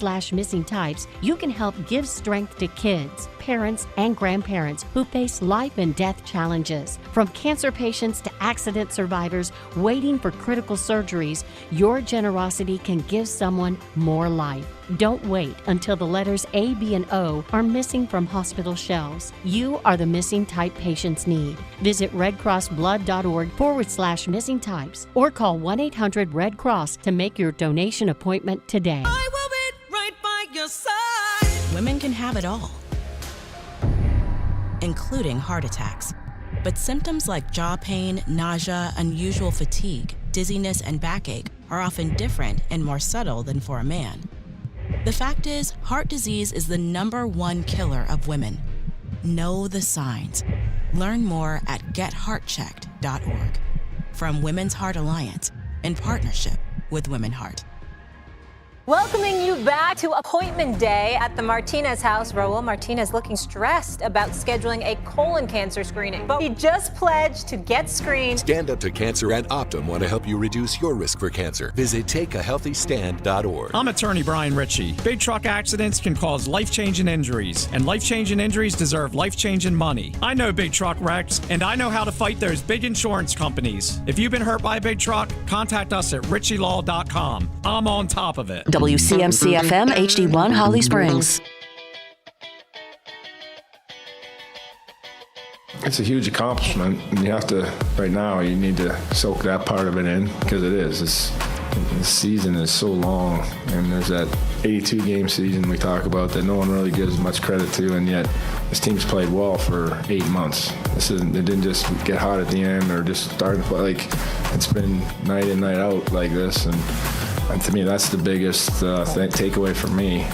radio.com/missing types, you can help give strength to kids, parents, and grandparents who face life and death challenges. From cancer patients to accident survivors waiting for critical surgeries, your generosity can give someone more life. Don't wait until the letters A, B, and O are missing from hospital shelves. You are the missing type patients need. Visit redcrossblood.org/missing types or call 1-800-RED-CROSS to make your donation appointment today. I will be right by your side. Women can have it all, including heart attacks. But symptoms like jaw pain, nausea, unusual fatigue, dizziness, and backache are often different and more subtle than for a man. The fact is, heart disease is the #1 killer of women. Know the signs. Learn more at getheartchecked.org. From Women's Heart Alliance, in partnership with Women Heart. Welcoming you back to appointment day at the Martinez house. Raul Martinez looking stressed about scheduling a colon cancer screening, but he just pledged to get screened. Stand Up to Cancer and Optum want to help you reduce your risk for cancer. Visit takeahealthystand.org. I'm attorney Brian Ritchie. Big truck accidents can cause life-changing injuries, and life-changing injuries deserve life-changing money. I know big truck wrecks, and I know how to fight those big insurance companies. If you've been hurt by a big truck, contact us at ritchielaw.com. I'm on top of it. WCMC-FM HD1 Holly Springs. It's a huge accomplishment, and you have to, right now, you need to soak that part of it in, because it is. The season is so long, and there's that 82-game season we talk about that no one really gives much credit to, and yet this team's played well for 8 months. It didn't just get hot at the end or just start to play. Like, it's been night in, night out like this, and to me, that's the biggest takeaway for me.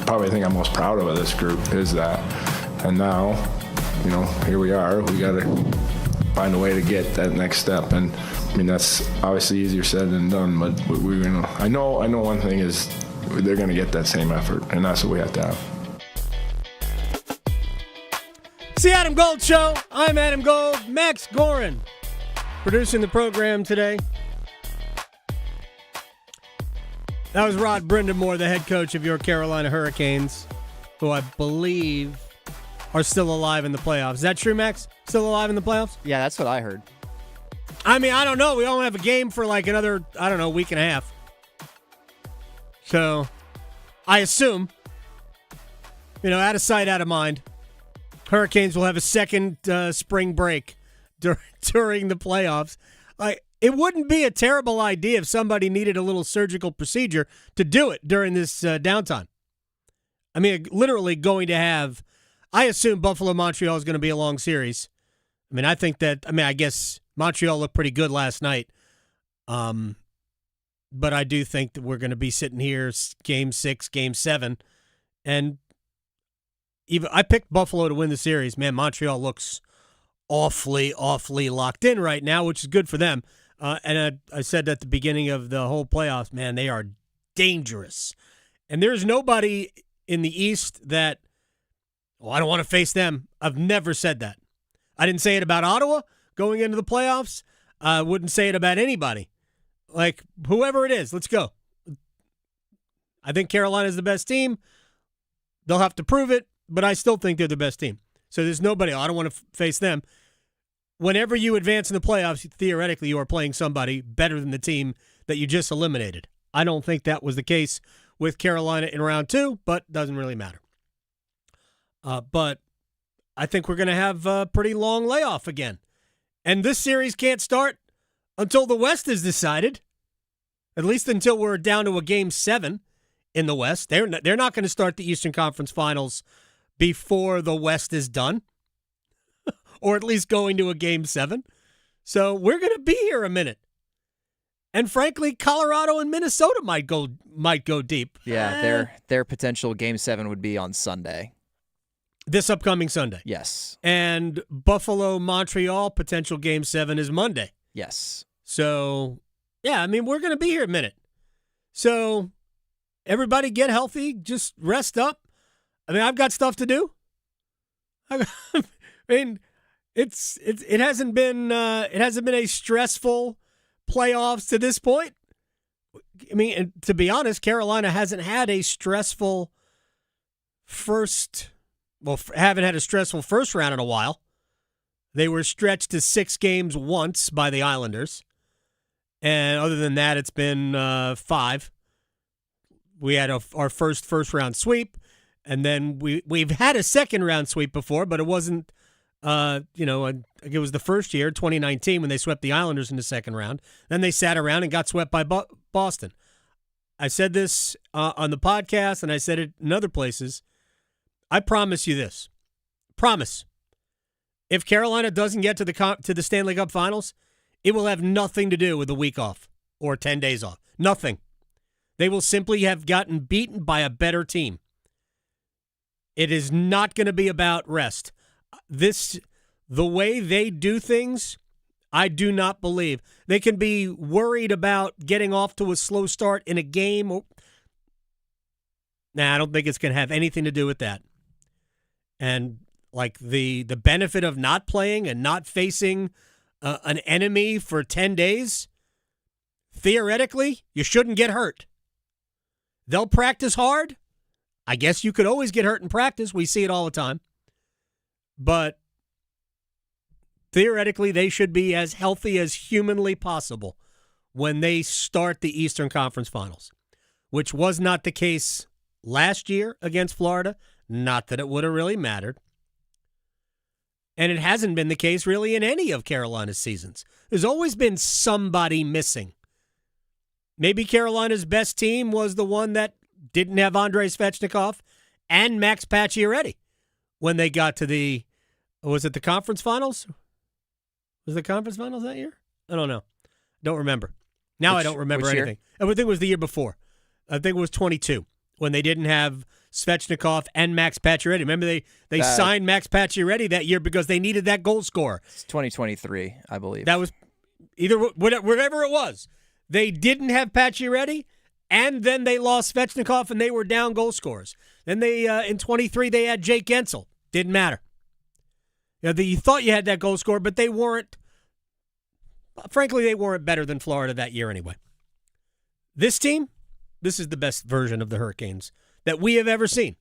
Probably the thing I'm most proud of this group is that. And now, here we are. We got to find a way to get that next step. And I mean, that's obviously easier said than done. But we're gonna. I know one thing is they're going to get that same effort, and that's what we have to have. It's the Adam Gold Show. I'm Adam Gold. Max Gorin producing the program today. That was Rod Brindamore, the head coach of your Carolina Hurricanes, who I believe are still alive in the playoffs. Is that true, Max? Still alive in the playoffs? Yeah, that's what I heard. I mean, I don't know. We don't have a game for like another, week and a half. So, I assume, out of sight, out of mind, Hurricanes will have a second spring break during the playoffs. It wouldn't be a terrible idea if somebody needed a little surgical procedure to do it during this downtime. I mean, literally going to have, I assume Buffalo-Montreal is going to be a long series. I mean, I guess Montreal looked pretty good last night. But I do think that we're going to be sitting here game 6, game 7. And even I picked Buffalo to win the series. Man, Montreal looks awfully locked in right now, which is good for them. And I said at the beginning of the whole playoffs, man, they are dangerous. And there's nobody in the East that, I don't want to face them. I've never said that. I didn't say it about Ottawa going into the playoffs. I wouldn't say it about anybody. Like, whoever it is, let's go. I think Carolina's the best team. They'll have to prove it, but I still think they're the best team. So there's nobody, I don't want to face them. Whenever you advance in the playoffs, theoretically, you are playing somebody better than the team that you just eliminated. I don't think that was the case with Carolina in round 2, but doesn't really matter. But I think we're going to have a pretty long layoff again. And this series can't start until the West is decided, at least until we're down to a game 7 in the West. They're not going to start the Eastern Conference Finals before the West is done. Or at least going to a game 7. So we're going to be here a minute. And frankly, Colorado and Minnesota might go deep. Yeah, their potential game 7 would be on Sunday. This upcoming Sunday. Yes. And Buffalo-Montreal potential game 7 is Monday. Yes. So, yeah, I mean, we're going to be here a minute. So, everybody get healthy. Just rest up. I mean, I've got stuff to do. I mean, it hasn't been a stressful playoffs to this point. I mean, to be honest, Carolina hasn't had a stressful haven't had a stressful first round in a while. They were stretched to 6 games once by the Islanders. And other than that, it's been 5. We had our first round sweep, and then we've had a second round sweep before, but it wasn't, it was the first year, 2019, when they swept the Islanders in the second round. Then they sat around and got swept by Boston. I said this on the podcast, and I said it in other places. I promise you this. Promise. If Carolina doesn't get to the Stanley Cup Finals, it will have nothing to do with a week off or 10 days off. Nothing. They will simply have gotten beaten by a better team. It is not going to be about rest. The way they do things, I do not believe. They can be worried about getting off to a slow start in a game. I don't think it's going to have anything to do with that. And like the benefit of not playing and not facing an enemy for 10 days, theoretically, you shouldn't get hurt. They'll practice hard. I guess you could always get hurt in practice. We see it all the time. But theoretically, they should be as healthy as humanly possible when they start the Eastern Conference Finals, which was not the case last year against Florida. Not that it would have really mattered. And it hasn't been the case really in any of Carolina's seasons. There's always been somebody missing. Maybe Carolina's best team was the one that didn't have Andrei Svechnikov and Max Pacioretty when they got to was it the conference finals? Was it the conference finals that year? I don't know. Don't remember. I don't remember anything. Year? I think it was the year before. I think it was 22 when they didn't have Svechnikov and Max Pacioretty. Remember they signed Max Pacioretty that year because they needed that goal scorer. It's 2023, I believe. That was whatever it was. They didn't have Pacioretty, and then they lost Svechnikov, and they were down goal scorers. Then they in 23 they had Jake Gensel. Didn't matter. You thought you had that goal scorer, but they weren't. Frankly, they weren't better than Florida that year anyway. This team, this is the best version of the Hurricanes that we have ever seen.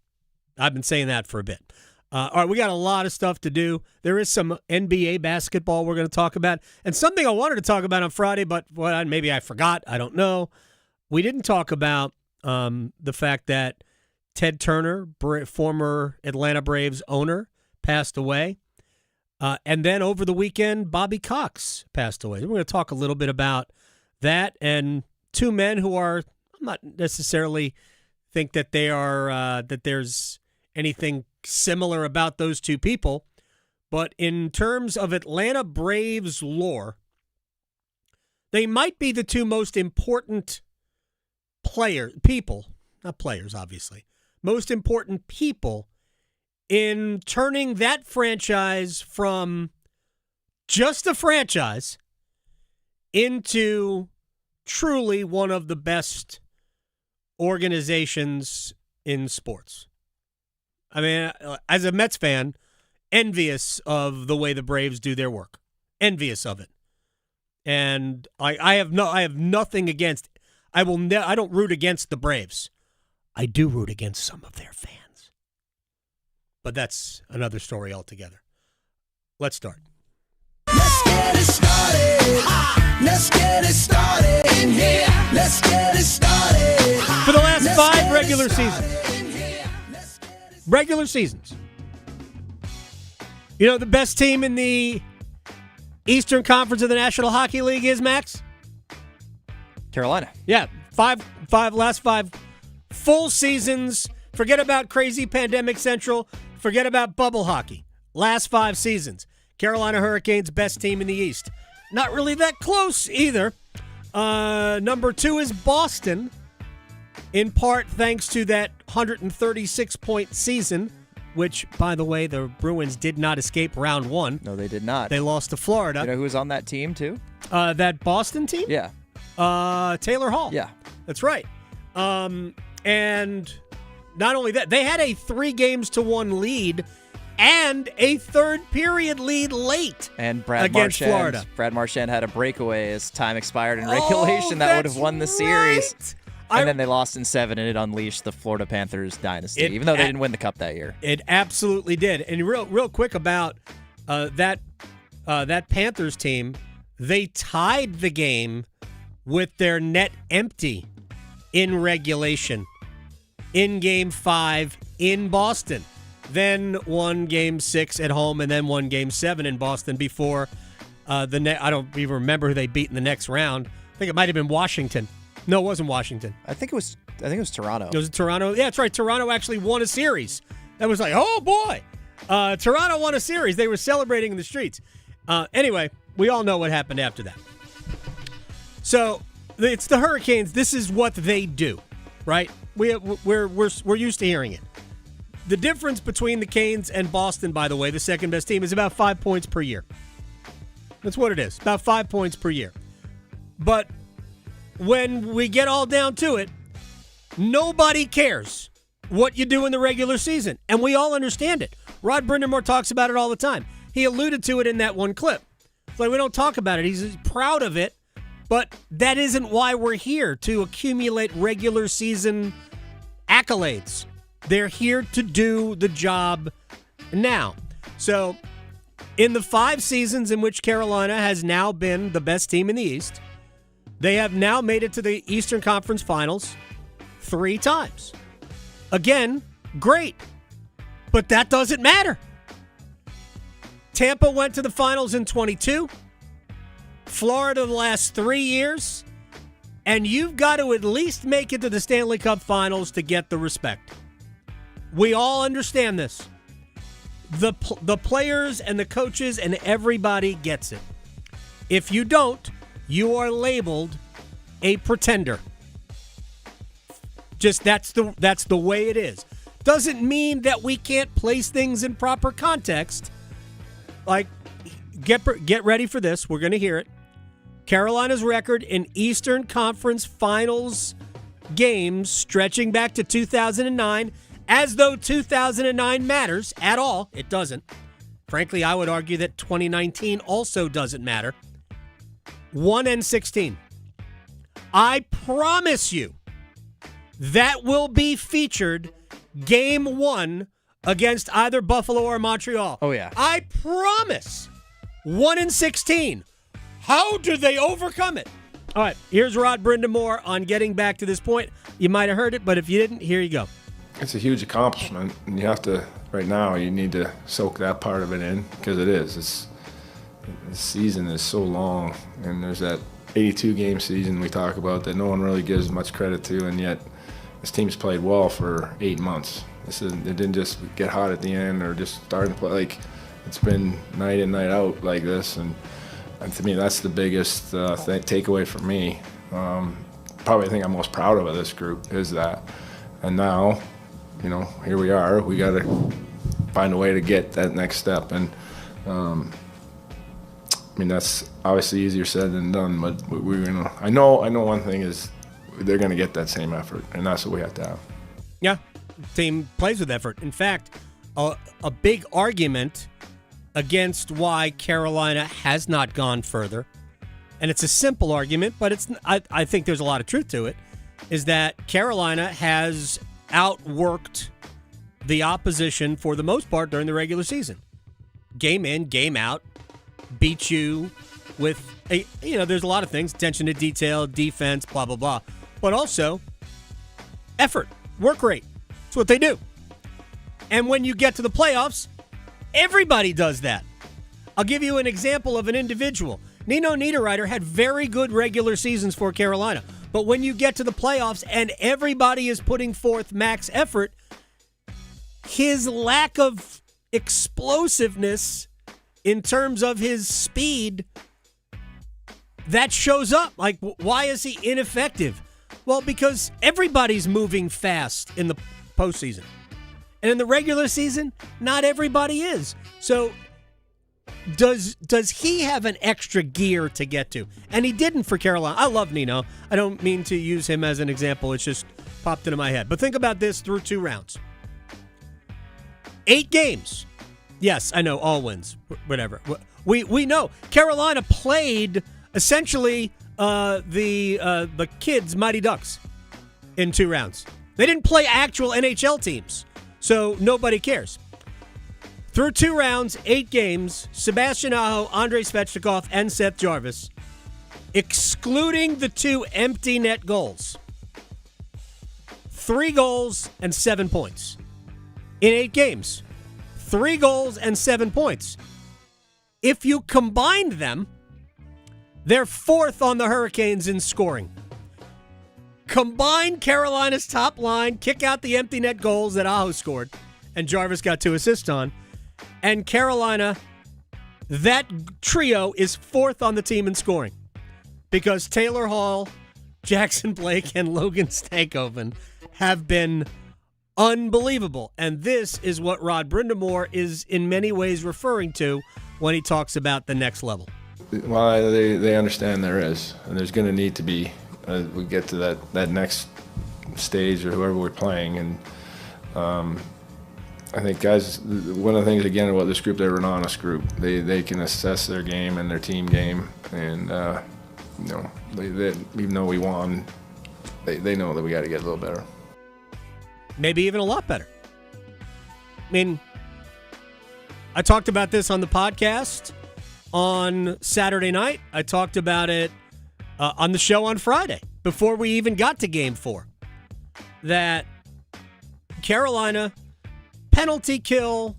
I've been saying that for a bit. All right, we got a lot of stuff to do. There is some NBA basketball we're going to talk about, and something I wanted to talk about on Friday, but maybe I forgot. I don't know. We didn't talk about the fact that Ted Turner, former Atlanta Braves owner, passed away. And then over the weekend, Bobby Cox passed away. We're going to talk a little bit about that and two men who I'm not necessarily think that they are that there's anything similar about those two people, but in terms of Atlanta Braves lore, they might be the two most important most important people in turning that franchise from just a franchise into truly one of the best organizations in sports. I mean, as a Mets fan, envious of the way the Braves do their work. Envious of it. And I have nothing against. I don't root against the Braves. I do root against some of their fans. But that's another story altogether. Let's start. Let's get it started. Let's get it started in here. Let's get it started. For the last 5 regular seasons, you know the best team in the Eastern Conference of the National Hockey League is, Max? Carolina. Yeah, last 5 full seasons. Forget about crazy pandemic central. Forget about bubble hockey. Last 5 seasons. Carolina Hurricanes, best team in the East. Not really that close either. Number 2 is Boston, in part thanks to that 136-point season, which, by the way, the Bruins did not escape round 1. No, they did not. They lost to Florida. You know who was on that team, too? That Boston team? Yeah. Taylor Hall. Yeah. That's right. And not only that, they had a 3-1 lead and a third period lead late. And Brad against Marchand, Florida. Brad Marchand had a breakaway as time expired in regulation that would have won the series. Right. And then they lost in 7, and it unleashed the Florida Panthers dynasty, even though they didn't win the cup that year. It absolutely did. And real quick about that Panthers team, they tied the game with their net empty in regulation in Game 5 in Boston. Then won Game 6 at home, and then won Game 7 in Boston before I don't even remember who they beat in the next round. I think it might have been Washington. No, it wasn't Washington. I think it was Toronto. It was Toronto. Yeah, that's right. Toronto actually won a series. That was like, oh boy. Toronto won a series. They were celebrating in the streets. Anyway, we all know what happened after that. So it's the Hurricanes. This is what they do, right? We're used to hearing it. The difference between the Canes and Boston, by the way, the second best team, is about 5 points per year. That's what it is. About 5 points per year. But when we get all down to it, nobody cares what you do in the regular season. And we all understand it. Rod Brindamore talks about it all the time. He alluded to it in that one clip. It's like we don't talk about it. He's proud of it. But that isn't why we're here, to accumulate regular season accolades. They're here to do the job now. So in the 5 seasons in which Carolina has now been the best team in the East, they have now made it to the Eastern Conference Finals 3 times. Again, great. But that doesn't matter. Tampa went to the finals in 22. Florida the last 3 years. And you've got to at least make it to the Stanley Cup Finals to get the respect. We all understand this. The players and the coaches and everybody gets it. If you don't, you are labeled a pretender. Just that's the way it is. Doesn't mean that we can't place things in proper context. Like, get ready for this. We're going to hear it. Carolina's record in Eastern Conference Finals games stretching back to 2009, as though 2009 matters at all. It doesn't. Frankly, I would argue that 2019 also doesn't matter. 1-16. I promise you that will be featured Game 1 against either Buffalo or Montreal. Oh, yeah. I promise. 1-16. How do they overcome it? All right, here's Rod Brindamore on getting back to this point. You might have heard it, but if you didn't, here you go. It's a huge accomplishment, and you have to, right now, you need to soak that part of it in, because it is. The season is so long, and there's that 82-game season we talk about that no one really gives much credit to, and yet this team's played well for 8 months. It didn't just get hot at the end or just start to play. Like, it's been night in, night out like this, and to me, that's the biggest takeaway for me. Probably the thing I'm most proud of this group is that. And now, here we are. We got to find a way to get that next step. And that's obviously easier said than done. But we're gonna. I know one thing is they're gonna get that same effort, and that's what we have to have. Yeah, team plays with effort. In fact, a big argument against why Carolina has not gone further, and it's a simple argument, but I think there's a lot of truth to it, is that Carolina has outworked the opposition for the most part during the regular season. Game in, game out, beat you with, there's a lot of things, attention to detail, defense, blah, blah, blah, but also effort, work rate. That's what they do. And when you get to the playoffs, everybody does that. I'll give you an example of an individual. Nino Niederreiter had very good regular seasons for Carolina. But when you get to the playoffs and everybody is putting forth max effort, his lack of explosiveness in terms of his speed, that shows up. Like, why is he ineffective? Well, because everybody's moving fast in the postseason. And in the regular season, not everybody is. So does he have an extra gear to get to? And he didn't for Carolina. I love Nino. I don't mean to use him as an example. It's just popped into my head. But think about this through 2 rounds. 8 games. Yes, I know, all wins, whatever. We know. Carolina played essentially the kids' Mighty Ducks in 2 rounds. They didn't play actual NHL teams, so nobody cares. Through 2 rounds, 8 games, Sebastian Aho, Andrei Svechnikov, and Seth Jarvis, excluding the 2 empty net goals, 3 goals and 7 points. In 8 games, 3 goals and 7 points. If you combined them, they're 4th on the Hurricanes in scoring. Combine Carolina's top line, kick out the empty net goals that Aho scored, and Jarvis got 2 assists on, and Carolina, that trio is 4th on the team in scoring because Taylor Hall, Jackson Blake, and Logan Stankoven have been unbelievable. And this is what Rod Brindamore is in many ways referring to when he talks about the next level. Well, they understand there is, and there's going to need to be as we get to that next stage or whoever we're playing. And I think guys, one of the things again about this group, they're an honest group. They can assess their game and their team game, and they even though we won, they know that we got to get a little better. Maybe even a lot better. I mean, I talked about this on the podcast on Saturday night. I talked about it on the show on Friday before we even got to Game 4. That Carolina, penalty kill,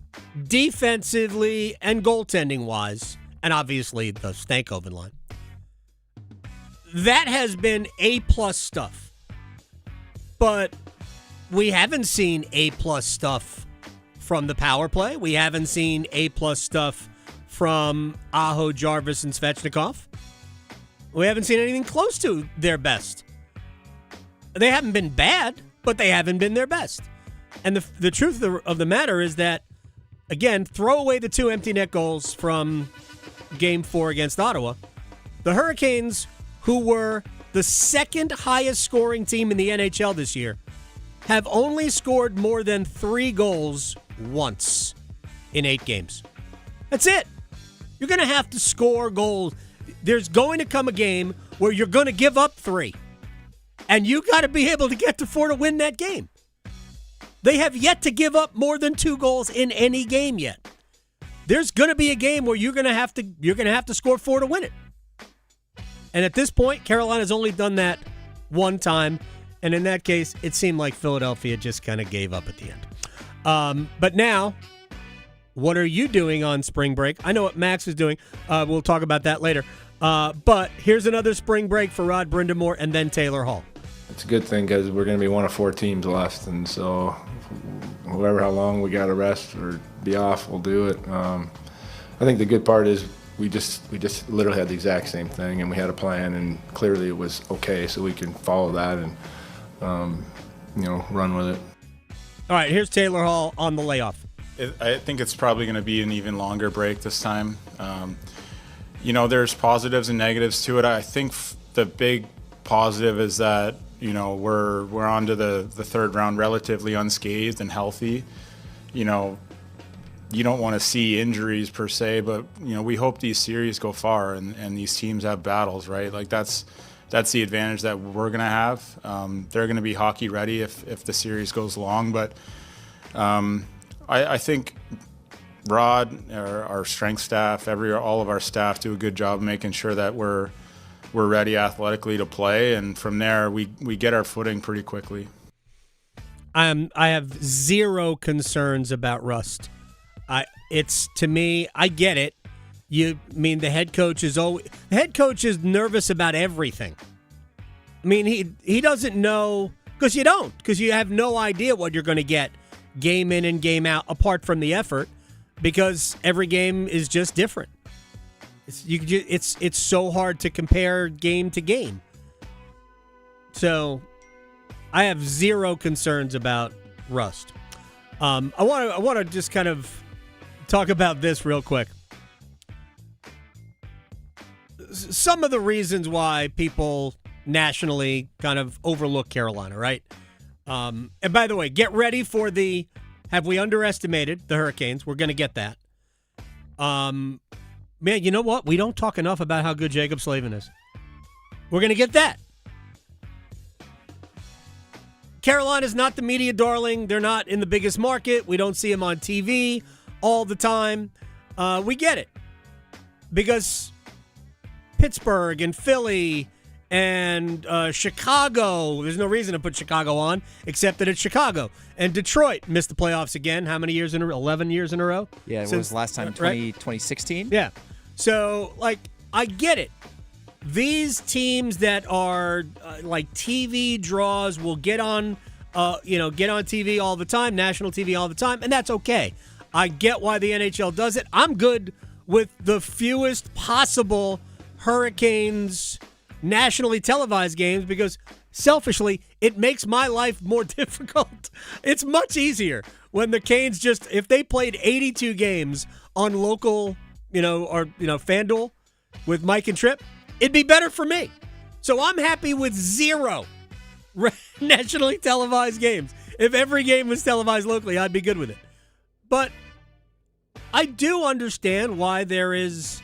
defensively and goaltending-wise, and obviously the Stankoven line, that has been A-plus stuff. But we haven't seen A-plus stuff from the power play. We haven't seen A-plus stuff from Aho, Jarvis, and Svechnikov. We haven't seen anything close to their best. They haven't been bad, but they haven't been their best. And the truth of the matter is that, again, throw away the 2 empty net goals from Game 4 against Ottawa. The Hurricanes, who were the 2nd highest scoring team in the NHL this year, have only scored more than 3 goals once in 8 games. That's it. You're going to have to score goals. There's going to come a game where you're going to give up 3. And you got to be able to get to 4 to win that game. They have yet to give up more than 2 goals in any game yet. There's going to be a game where you're going to have to score 4 to win it. And at this point, Carolina's only done that one time. And in that case, it seemed like Philadelphia just kind of gave up at the end. But now, what are you doing on spring break? I know what Max is doing. We'll talk about that later. But here's another spring break for Rod Brindamore and then Taylor Hall. It's a good thing because we're going to be one of 4 teams left. And so how long we got to rest or be off, we'll do it. I think the good part is we just literally had the exact same thing, and we had a plan, and clearly it was okay, so we can follow that and run with it. All right, here's Taylor Hall on the layoff. I think it's probably going to be an even longer break this time. There's positives and negatives to it. I think the big positive is that we're on to the 3rd round relatively unscathed and healthy. You don't want to see injuries per se, but we hope these series go far and these teams have battles, right? Like that's the advantage that we're going to have. They're going to be hockey ready if the series goes long, but I think Rod, our strength staff, all of our staff do a good job making sure that we're ready athletically to play, and from there we get our footing pretty quickly. I have zero concerns about rust. To me, I get it. The head coach is nervous about everything. I mean, he doesn't know, because you have no idea what you're going to get game in and game out apart from the effort, because every game is just different. It's so hard to compare game to game. So I have zero concerns about rust. I want to just kind of talk about this real quick. Some of the reasons why people nationally kind of overlook Carolina, right? And by the way, get ready for have we underestimated the Hurricanes? We're going to get that. Man, you know what? We don't talk enough about how good Jacob Slavin is. We're going to get that. Carolina's not the media darling. They're not in the biggest market. We don't see them on TV all the time. We get it. Because Pittsburgh and Philly and Chicago, there's no reason to put Chicago on except that it's Chicago. And Detroit missed the playoffs again. How many years in a row? 11 years in a row? Yeah, it was last time 2016. Yeah. So, I get it. These teams that are TV draws will get on TV all the time, national TV all the time, and that's okay. I get why the NHL does it. I'm good with the fewest possible Hurricanes nationally televised games because, selfishly, it makes my life more difficult. It's much easier when the Canes if they played 82 games on local, FanDuel with Mike and Tripp, it'd be better for me. So I'm happy with 0 nationally televised games. If every game was televised locally, I'd be good with it. But I do understand why there is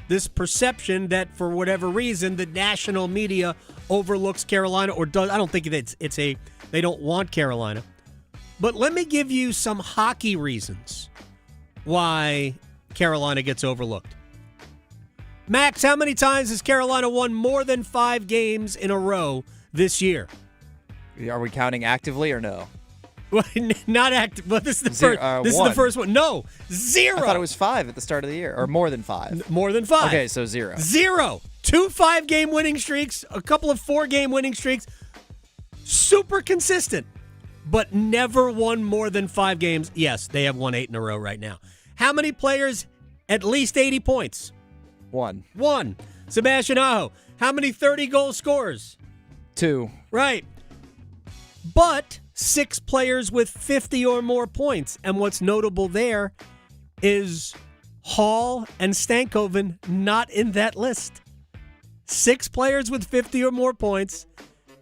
this perception that for whatever reason the national media overlooks Carolina or does. I don't think they don't want Carolina. But let me give you some hockey reasons why Carolina gets overlooked. Max, how many times has Carolina won more than 5 games in a row this year? Are we counting actively or no? Not active. But this is the first. This is the first one. No, 0. I thought it was 5 at the start of the year, or more than 5. More than 5. Okay, so 0. 0. 2 5-game winning streaks, a couple of 4-game winning streaks. Super consistent, but never won more than 5 games. Yes, they have won 8 in a row right now. How many players at least 80 points? 1. Sebastian Aho. How many 30-goal scorers? 2. Right. But 6 players with 50 or more points. And what's notable there is Hall and Stankoven not in that list. 6 players with 50 or more points.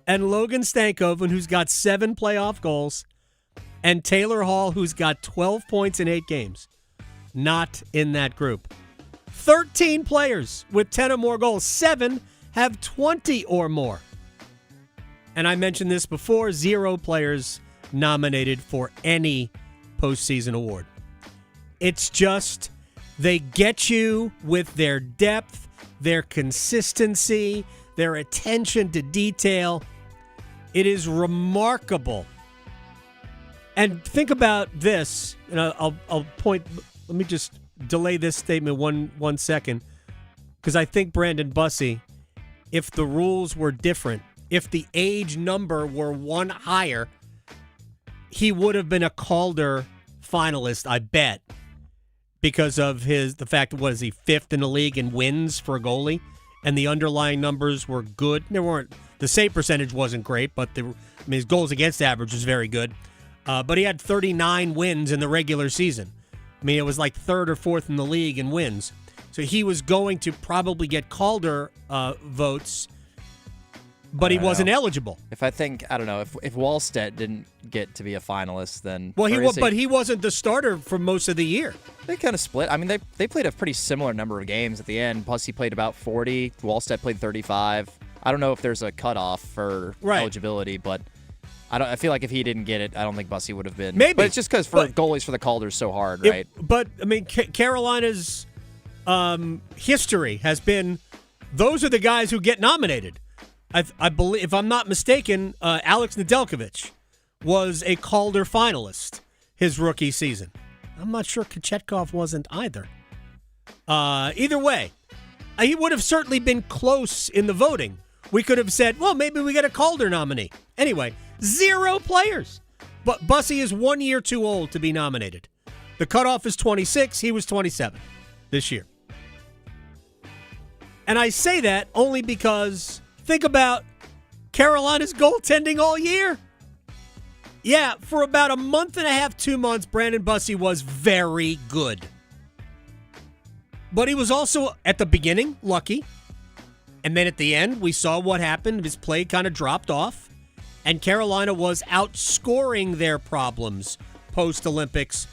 And Logan Stankoven, who's got 7 playoff goals. And Taylor Hall, who's got 12 points in 8 games. Not in that group. 13 players with 10 or more goals. 7 have 20 or more. And I mentioned this before, 0 players nominated for any postseason award. It's just they get you with their depth, their consistency, their attention to detail. It is remarkable. And think about this, and I'll point, let me just delay this statement one second, because I think Brandon Bussey, if the rules were different, if the age number were 1 higher, he would have been a Calder finalist, I bet, because of the fact that, was he 5th in the league in wins for a goalie, and the underlying numbers were good. The save percentage wasn't great, but his goals against average was very good. But he had 39 wins in the regular season. I mean, it was like 3rd or 4th in the league in wins. So he was going to probably get Calder votes, but he wasn't eligible. If Wallstedt didn't get to be a finalist, then but he wasn't the starter for most of the year. They kind of split. I mean, they played a pretty similar number of games at the end. Plus, he played about 40. Wallstedt played 35. I don't know if there's a cutoff for eligibility, but I feel like if he didn't get it, I don't think Bussey would have been. Maybe, but it's just because goalies for the Calder's so hard, right? But I mean, Carolina's history has been those are the guys who get nominated. I believe, if I'm not mistaken, Alex Nedeljkovic was a Calder finalist his rookie season. I'm not sure Kochetkov wasn't either. Either way, he would have certainly been close in the voting. We could have said, well, maybe we get a Calder nominee. Anyway, 0 players. But Bussey is 1 year too old to be nominated. The cutoff is 26. He was 27 this year. And I say that only because think about Carolina's goaltending all year. Yeah, for about a month and a half, 2 months, Brandon Bussey was very good. But he was also, at the beginning, lucky. And then at the end, we saw what happened. His play kind of dropped off. And Carolina was outscoring their problems post-Olympics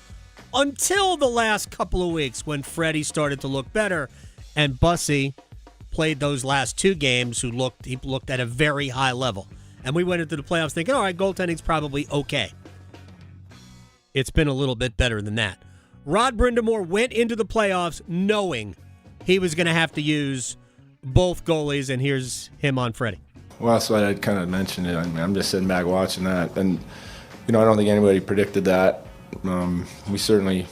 until the last couple of weeks when Freddie started to look better and Bussy played those last 2 games he looked at a very high level. And we went into the playoffs thinking, all right, goaltending's probably okay. It's been a little bit better than that. Rod Brindamore went into the playoffs knowing he was going to have to use both goalies, and here's him on Freddie. Well, that's what I kind of mentioned. I mean, I'm just sitting back watching that. And, I don't think anybody predicted that. We certainly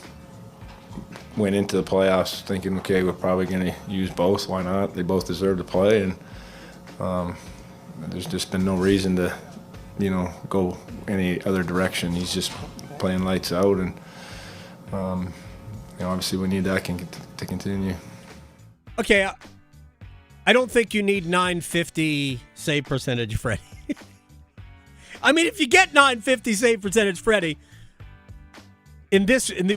went into the playoffs thinking, okay, we're probably going to use both. Why not? They both deserve to play. And there's just been no reason to, go any other direction. He's just playing lights out. And, obviously we need that to continue. Okay, I don't think you need 950 save percentage, Freddie. I mean, if you get 950 save percentage, Freddie,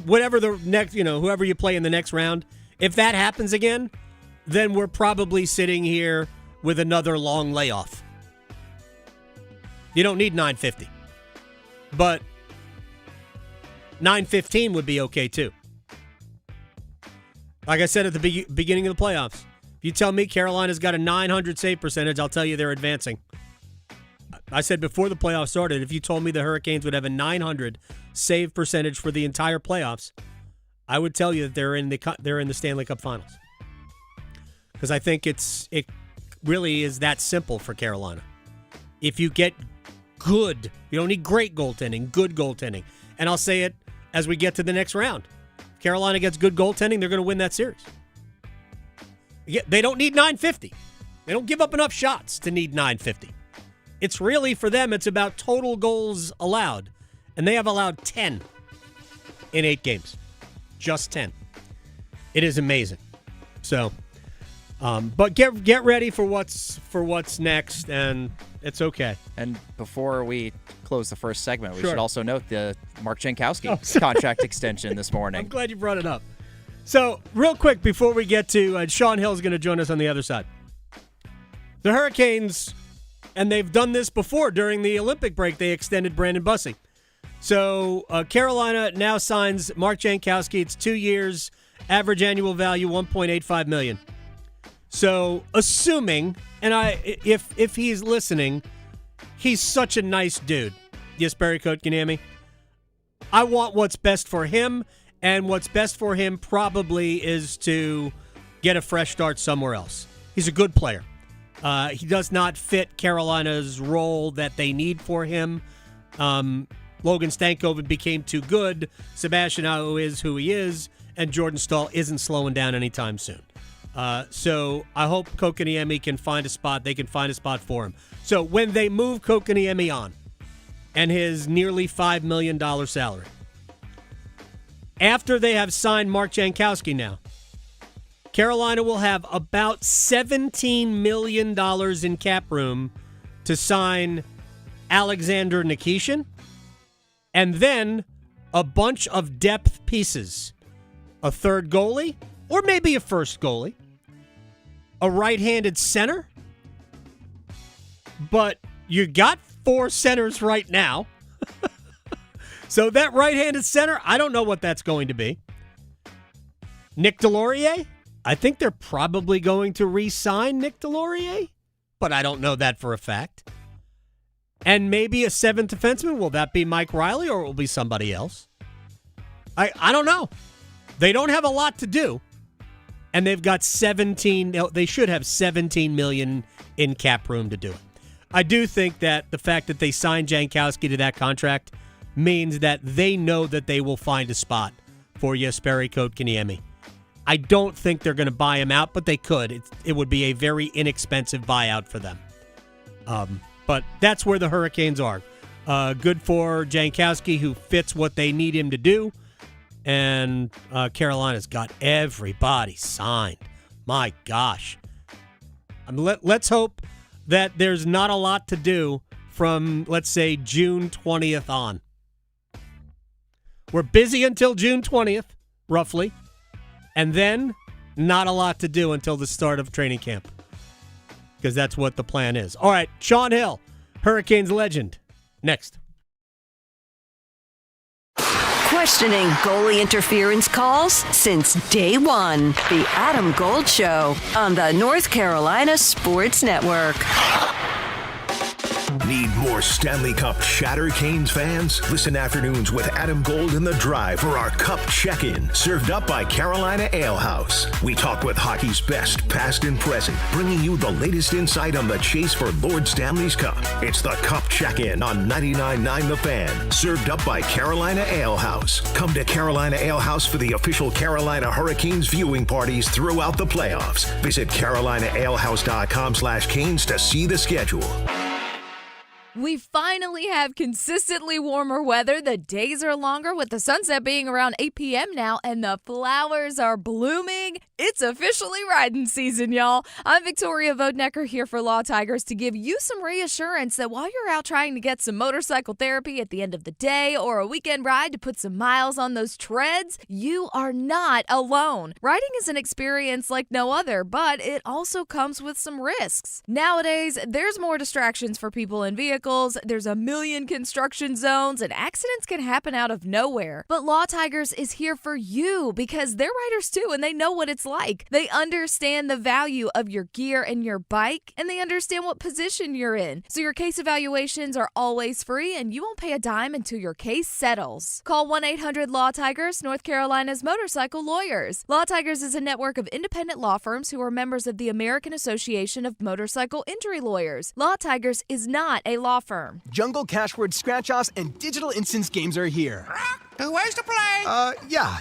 whatever the next, whoever you play in the next round, if that happens again, then we're probably sitting here with another long layoff. You don't need 950, but 915 would be okay too. Like I said at the beginning of the playoffs, if you tell me Carolina's got a 900 save percentage, I'll tell you they're advancing. I said before the playoffs started, if you told me the Hurricanes would have a 900 save percentage for the entire playoffs, I would tell you that they're in the Stanley Cup Finals. Because I think it really is that simple for Carolina. If you get good, you don't need great goaltending, good goaltending. And I'll say it as we get to the next round. If Carolina gets good goaltending, they're going to win that series. They don't need 950. They don't give up enough shots to need 950. It's really, for them, it's about total goals allowed. And they have allowed 10 in 8 games. Just 10. It is amazing. So, but get ready for what's next, and it's okay. And before we close the first segment, we Sure. should also note the Mark Jankowski contract extension this morning. I'm glad you brought it up. So, real quick before we get to Sean Hill's going to join us on the other side. The Hurricanes, and they've done this before during the Olympic break, they extended Brandon Bussy. So, Carolina now signs Mark Jankowski. It's 2 years, average annual value $1.85 million. So, assuming, and if he's listening, he's such a nice dude, Jesperi Kotkaniemi. I want what's best for him, and what's best for him probably is to get a fresh start somewhere else. He's a good player. He does not fit Carolina's role that they need for him. Logan Stankoven became too good. Sebastian Aho is who he is, and Jordan Stahl isn't slowing down anytime soon. So I hope Kotkaniemi can find a spot. They can find a spot for him. So when they move Kotkaniemi on and his nearly $5 million salary, after they have signed Mark Jankowski now, Carolina will have about $17 million in cap room to sign Alexander Nikishin, and then a bunch of depth pieces. A third goalie, or maybe a first goalie. A right-handed center. But you got 4 centers right now. So that right-handed center, I don't know what that's going to be. Nick Delorier? I think they're probably going to re-sign Nick Delorier, but I don't know that for a fact. And maybe a 7th defenseman. Will that be Mike Riley, or will it be somebody else? I don't know. They don't have a lot to do, and they've got they should have $17 million in cap room to do it. I do think that the fact that they signed Jankowski to that contract means that they know that they will find a spot for Jesperi Kotkaniemi. I don't think they're going to buy him out, but they could. It would be a very inexpensive buyout for them. But that's where the Hurricanes are. Good for Jankowski, who fits what they need him to do. And Carolina's got everybody signed. My gosh. Let's hope that there's not a lot to do from, let's say, June 20th on. We're busy until June 20th, roughly. And then, not a lot to do until the start of training camp. Because that's what the plan is. All right, Sean Hill, Hurricanes legend. Next. questioning goalie interference calls since day one. The Adam Gold Show on the North Carolina Sports Network. Need more Stanley Cup Shatter Canes fans? Listen afternoons with Adam Gold in the Drive for our Cup Check-In, served up by Carolina Ale House. We talk with hockey's best, past and present, bringing you the latest insight on the chase for Lord Stanley's Cup. It's the Cup Check-In on 99.9 The Fan, served up by Carolina Ale House. Come to Carolina Ale House for the official Carolina Hurricanes viewing parties throughout the playoffs. Visit CarolinaAleHouse.com/Canes to see the schedule. We finally have consistently warmer weather. The days are longer with the sunset being around 8 p.m. now, and the flowers are blooming. It's officially riding season, y'all. I'm Victoria Vodnecker here for Law Tigers to give you some reassurance that while you're out trying to get some motorcycle therapy at the end of the day or a weekend ride to put some miles on those treads, you are not alone. Riding is an experience like no other, but it also comes with some risks. Nowadays, there's more distractions for people in vehicles. There's a million construction zones, and accidents can happen out of nowhere. But Law Tigers is here for you because they're riders too, and they know what it's like. They understand the value of your gear and your bike, and they understand what position you're in. So your case evaluations are always free, and you won't pay a dime until your case settles. Call 1-800-LAW-TIGERS, North Carolina's motorcycle lawyers. Law Tigers is a network of independent law firms who are members of the American Association of Motorcycle Injury Lawyers. Law Tigers is not a law firm. Jungle Cashword Scratch-Offs and Digital Instance games are here. 2 ways to play. Yeah.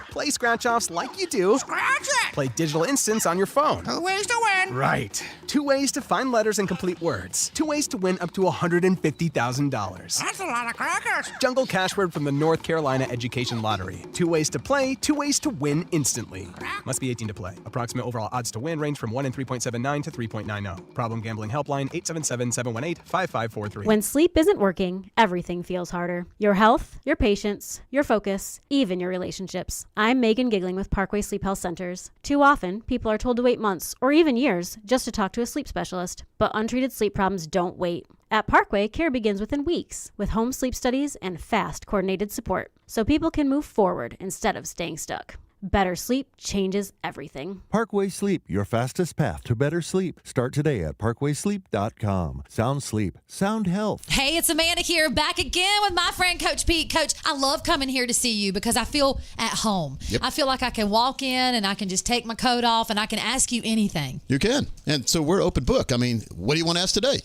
Play Scratch-Offs like you do. Scratch it. Play Digital Instance on your phone. 2 ways to win. Right. 2 ways to find letters and complete words. 2 ways to win up to $150,000. That's a lot of crackers. Jungle Cashword from the North Carolina Education Lottery. 2 ways to play, 2 ways to win instantly. Must be 18 to play. Approximate overall odds to win range from 1 in 3.79 to 3.90. Problem gambling helpline 877-718-5543. When sleep isn't working, everything feels harder. Your health, your patience, your focus, even your relationships. I'm Megan Giggling with Parkway Sleep Health Centers. Too often, people are told to wait months or even years just to talk to a sleep specialist, but untreated sleep problems don't wait. At Parkway, care begins within weeks with home sleep studies and fast, coordinated support so people can move forward instead of staying stuck. Better sleep changes everything. Parkway Sleep, your fastest path to better sleep. Start today at parkwaysleep.com. Sound sleep, sound health. Hey, it's Amanda here, back again with my friend Coach Pete. Coach, I love coming here to see you because I feel at home. Yep. I feel like I can walk in and I can just take my coat off and I can ask you anything. You can. And so we're open book. I mean, what do you want to ask today?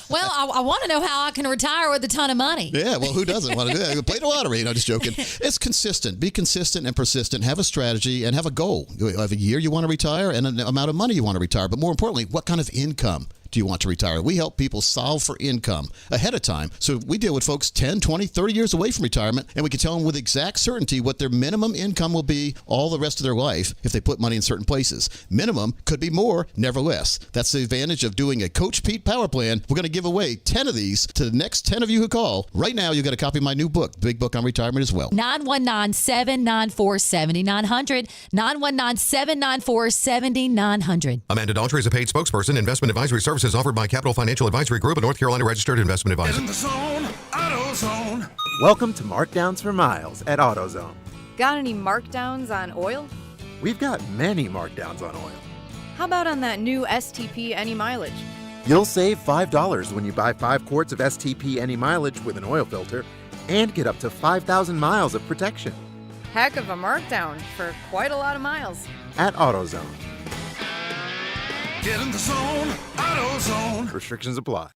Well, I want to know how I can retire with a ton of money. Yeah, well, who doesn't want to do that? Play the lottery. No, just joking. It's consistent. Be consistent and persistent. Have a strategy and have a goal. You have a year you want to retire and an amount of money you want to retire. But more importantly, what kind of income do you want to retire? We help people solve for income ahead of time. So we deal with folks 10, 20, 30 years away from retirement, and we can tell them with exact certainty what their minimum income will be all the rest of their life if they put money in certain places. Minimum could be more, never less. That's the advantage of doing a Coach Pete Power Plan. We're going to give away 10 of these to the next 10 of you who call. Right now, you got a copy of my new book, Big Book on Retirement as well. 919-794-7900. 919-794-7900. Amanda Daughtry is a paid spokesperson. Investment advisory services offered by Capital Financial Advisory Group, a North Carolina registered investment advisor. In the zone, AutoZone. Welcome to Markdowns for Miles at AutoZone. Got any markdowns on oil? We've got many markdowns on oil. How about on that new STP Any Mileage? You'll save $5 when you buy 5 quarts of STP Any Mileage with an oil filter and get up to 5,000 miles of protection. Heck of a markdown for quite a lot of miles. At AutoZone. Get in the zone, AutoZone. Restrictions apply.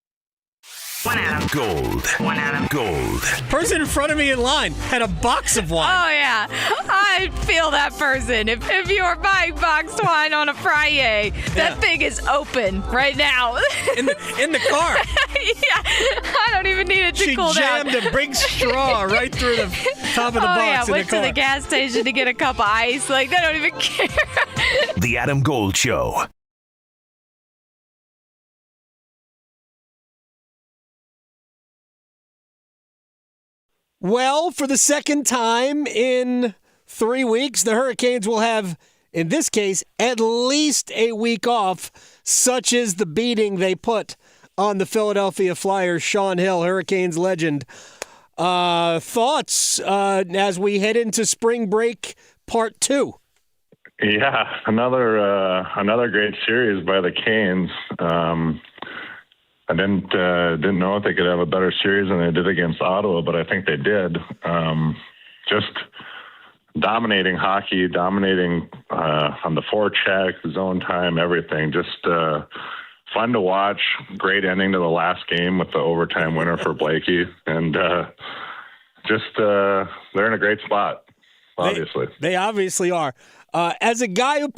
One Adam Gold. One Adam Gold. Person in front of me in line had a box of wine. Oh, yeah. I feel that person. If you are buying boxed wine on a Friday, that thing is open right now. In the car. Yeah. I don't even need it to cool down. She jammed a big straw right through the top of the box yeah. in the Went car. to the gas station to get a cup of ice. Like, they don't even care. The Adam Gold Show. Well, for the second time in 3 weeks, the Hurricanes will have, in this case, at least a week off, such is the beating they put on the Philadelphia Flyers. Sean Hill, Hurricanes legend. Thoughts as we head into spring break part 2? Yeah, another great series by the Canes. I didn't know if they could have a better series than they did against Ottawa, but I think they did. Just dominating hockey, dominating on the forecheck, zone time, everything. Just fun to watch. Great ending to the last game with the overtime winner for Blakey, and they're in a great spot. Obviously, they obviously are. As a guy who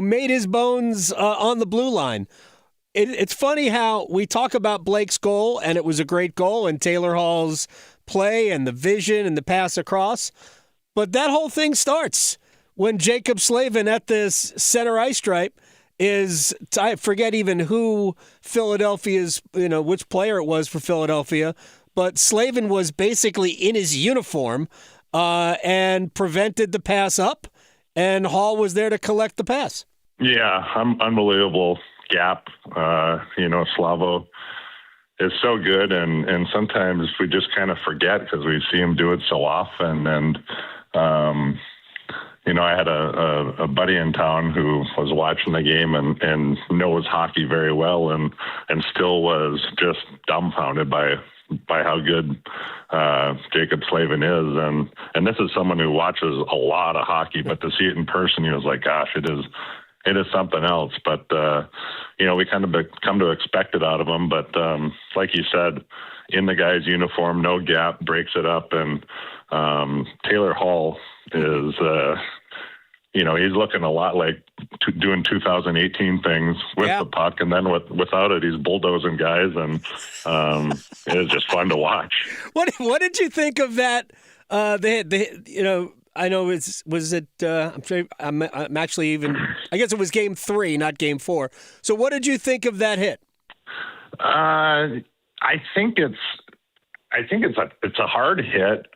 made his bones on the blue line, it's funny how we talk about Blake's goal, and it was a great goal, and Taylor Hall's play and the vision and the pass across. But that whole thing starts when Jacob Slavin at this center ice stripe is, I forget even who Philadelphia's, which player it was for Philadelphia, but Slavin was basically in his uniform and prevented the pass up, and Hall was there to collect the pass. Yeah, unbelievable gap. Slavo is so good, and sometimes we just kind of forget because we see him do it so often. And I had a buddy in town who was watching the game and knows hockey very well, and still was just dumbfounded by how good Jacob Slavin is. And this is someone who watches a lot of hockey, but to see it in person, he was like, gosh, it is something else. But, we kind of come to expect it out of him. But like you said, in the guy's uniform, no gap, breaks it up. And Taylor Hall is, he's looking a lot like doing 2018 things with the puck. And then without it, he's bulldozing guys. And it was just fun to watch. What did you think of that? I know was it? I'm sure I'm actually even. I guess it was Game 3, not Game 4. So, what did you think of that hit? I think it's a hard hit.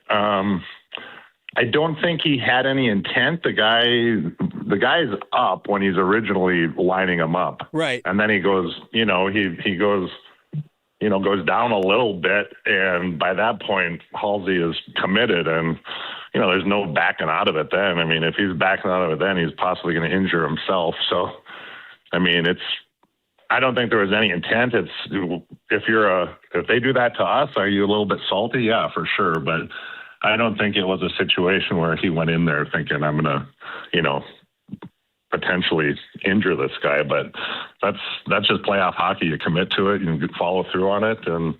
I don't think he had any intent. The guy's up when he's originally lining him up, right? And then he goes, he goes down a little bit, and by that point, Halsey is committed, and there's no backing out of it then. I mean, if he's backing out of it then, he's possibly going to injure himself. So, I mean, I don't think there was any intent. If they do that to us, are you a little bit salty? Yeah, for sure. But I don't think it was a situation where he went in there thinking, I'm going to, potentially injure this guy. But that's just playoff hockey. You commit to it, you follow through on it. And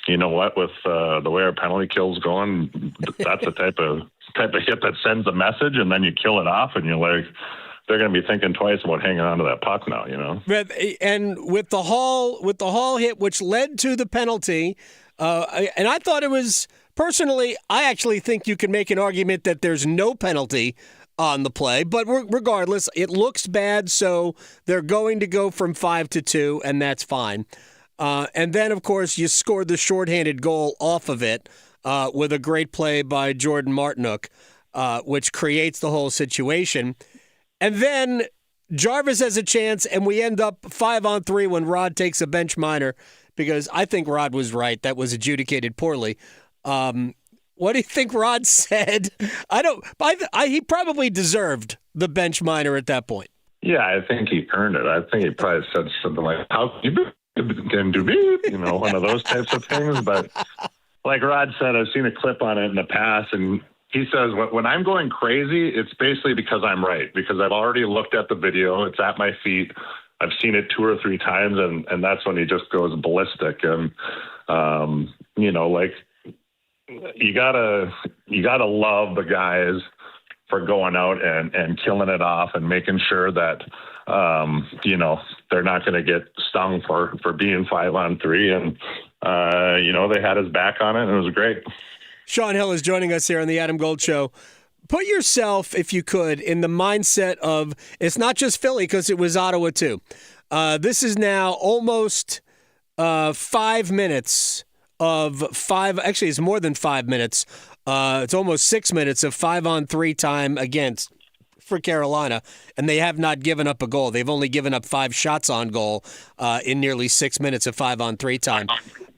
you know what, with the way our penalty kill's going, that's the type of hit that sends a message, and then you kill it off, and you're like, they're going to be thinking twice about hanging on to that puck now, And with the Hall hit, which led to the penalty, and I thought it was, personally, I actually think you can make an argument that there's no penalty on the play, but regardless, it looks bad, so they're going to go from 5 to 2, and that's fine. And then, of course, you scored the shorthanded goal off of it with a great play by Jordan Martinook, which creates the whole situation. And then Jarvis has a chance, and we end up 5-on-3 when Rod takes a bench minor, because I think Rod was right. That was adjudicated poorly. What do you think Rod said? He probably deserved the bench minor at that point. Yeah, I think he earned it. I think he probably said something like, how you can do beep, one of those types of things. But like Rod said, I've seen a clip on it in the past, and he says, when I'm going crazy, it's basically because I'm right, because I've already looked at the video. It's at my feet. I've seen it 2 or 3 times, and that's when he just goes ballistic. And, you gotta love the guys for going out and killing it off and making sure that, they're not going to get stung for being 5-on-3. And, they had his back on it, and it was great. Sean Hill is joining us here on the Adam Gold Show. Put yourself, if you could, in the mindset of, it's not just Philly, because it was Ottawa too. This is now almost 5 minutes of actually it's more than 5 minutes. It's almost 6 minutes of 5-on-3 time against for Carolina, and they have not given up a goal. They've only given up 5 shots on goal in nearly 6 minutes of 5-on-3 time.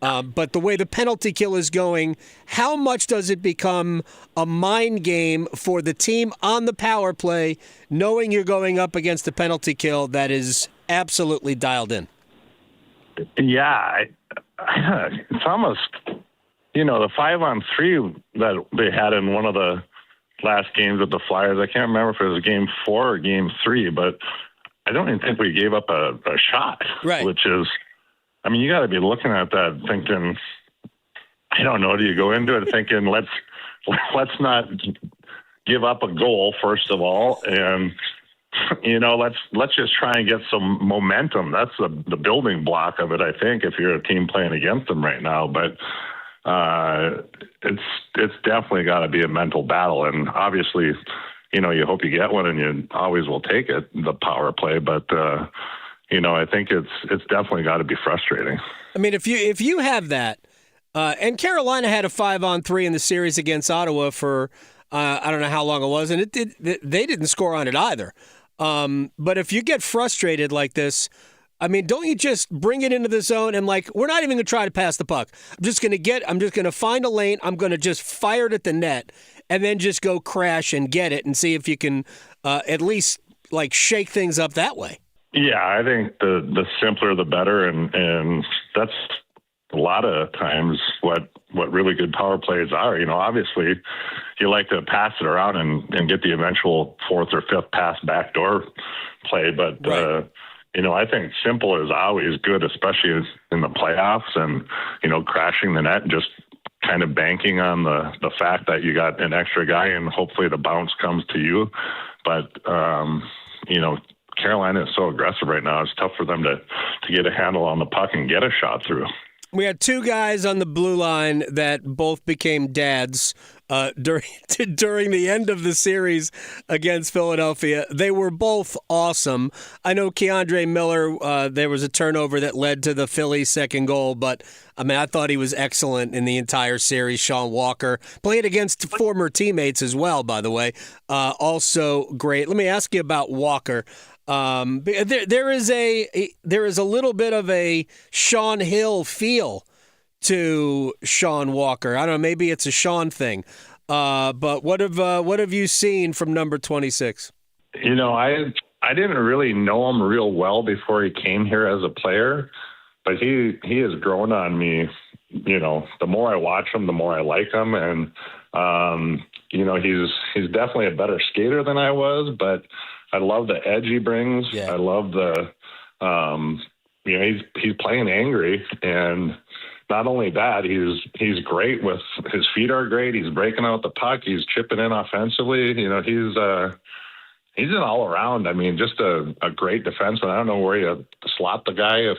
But the way the penalty kill is going, how much does it become a mind game for the team on the power play, knowing you're going up against a penalty kill that is absolutely dialed in? Yeah, it's almost, the 5-on-3 that they had in one of the last games with the Flyers. I can't remember if it was game 4 or game 3, but I don't even think we gave up a shot, right? Which is, you got to be looking at that thinking, I don't know, do you go into it thinking, let's not give up a goal, first of all, and let's just try and get some momentum. That's the building block of it, I think, if you're a team playing against them right now. But it's definitely got to be a mental battle, and obviously, you hope you get one, and you always will take it, the power play. But I think it's definitely got to be frustrating. If you have that, and Carolina had a 5-on-3 in the series against Ottawa for I don't know how long it was, and they didn't score on it either. But if you get frustrated like this, don't you just bring it into the zone and we're not even going to try to pass the puck. I'm just going to find a lane. I'm going to just fire it at the net and then just go crash and get it and see if you can at least shake things up that way. Yeah, I think the simpler the better, and that's a lot of times what really good power plays are. Obviously you like to pass it around and get the eventual 4th or 5th pass backdoor play, but right. I think simple is always good, especially in the playoffs, and crashing the net and just kind of banking on the fact that you got an extra guy and hopefully the bounce comes to you. But Carolina is so aggressive right now. It's tough for them to get a handle on the puck and get a shot through. We had 2 guys on the blue line that both became dads during the end of the series against Philadelphia. They were both awesome. I know Keandre Miller, there was a turnover that led to the Philly second goal, but I thought he was excellent in the entire series. Sean Walker played against former teammates as well, by the way. Also great. Let me ask you about Walker. There is a little bit of a Sean Hill feel to Sean Walker. I don't know, maybe it's a Sean thing. But what have you seen from number 26? I didn't really know him real well before he came here as a player, but he has grown on me. The more I watch him, the more I like him, and he's definitely a better skater than I was, but I love the edge he brings. Yeah. I love he's playing angry, and not only that, he's great with his feet are great. He's breaking out the puck. He's chipping in offensively. He's an all around. Just a great defenseman. I don't know where you slot the guy if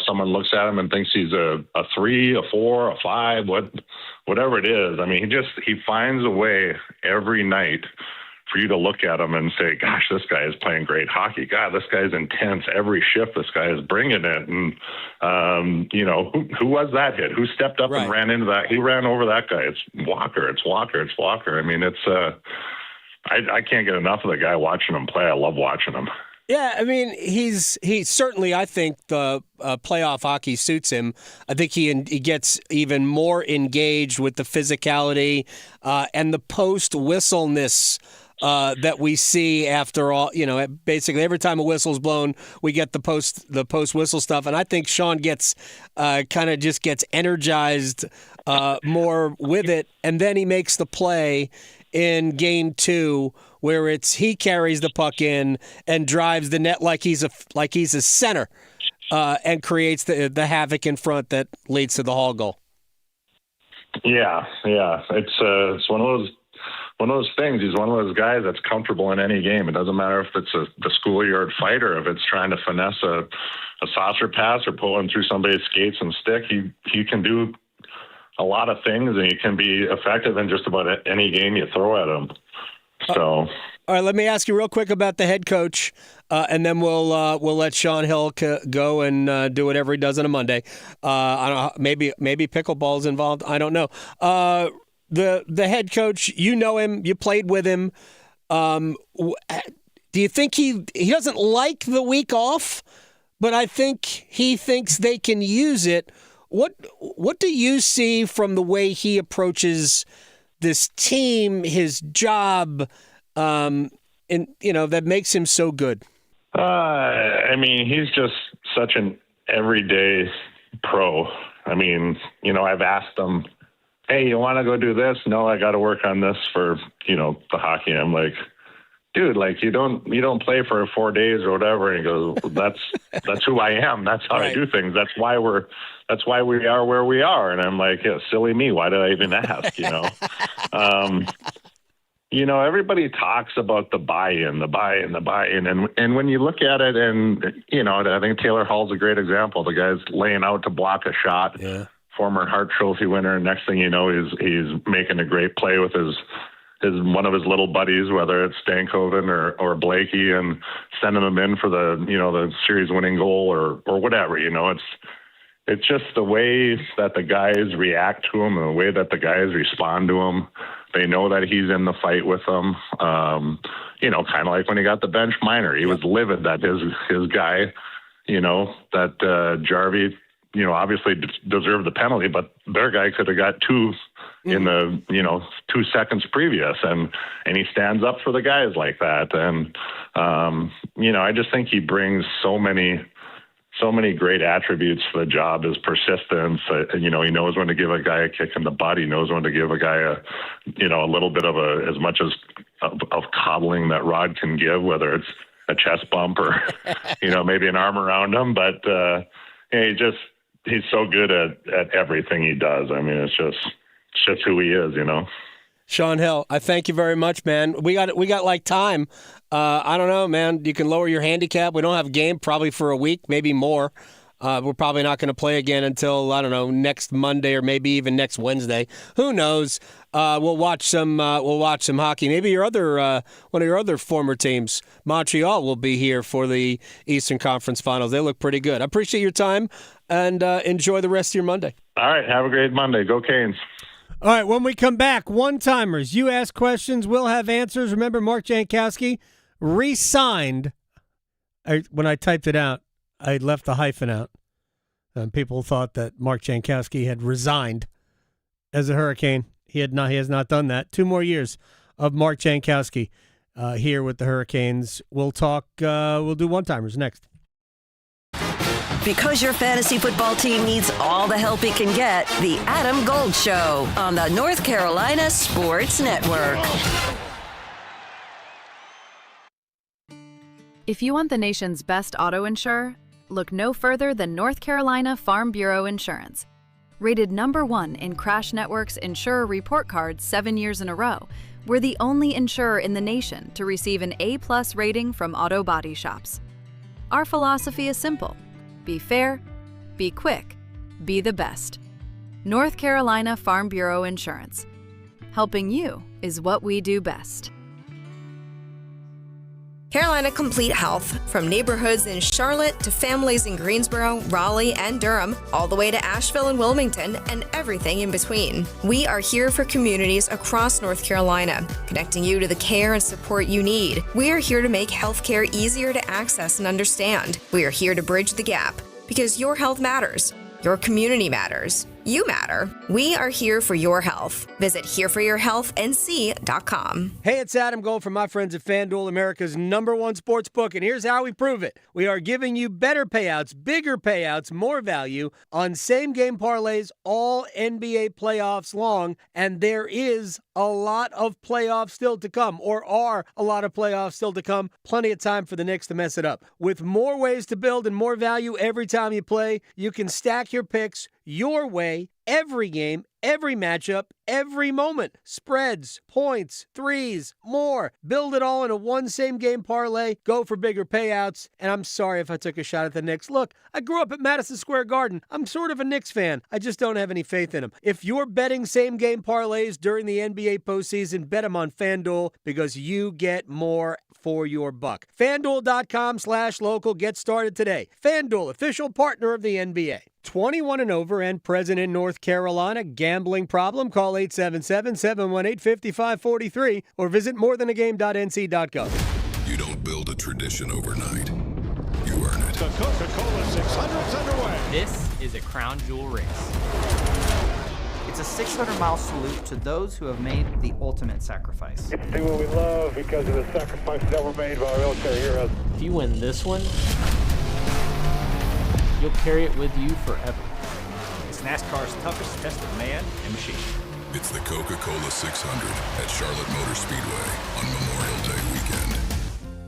someone looks at him and thinks he's a 3, a 4, a 5, whatever it is. He finds a way every night for you to look at him and say, gosh, this guy is playing great hockey. God, this guy's intense. Every shift, this guy is bringing it. And, who was that hit? Who stepped up and ran into that? He ran over that guy. It's Walker. I can't get enough of the guy watching him play. I love watching him. Yeah, he's certainly, I think, the playoff hockey suits him. I think he gets even more engaged with the physicality and the post-whistleness that we see after all. Basically every time a whistle's blown, we get the post-whistle stuff. And I think Sean gets kind of just gets energized more with it. And then he makes the play in game 2 where he carries the puck in and drives the net like he's a center and creates the havoc in front that leads to the Hall goal. Yeah. It's one of those things. He's one of those guys that's comfortable in any game. It doesn't matter if it's the schoolyard fight or if it's trying to finesse a saucer pass or pulling through somebody's skates and stick. He can do a lot of things, and he can be effective in just about any game you throw at him. So, all right, let me ask you real quick about the head coach, and then we'll let Sean Hill go and do whatever he does on a Monday. I don't know, maybe pickleball's involved. I don't know. The head coach, you know him, you played with him. Do you think he doesn't like the week off, but I think he thinks they can use it? What do you see from the way he approaches this team, his job, and that makes him so good? I mean, he's just such an everyday pro. I mean, I've asked him, hey, you want to go do this? No, I got to work on this for, the hockey. I'm like, dude, like you don't play for 4 days or whatever. And he goes, that's who I am. That's how I do things. That's why we are where we are. And I'm like, yeah, silly me. Why did I even ask? Everybody talks about the buy-in. And when you look at it and, I think Taylor Hall's a great example. The guy's laying out to block a shot, former Hart Trophy winner. Next thing you know, he's making a great play with his one of his little buddies, whether it's Stankoven or Blakey, and sending them in for the series winning goal or whatever. It's just the way that the guys react to him and the way that the guys respond to him. They know that he's in the fight with them. Kind of like when he got the bench minor, he was livid that his guy, that Jarvie, obviously deserved the penalty, but their guy could have got two in the 2 seconds previous, and he stands up for the guys like that. And I just think he brings so many great attributes to the job. His persistence, he knows when to give a guy a kick in the butt. He knows when to give a guy a little bit of as much as of coddling that Rod can give, whether it's a chest bump or maybe an arm around him. But he's so good at everything he does. I mean, it's just who he is, Sean Hill, I thank you very much, man. We got like time. I don't know, man. You can lower your handicap. We don't have a game probably for a week, maybe more. We're probably not going to play again until, I don't know, next Monday or maybe even next Wednesday. Who knows? We'll watch some hockey. Maybe your other one of your other former teams, Montreal, will be here for the Eastern Conference Finals. They look pretty good. I appreciate your time and enjoy the rest of your Monday. All right, have a great Monday. Go Canes. All right, when we come back, one-timers. You ask questions, we'll have answers. Remember, Mark Jankowski re-signed. When I typed it out, I left the hyphen out. People thought that Mark Jankowski had resigned as a Hurricane. He has not done that. 2 more years of Mark Jankowski here with the Hurricanes. We'll do one-timers next. Because your fantasy football team needs all the help it can get, the Adam Gold Show on the North Carolina Sports Network. If you want the nation's best auto insurer, look no further than North Carolina Farm Bureau Insurance. Rated #1 in Crash Network's Insurer Report Card 7 years in a row, we're the only insurer in the nation to receive an A+ rating from auto body shops. Our philosophy is simple. Be fair, be quick, be the best. North Carolina Farm Bureau Insurance. Helping you is what we do best. Carolina Complete Health, from neighborhoods in Charlotte to families in Greensboro, Raleigh, and Durham, all the way to Asheville and Wilmington, and everything in between. We are here for communities across North Carolina, connecting you to the care and support you need. We are here to make healthcare easier to access and understand. We are here to bridge the gap, because your health matters. Your community matters. You matter. We are here for your health. Visit hereforyourhealthnc.com. Hey, it's Adam Gold from my friends at FanDuel, America's #1 sports book, and here's how we prove it. We are giving you better payouts, bigger payouts, more value on same-game parlays all NBA playoffs long, and there is a lot of playoffs still to come, or are a lot of playoffs still to come. Plenty of time for the Knicks to mess it up. With more ways to build and more value every time you play, you can stack your picks your way, every game, every matchup, every moment. Spreads, points, threes, more. Build it all in a one same-game parlay. Go for bigger payouts. And I'm sorry if I took a shot at the Knicks. Look, I grew up at Madison Square Garden. I'm sort of a Knicks fan. I just don't have any faith in them. If you're betting same-game parlays during the NBA postseason, bet them on FanDuel because you get more for your buck. FanDuel.com/local. Get started today. FanDuel, official partner of the NBA. 21 and over and present in North Carolina. Gambling problem? Call 877-718-5543 or visit morethanagame.nc.gov. You don't build a tradition overnight. You earn it. The Coca-Cola 600's underway. This is a crown jewel race. It's a 600-mile salute to those who have made the ultimate sacrifice. It's do what we love because of the sacrifices that were made by our military heroes. If you win this one, you'll carry it with you forever. It's NASCAR's toughest test of man and machine. It's the Coca-Cola 600 at Charlotte Motor Speedway on Memorial Day weekend.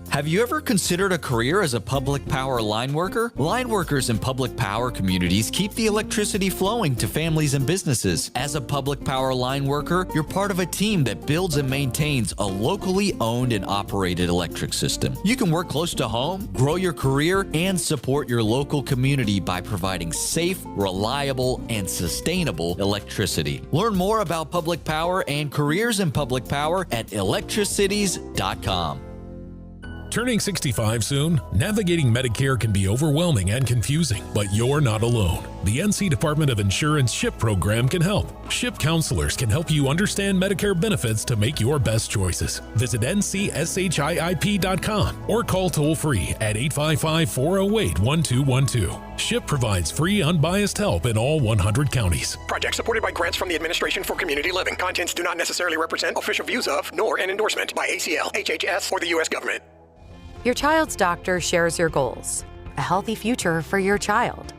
Have you ever considered a career as a public power line worker? Line workers in public power communities keep the electricity flowing to families and businesses. As a public power line worker, you're part of a team that builds and maintains a locally owned and operated electric system. You can work close to home, grow your career, and support your local community by providing safe, reliable, and sustainable electricity. Learn more about public power and careers in public power at electricities.com. Turning 65 soon, navigating Medicare can be overwhelming and confusing, but you're not alone. The NC Department of Insurance SHIP program can help. SHIP counselors can help you understand Medicare benefits to make your best choices. Visit ncship.com or call toll-free at 855-408-1212. SHIP provides free, unbiased help in all 100 counties. Project supported by grants from the Administration for Community Living. Contents do not necessarily represent official views of, nor an endorsement by ACL, HHS, or the U.S. government. Your child's doctor shares your goals, a healthy future for your child.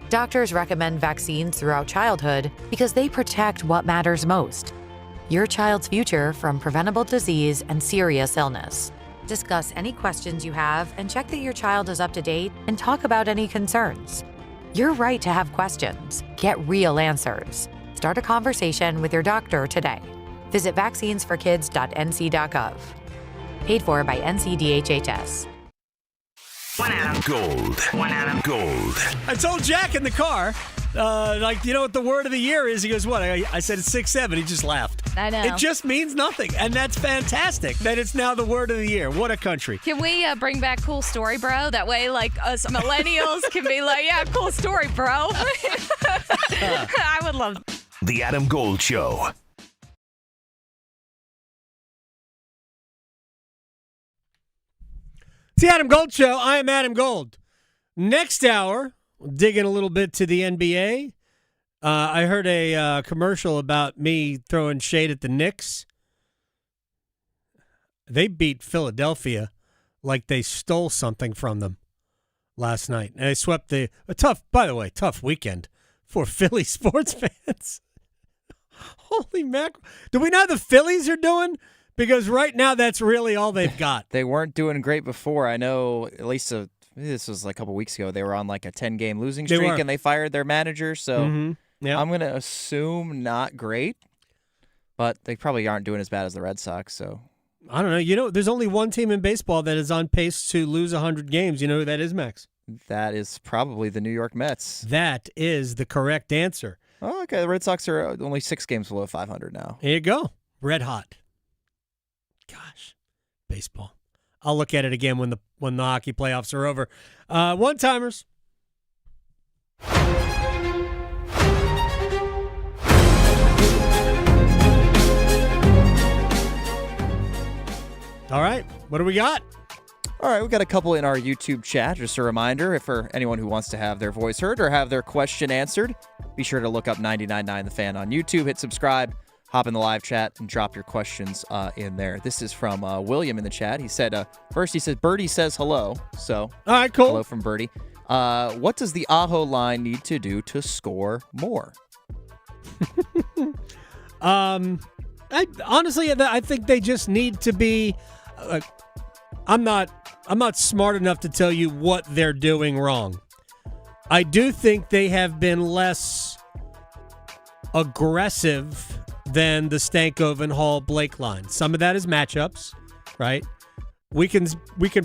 Doctors recommend vaccines throughout childhood because they protect what matters most, your child's future from preventable disease and serious illness. Discuss any questions you have and check that your child is up to date and talk about any concerns. You're right to have questions. Get real answers. Start a conversation with your doctor today. Visit vaccinesforkids.nc.gov. Paid for by NCDHHS. One Adam Gold. One Adam Gold. I told Jack in the car, you know what the word of the year is? He goes, what? I said it's 6'7". He just laughed. I know. It just means nothing, and that's fantastic that it's now the word of the year. What a country. Can we bring back cool story, bro? That way, like, us millennials can be like, yeah, cool story, bro. I would love The Adam Gold Show. It's the Adam Gold Show. I am Adam Gold. Next hour, digging a little bit to the NBA. I heard a commercial about me throwing shade at the Knicks. They beat Philadelphia like they stole something from them last night. And they swept tough weekend for Philly sports fans. Holy mackerel. Do we know how the Phillies are doing? Because right now, that's really all they've got. They weren't doing great before. I know, at least this was like a couple weeks ago, they were on like a 10-game losing streak, and they fired their manager. So I'm going to assume not great, but they probably aren't doing as bad as the Red Sox. So I don't know. You know, there's only one team in baseball that is on pace to lose 100 games. You know who that is, Max? That is probably the New York Mets. That is the correct answer. Oh, okay. The Red Sox are only 6 games below 500 now. Here you go. Red hot. Gosh, baseball. I'll look at it again when the hockey playoffs are over. One-timers. All right, what do we got? All right, we got a couple in our YouTube chat. Just a reminder, for anyone who wants to have their voice heard or have their question answered, be sure to look up 99.9 The Fan on YouTube, hit subscribe, hop in the live chat, and drop your questions in there. This is from William in the chat. He said, Birdie says hello. So, all right, cool. Hello from Birdie. What does the Aho line need to do to score more? Honestly, I think they just need to be. I'm not smart enough to tell you what they're doing wrong. I do think they have been less aggressive than the Stankoven Hall Blake line. Some of that is matchups, right? We can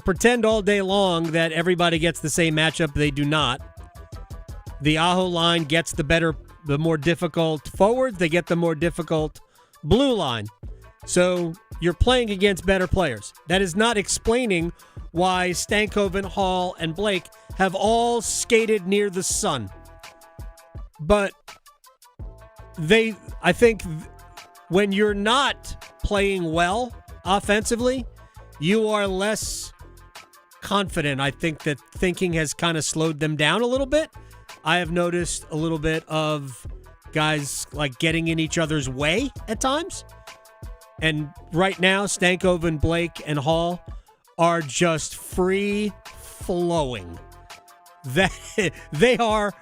pretend all day long that everybody gets the same matchup. They do not. The Aho line gets the more difficult forwards. They get the more difficult blue line. So you're playing against better players. That is not explaining why Stankoven, Hall, and Blake have all skated near the sun. But I think when you're not playing well offensively, you are less confident. I think that thinking has kind of slowed them down a little bit. I have noticed a little bit of guys like getting in each other's way at times. And right now, Stankoven, Blake, and Hall are just free flowing. They are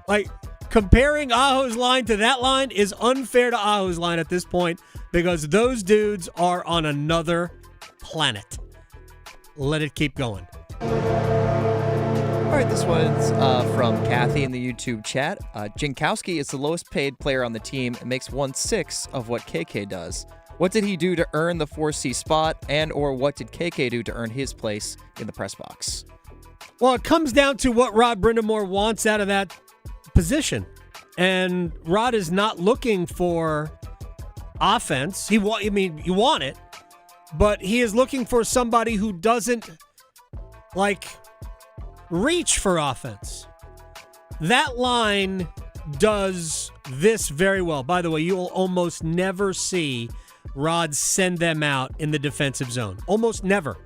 like comparing Aho's line to that line is unfair to Aho's line at this point because those dudes are on another planet. Let it keep going. All right, this one's from Kathy in the YouTube chat. Jankowski is the lowest paid player on the team and makes 1/6 of what KK does. What did he do to earn the 4C spot, and or what did KK do to earn his place in the press box? Well, it comes down to what Rod Brindamore wants out of that position. And Rod is not looking for offense. You want it, but he is looking for somebody who doesn't, reach for offense. That line does this very well. By the way, you will almost never see Rod send them out in the defensive zone. Almost never.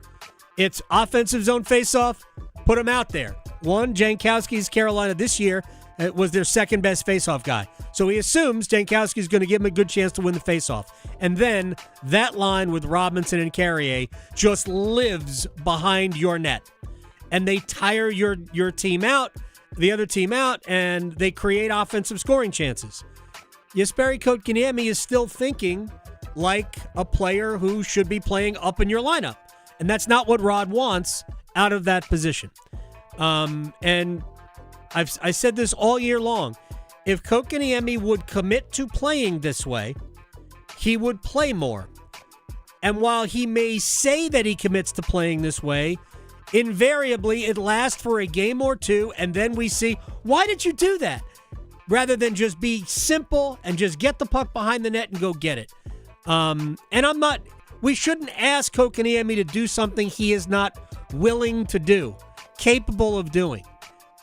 It's offensive zone face-off, put them out there. Jankowski's Carolina this year was their second best face-off guy. So he assumes Jankowski's going to give him a good chance to win the face-off. And then that line with Robinson and Carrier just lives behind your net. And they tire your team out, the other team out, and they create offensive scoring chances. Jesperi Kotkaniemi is still thinking like a player who should be playing up in your lineup. And that's not what Rod wants out of that position. And I said this all year long. If Kotkaniemi would commit to playing this way, he would play more. And while he may say that he commits to playing this way, invariably it lasts for a game or two, and then we see, why did you do that? Rather than just be simple and just get the puck behind the net and go get it. We shouldn't ask Kotkaniemi to do something he is not willing to do, capable of doing.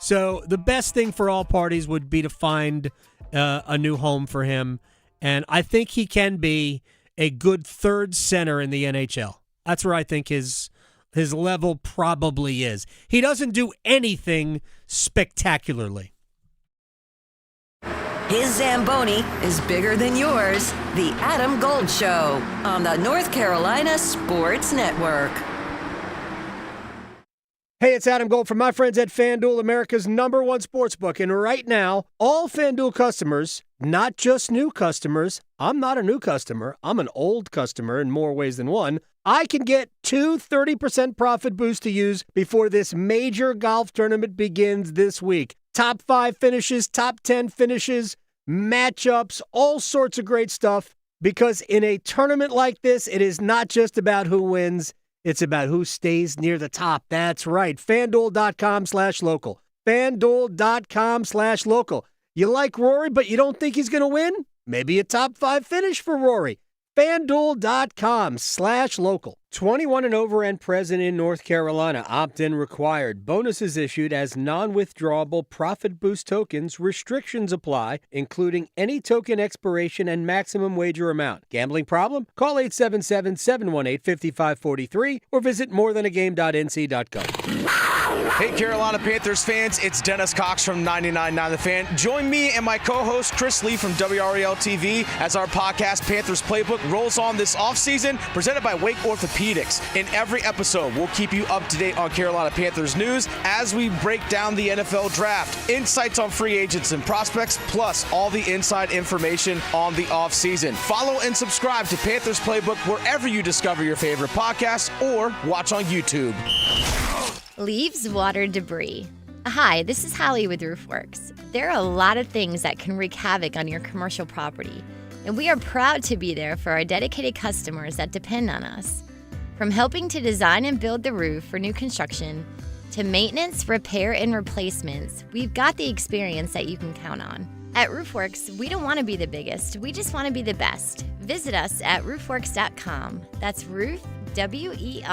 So the best thing for all parties would be to find a new home for him. And I think he can be a good third center in the NHL. That's where I think his level probably is. He doesn't do anything spectacularly. His Zamboni is bigger than yours. The Adam Gold Show on the North Carolina Sports Network. Hey, it's Adam Gold from my friends at FanDuel, America's #1 sportsbook. And right now, all FanDuel customers, not just new customers, I'm not a new customer, I'm an old customer in more ways than one, I can get 2 30% profit boosts to use before this major golf tournament begins this week. Top 5 finishes, top 10 finishes, matchups, all sorts of great stuff. Because in a tournament like this, it is not just about who wins. It's about who stays near the top. That's right. FanDuel.com/local. FanDuel.com/local. You like Rory, but you don't think he's going to win? Maybe a top 5 finish for Rory. FanDuel.com/local. 21 and over and present in North Carolina. Opt-in required. Bonuses issued as non-withdrawable profit boost tokens. Restrictions apply, including any token expiration and maximum wager amount. Gambling problem? Call 877-718-5543 or visit morethanagame.nc.gov. Hey, Carolina Panthers fans, it's Dennis Cox from 99.9 The Fan. Join me and my co-host Chris Lee from WREL TV as our podcast Panthers Playbook rolls on this offseason, presented by Wake Orthopedics. In every episode, we'll keep you up to date on Carolina Panthers news as we break down the NFL draft, insights on free agents and prospects, plus all the inside information on the offseason. Follow and subscribe to Panthers Playbook wherever you discover your favorite podcasts or watch on YouTube. Leaves, water, debris. Hi, this is Hallie with RoofWorks. There are a lot of things that can wreak havoc on your commercial property, and we are proud to be there for our dedicated customers that depend on us. From helping to design and build the roof for new construction, to maintenance, repair, and replacements, we've got the experience that you can count on. At RoofWorks, we don't want to be the biggest. We just want to be the best. Visit us at roofworks.com. That's roof, WERKS.com.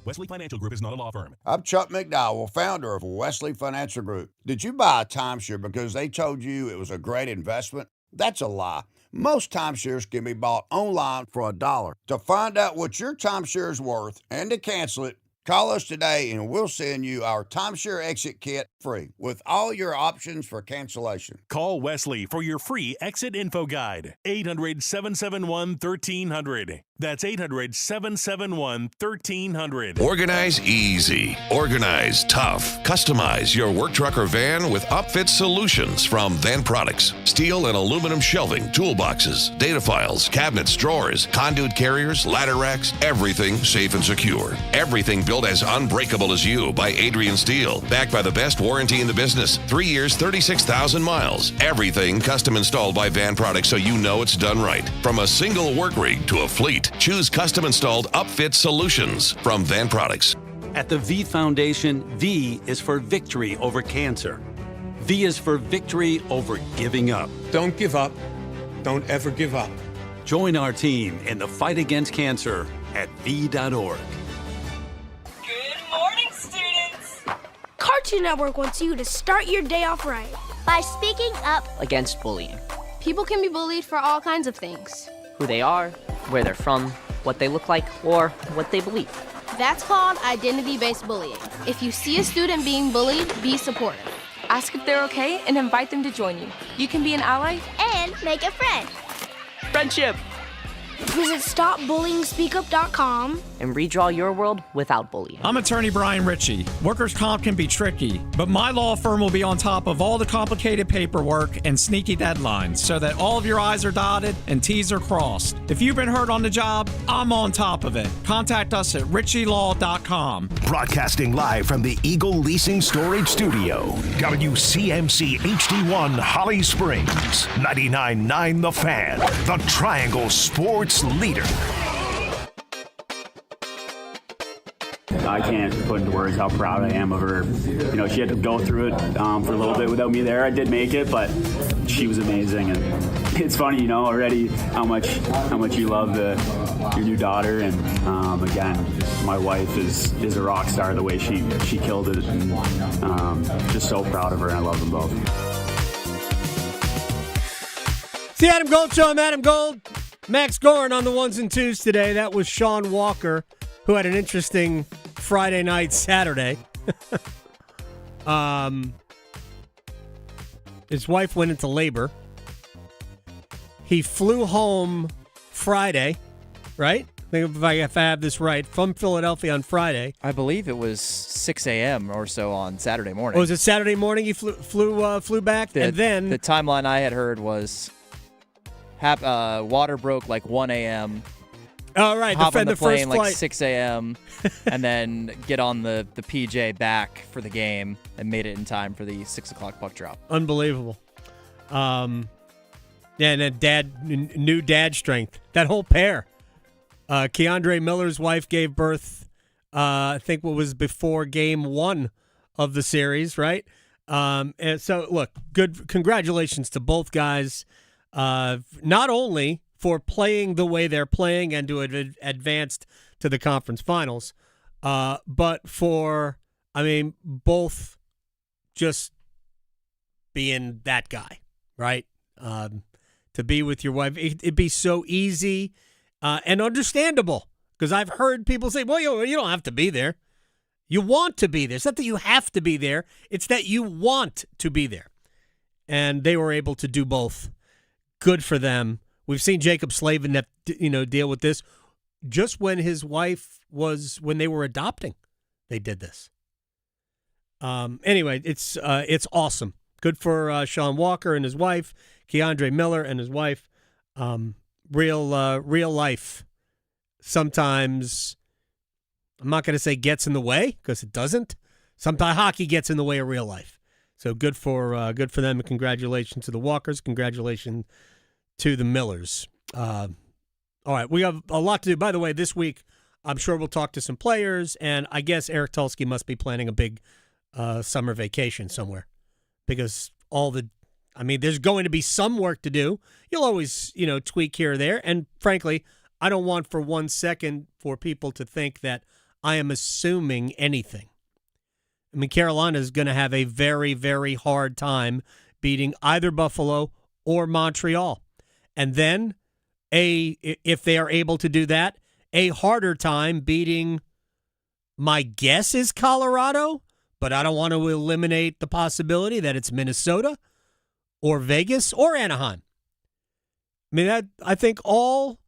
Wesley Financial Group is not a law firm. I'm Chuck McDowell, founder of Wesley Financial Group. Did you buy a timeshare because they told you it was a great investment? That's a lie. Most timeshares can be bought online for $1. To find out what your timeshare is worth and to cancel it, call us today and we'll send you our timeshare exit kit free with all your options for cancellation. Call Wesley for your free exit info guide. 800-771-1300. That's 800-771-1300. Organize easy. Organize tough. Customize your work truck or van with upfit solutions from Van Products. Steel and aluminum shelving, toolboxes, data files, cabinets, drawers, conduit carriers, ladder racks, everything safe and secure. Everything built as unbreakable as you by Adrian Steel. Backed by the best warranty in the business. 3 years, 36,000 miles. Everything custom installed by Van Products so you know it's done right. From a single work rig to a fleet. Choose custom installed upfit solutions from Van Products. At the V Foundation, V is for victory over cancer. V is for victory over giving up. Don't give up. Don't ever give up. Join our team in the fight against cancer at V.org. Good morning, students! Cartoon Network wants you to start your day off right by speaking up against bullying. People can be bullied for all kinds of things. Who they are, where they're from, what they look like, or what they believe. That's called identity-based bullying. If you see a student being bullied, be supportive. Ask if they're okay and invite them to join you. You can be an ally and make a friend. Friendship. Visit StopBullyingSpeakUp.com and redraw your world without bullying. I'm attorney Brian Ritchie. Workers' comp can be tricky, but my law firm will be on top of all the complicated paperwork and sneaky deadlines so that all of your I's are dotted and T's are crossed. If you've been hurt on the job, I'm on top of it. Contact us at ritchielaw.com. Broadcasting live from the Eagle Leasing Storage Studio. WCMC HD1 Holly Springs. 99.9 The Fan. The Triangle Sports leader. I can't put into words how proud I am of her. You know, she had to go through it for a little bit without me there. I did make it, but she was amazing. And it's funny, you know, already how much you love your new daughter. And again, my wife is a rock star. The way she killed it, and just so proud of her. And I love them both. It's the Adam Gold Show. I'm Adam Gold. Max Gorin on the ones and twos today. That was Sean Walker, who had an interesting Friday night, Saturday. His wife went into labor. He flew home Friday, right? I think if I have this right, from Philadelphia on Friday. I believe it was 6 a.m. or so on Saturday morning. Oh, was it Saturday morning he flew back? And then the timeline I had heard was water broke like 1 a.m. Oh, right. Hop on the plane first flight. like 6 a.m. and then get on the PJ back for the game and made it in time for the 6 o'clock puck drop. Unbelievable. Yeah, and then new dad strength. That whole pair. Keandre Miller's wife gave birth, I think what was before game 1 of the series, right? And so, look, good. Congratulations to both guys. Not only for playing the way they're playing and to have advanced to the conference finals, but for, both just being that guy, right? To be with your wife, it'd be so easy and understandable, because I've heard people say, well, you don't have to be there. You want to be there. It's not that you have to be there. It's that you want to be there. And they were able to do both. Good for them. We've seen Jacob Slavin, deal with this. Just when his wife when they were adopting, they did this. Anyway, it's awesome. Good for Sean Walker and his wife, Keandre Miller and his wife. Real life sometimes, I'm not going to say gets in the way, because it doesn't. Sometimes hockey gets in the way of real life. So good for them, and congratulations to the Walkers. Congratulations to the Millers. All right, we have a lot to do. By the way, this week, I'm sure we'll talk to some players, and I guess Eric Tulsky must be planning a big summer vacation somewhere, because there's going to be some work to do. You'll always, tweak here or there. And frankly, I don't want for 1 second for people to think that I am assuming anything. I mean, Carolina is going to have a very, very hard time beating either Buffalo or Montreal. And then, if they are able to do that, a harder time beating, my guess is Colorado, but I don't want to eliminate the possibility that it's Minnesota or Vegas or Anaheim. I mean, I think all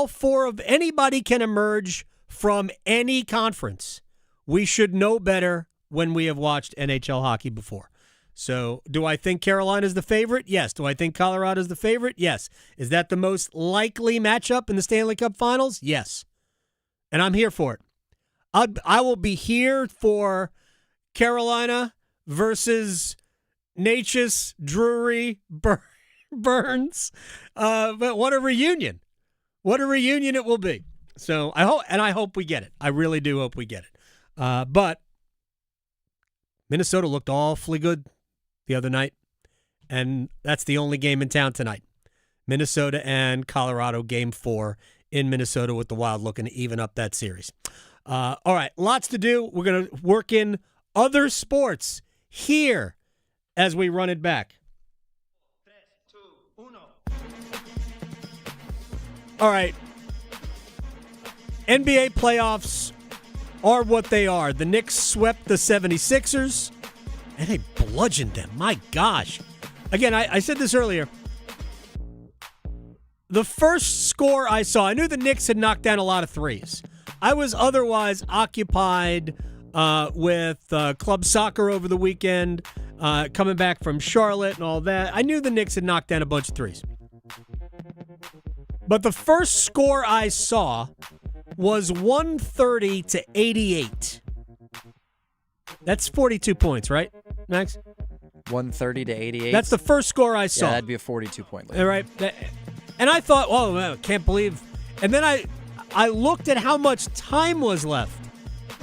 four of anybody can emerge from any conference. We should know better when we have watched NHL hockey before. So, do I think Carolina's the favorite? Yes. Do I think Colorado's the favorite? Yes. Is that the most likely matchup in the Stanley Cup Finals? Yes. And I'm here for it. I will be here for Carolina versus Natchez, Drury, Burns. But what a reunion. What a reunion it will be. So I hope we get it. I really do hope we get it. But Minnesota looked awfully good the other night, and that's the only game in town tonight. Minnesota and Colorado, Game 4 in Minnesota, with the Wild looking to even up that series. All right, lots to do. We're going to work in other sports here as we run it back. All right. NBA playoffs are what they are. The Knicks swept the 76ers, and they bludgeoned them. My gosh. Again, I said this earlier. The first score I saw, I knew the Knicks had knocked down a lot of threes. I was otherwise occupied with club soccer over the weekend, coming back from Charlotte and all that. I knew the Knicks had knocked down a bunch of threes. But the first score I saw was 130-88. That's 42 points, right, Max? 130-88. That's the first score I saw. Yeah, that'd be a 42-point lead. All right. And I thought, I can't believe. And then I looked at how much time was left.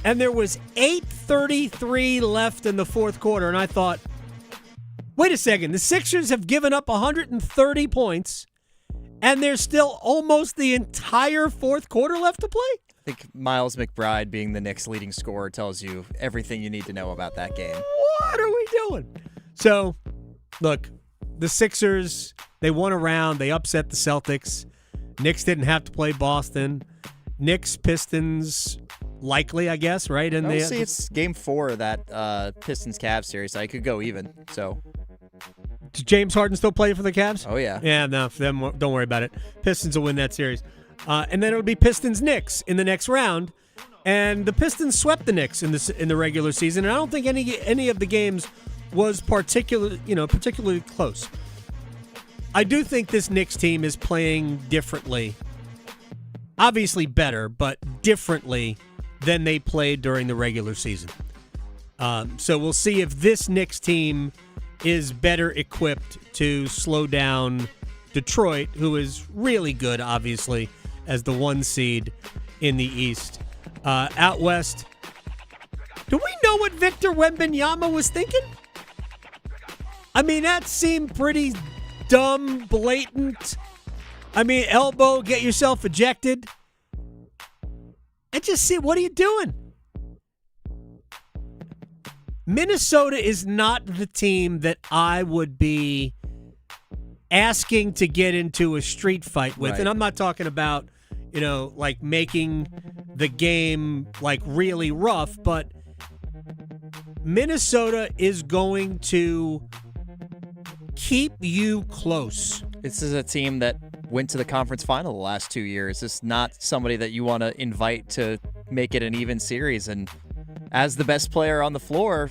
And there was 8:33 left in the fourth quarter. And I thought, wait a second. The Sixers have given up 130 points. And there's still almost the entire fourth quarter left to play? I think Miles McBride being the Knicks' leading scorer tells you everything you need to know about that game. What are we doing? So, look, the Sixers, they won a round. They upset the Celtics. Knicks didn't have to play Boston. Knicks, Pistons, likely, I guess, right? And it's Game 4 of that Pistons-Cavs series. So I could go even, so... Does James Harden still play for the Cavs? Oh, yeah. Yeah, no, for them, don't worry about it. Pistons will win that series. And then it would be Pistons-Knicks in the next round. And the Pistons swept the Knicks in the regular season. And I don't think any of the games was particularly close. I do think this Knicks team is playing differently. Obviously better, but differently than they played during the regular season. So we'll see if this Knicks team is better equipped to slow down Detroit, who is really good, obviously, as the 1 seed in the East. Out west, do we know what Victor Wembanyama was thinking? I mean, that seemed pretty dumb, blatant. I mean, elbow, get yourself ejected. And just see, what are you doing? Minnesota is not the team that I would be asking to get into a street fight with. Right. And I'm not talking about, like making the game like really rough, but Minnesota is going to keep you close. This is a team that went to the conference final the last 2 years. It's not somebody that you want to invite to make it an even series. And as the best player on the floor,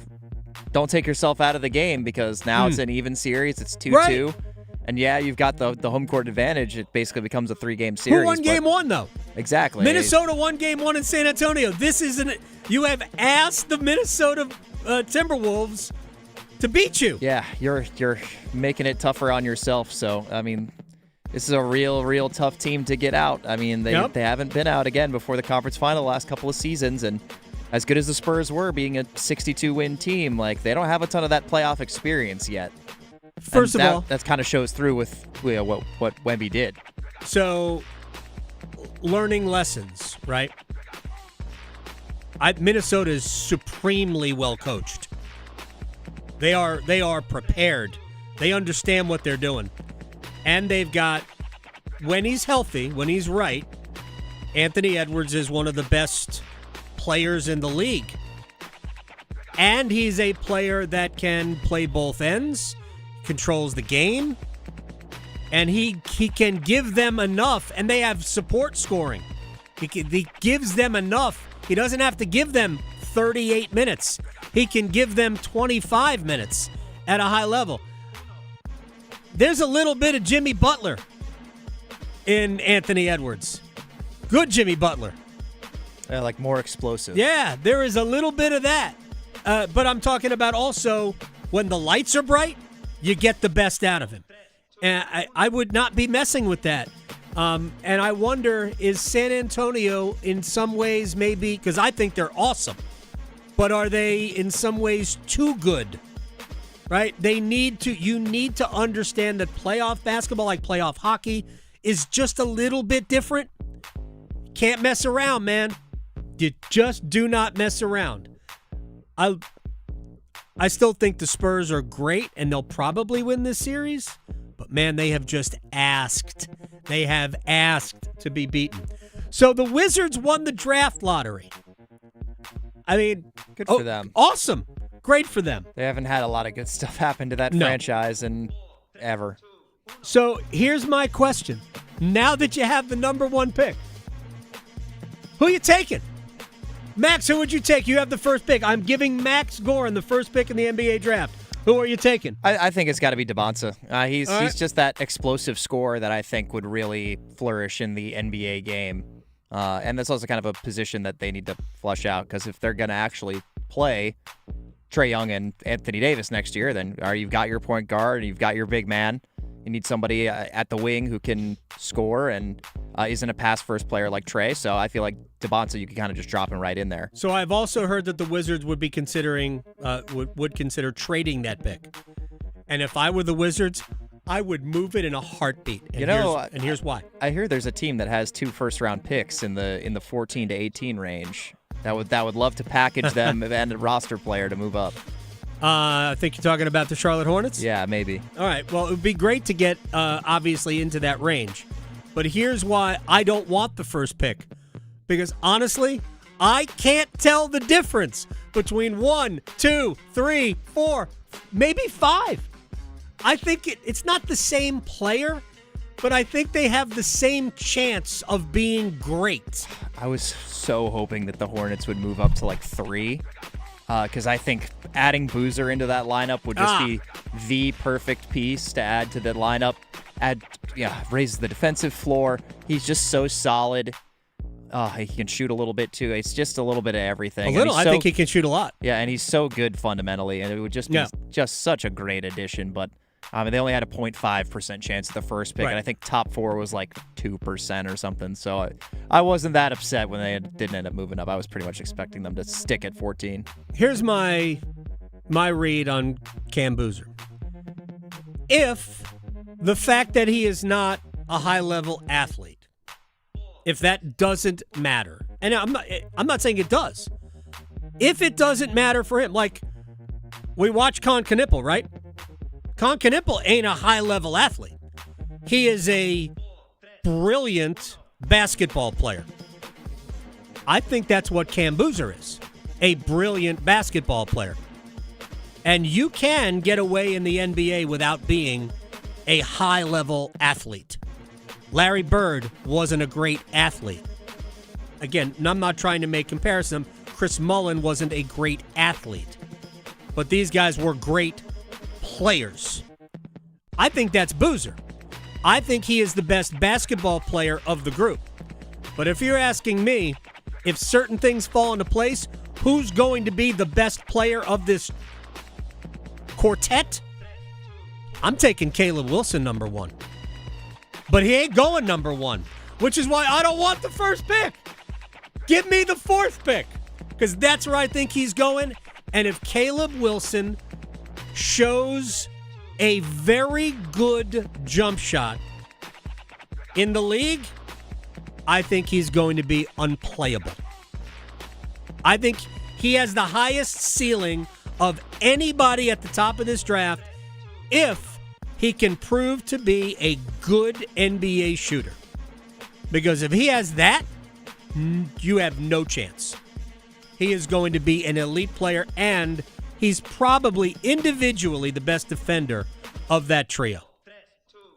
don't take yourself out of the game, because now it's an even series. It's 2-2. Right. And yeah, you've got the home court advantage. It basically becomes a 3-game series. Who won game 1, though? Exactly. Minnesota won game 1 in San Antonio. This isn't. You have asked the Minnesota Timberwolves to beat you. Yeah, you're making it tougher on yourself. So, I mean, this is a real tough team to get out. I mean, they haven't been out again before the conference final the last couple of seasons, and as good as the Spurs were, being a 62-win team, like they don't have a ton of that playoff experience yet. First of all, that kind of shows through with what Wemby did. So, learning lessons, right? Minnesota is supremely well coached. They are prepared. They understand what they're doing. And they've got, when he's healthy, when he's right, Anthony Edwards is one of the best players in the league. And he's a player that can play both ends, controls the game, and he can give them enough, and they have support scoring. He gives them enough. He doesn't have to give them 38 minutes. He can give them 25 minutes at a high level. There's a little bit of Jimmy Butler in Anthony Edwards. Good Jimmy Butler. Like more explosive. Yeah, there is a little bit of that. But I'm talking about also when the lights are bright, you get the best out of him. And I would not be messing with that. And I wonder, is San Antonio in some ways maybe, because I think they're awesome, but are they in some ways too good? Right? You need to understand that playoff basketball, like playoff hockey, is just a little bit different. Can't mess around, man. You just do not mess around. I still think the Spurs are great, and they'll probably win this series. But, man, they have just asked. They have asked to be beaten. So the Wizards won the draft lottery. I mean, good for them. Awesome. Great for them. They haven't had a lot of good stuff happen to that franchise in ever. So here's my question. Now that you have the number one pick, who are you taking? Max, who would you take? You have the first pick. I'm giving Max Gorin the first pick in the NBA draft. Who are you taking? I think it's got to be DeBonsa. He's just that explosive scorer that I think would really flourish in the NBA game. And that's also kind of a position that they need to flush out, because if they're going to actually play Trae Young and Anthony Davis next year, then you've got your point guard, and you've got your big man. You need somebody at the wing who can score and isn't a pass-first player like Trae. So I feel like DeBonsa, you can kind of just drop him right in there. So I've also heard that the Wizards would be considering would consider trading that pick. And if I were the Wizards, I would move it in a heartbeat. And here's why. I hear there's a team that has 2 first-round picks in the 14 to 18 range that would love to package them and a roster player to move up. I think you're talking about the Charlotte Hornets? Yeah, maybe. All right. Well, it would be great to get, obviously, into that range. But here's why I don't want the first pick. Because, honestly, I can't tell the difference between 1, 2, 3, 4, maybe 5. I think it's not the same player, but I think they have the same chance of being great. I was so hoping that the Hornets would move up to like 3. Because I think adding Boozer into that lineup would just be the perfect piece to add to the lineup. Raises the defensive floor. He's just so solid. He can shoot a little bit too. It's just a little bit of everything. I think he can shoot a lot. Yeah, and he's so good fundamentally, and it would just be just such a great addition. But they only had a 0.5% chance at the first pick, and I think top 4 was like 2% or something. So I wasn't that upset when they didn't end up moving up. I was pretty much expecting them to stick at 14. Here's my read on Cam Boozer. If the fact that he is not a high-level athlete, if that doesn't matter, and I'm not saying it does. If it doesn't matter for him, like we watch Con Knipple, right? Con Knipple ain't a high-level athlete. He is a brilliant basketball player. I think that's what Cam Boozer is, a brilliant basketball player. And you can get away in the NBA without being a high-level athlete. Larry Bird wasn't a great athlete. Again, I'm not trying to make comparison. Chris Mullin wasn't a great athlete. But these guys were great players. I think that's Boozer. I think he is the best basketball player of the group. But if you're asking me, if certain things fall into place, who's going to be the best player of this quartet? I'm taking Caleb Wilson number 1. But he ain't going number 1, which is why I don't want the first pick. Give me the 4th pick. because that's where I think he's going. And if Caleb Wilson shows a very good jump shot in the league, I think he's going to be unplayable. I think he has the highest ceiling of anybody at the top of this draft if he can prove to be a good NBA shooter. Because if he has that, you have no chance. He is going to be an elite player, and he's probably individually the best defender of that trio.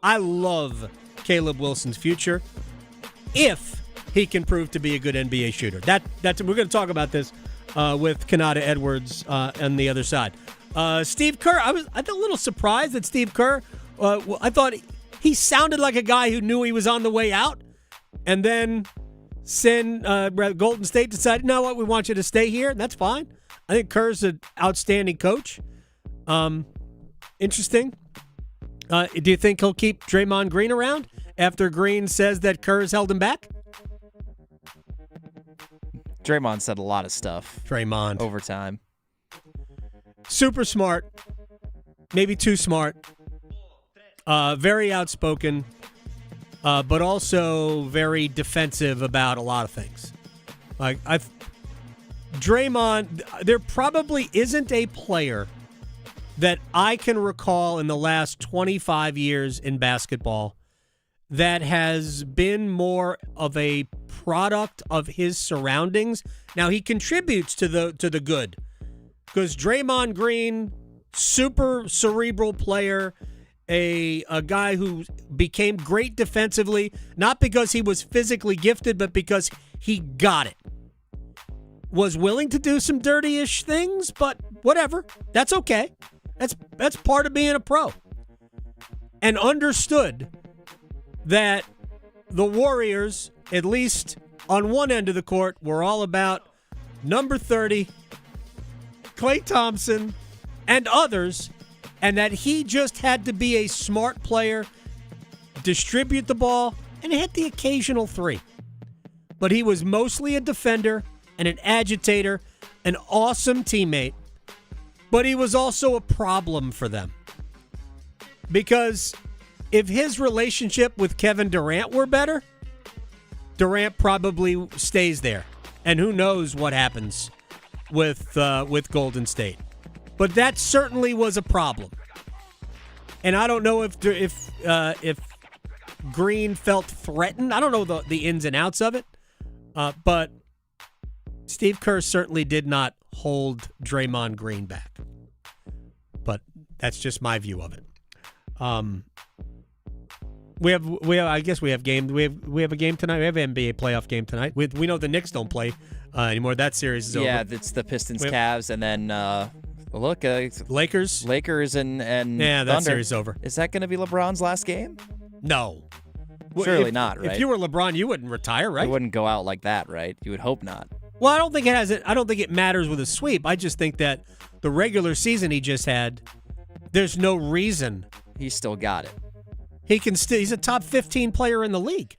I love Caleb Wilson's future if he can prove to be a good NBA shooter. That's we're going to talk about this with Konata Edwards on the other side. Steve Kerr, I was a little surprised that Steve Kerr, I thought he sounded like a guy who knew he was on the way out, and then Golden State decided, you know what, we want you to stay here, and that's fine. I think Kerr's an outstanding coach. Interesting. Do you think he'll keep Draymond Green around after Green says that Kerr's held him back? Draymond said a lot of stuff. Draymond. Over time. Super smart. Maybe too smart. Very outspoken. But also very defensive about a lot of things. Draymond, there probably isn't a player that I can recall in the last 25 years in basketball that has been more of a product of his surroundings. Now, he contributes to the good, because Draymond Green, super cerebral player, a guy who became great defensively, not because he was physically gifted, but because he got it. Was willing to do some dirty-ish things, but whatever. That's okay. That's part of being a pro. And understood that the Warriors, at least on one end of the court, were all about number 30, Klay Thompson, and others, and that he just had to be a smart player, distribute the ball, and hit the occasional three. But he was mostly a defender and an agitator, an awesome teammate, but he was also a problem for them. Because if his relationship with Kevin Durant were better, Durant probably stays there. And who knows what happens with Golden State. But that certainly was a problem. And I don't know if Green felt threatened. I don't know the ins and outs of it. But Steve Kerr certainly did not hold Draymond Green back. But that's just my view of it. We have I guess we have game. We have a game tonight. We have an NBA playoff game tonight. We know the Knicks don't play anymore. That series is over. Yeah, it's the Pistons, Cavs, and then Lakers and yeah, that Thunder. series is over. Is that going to be LeBron's last game? No. Surely not, right? If you were LeBron, you wouldn't retire, right? You wouldn't go out like that, right? You would hope not. Well, I don't think it matters with a sweep. I just think that the regular season he just had, there's no reason. He still got it. He's a top 15 player in the league.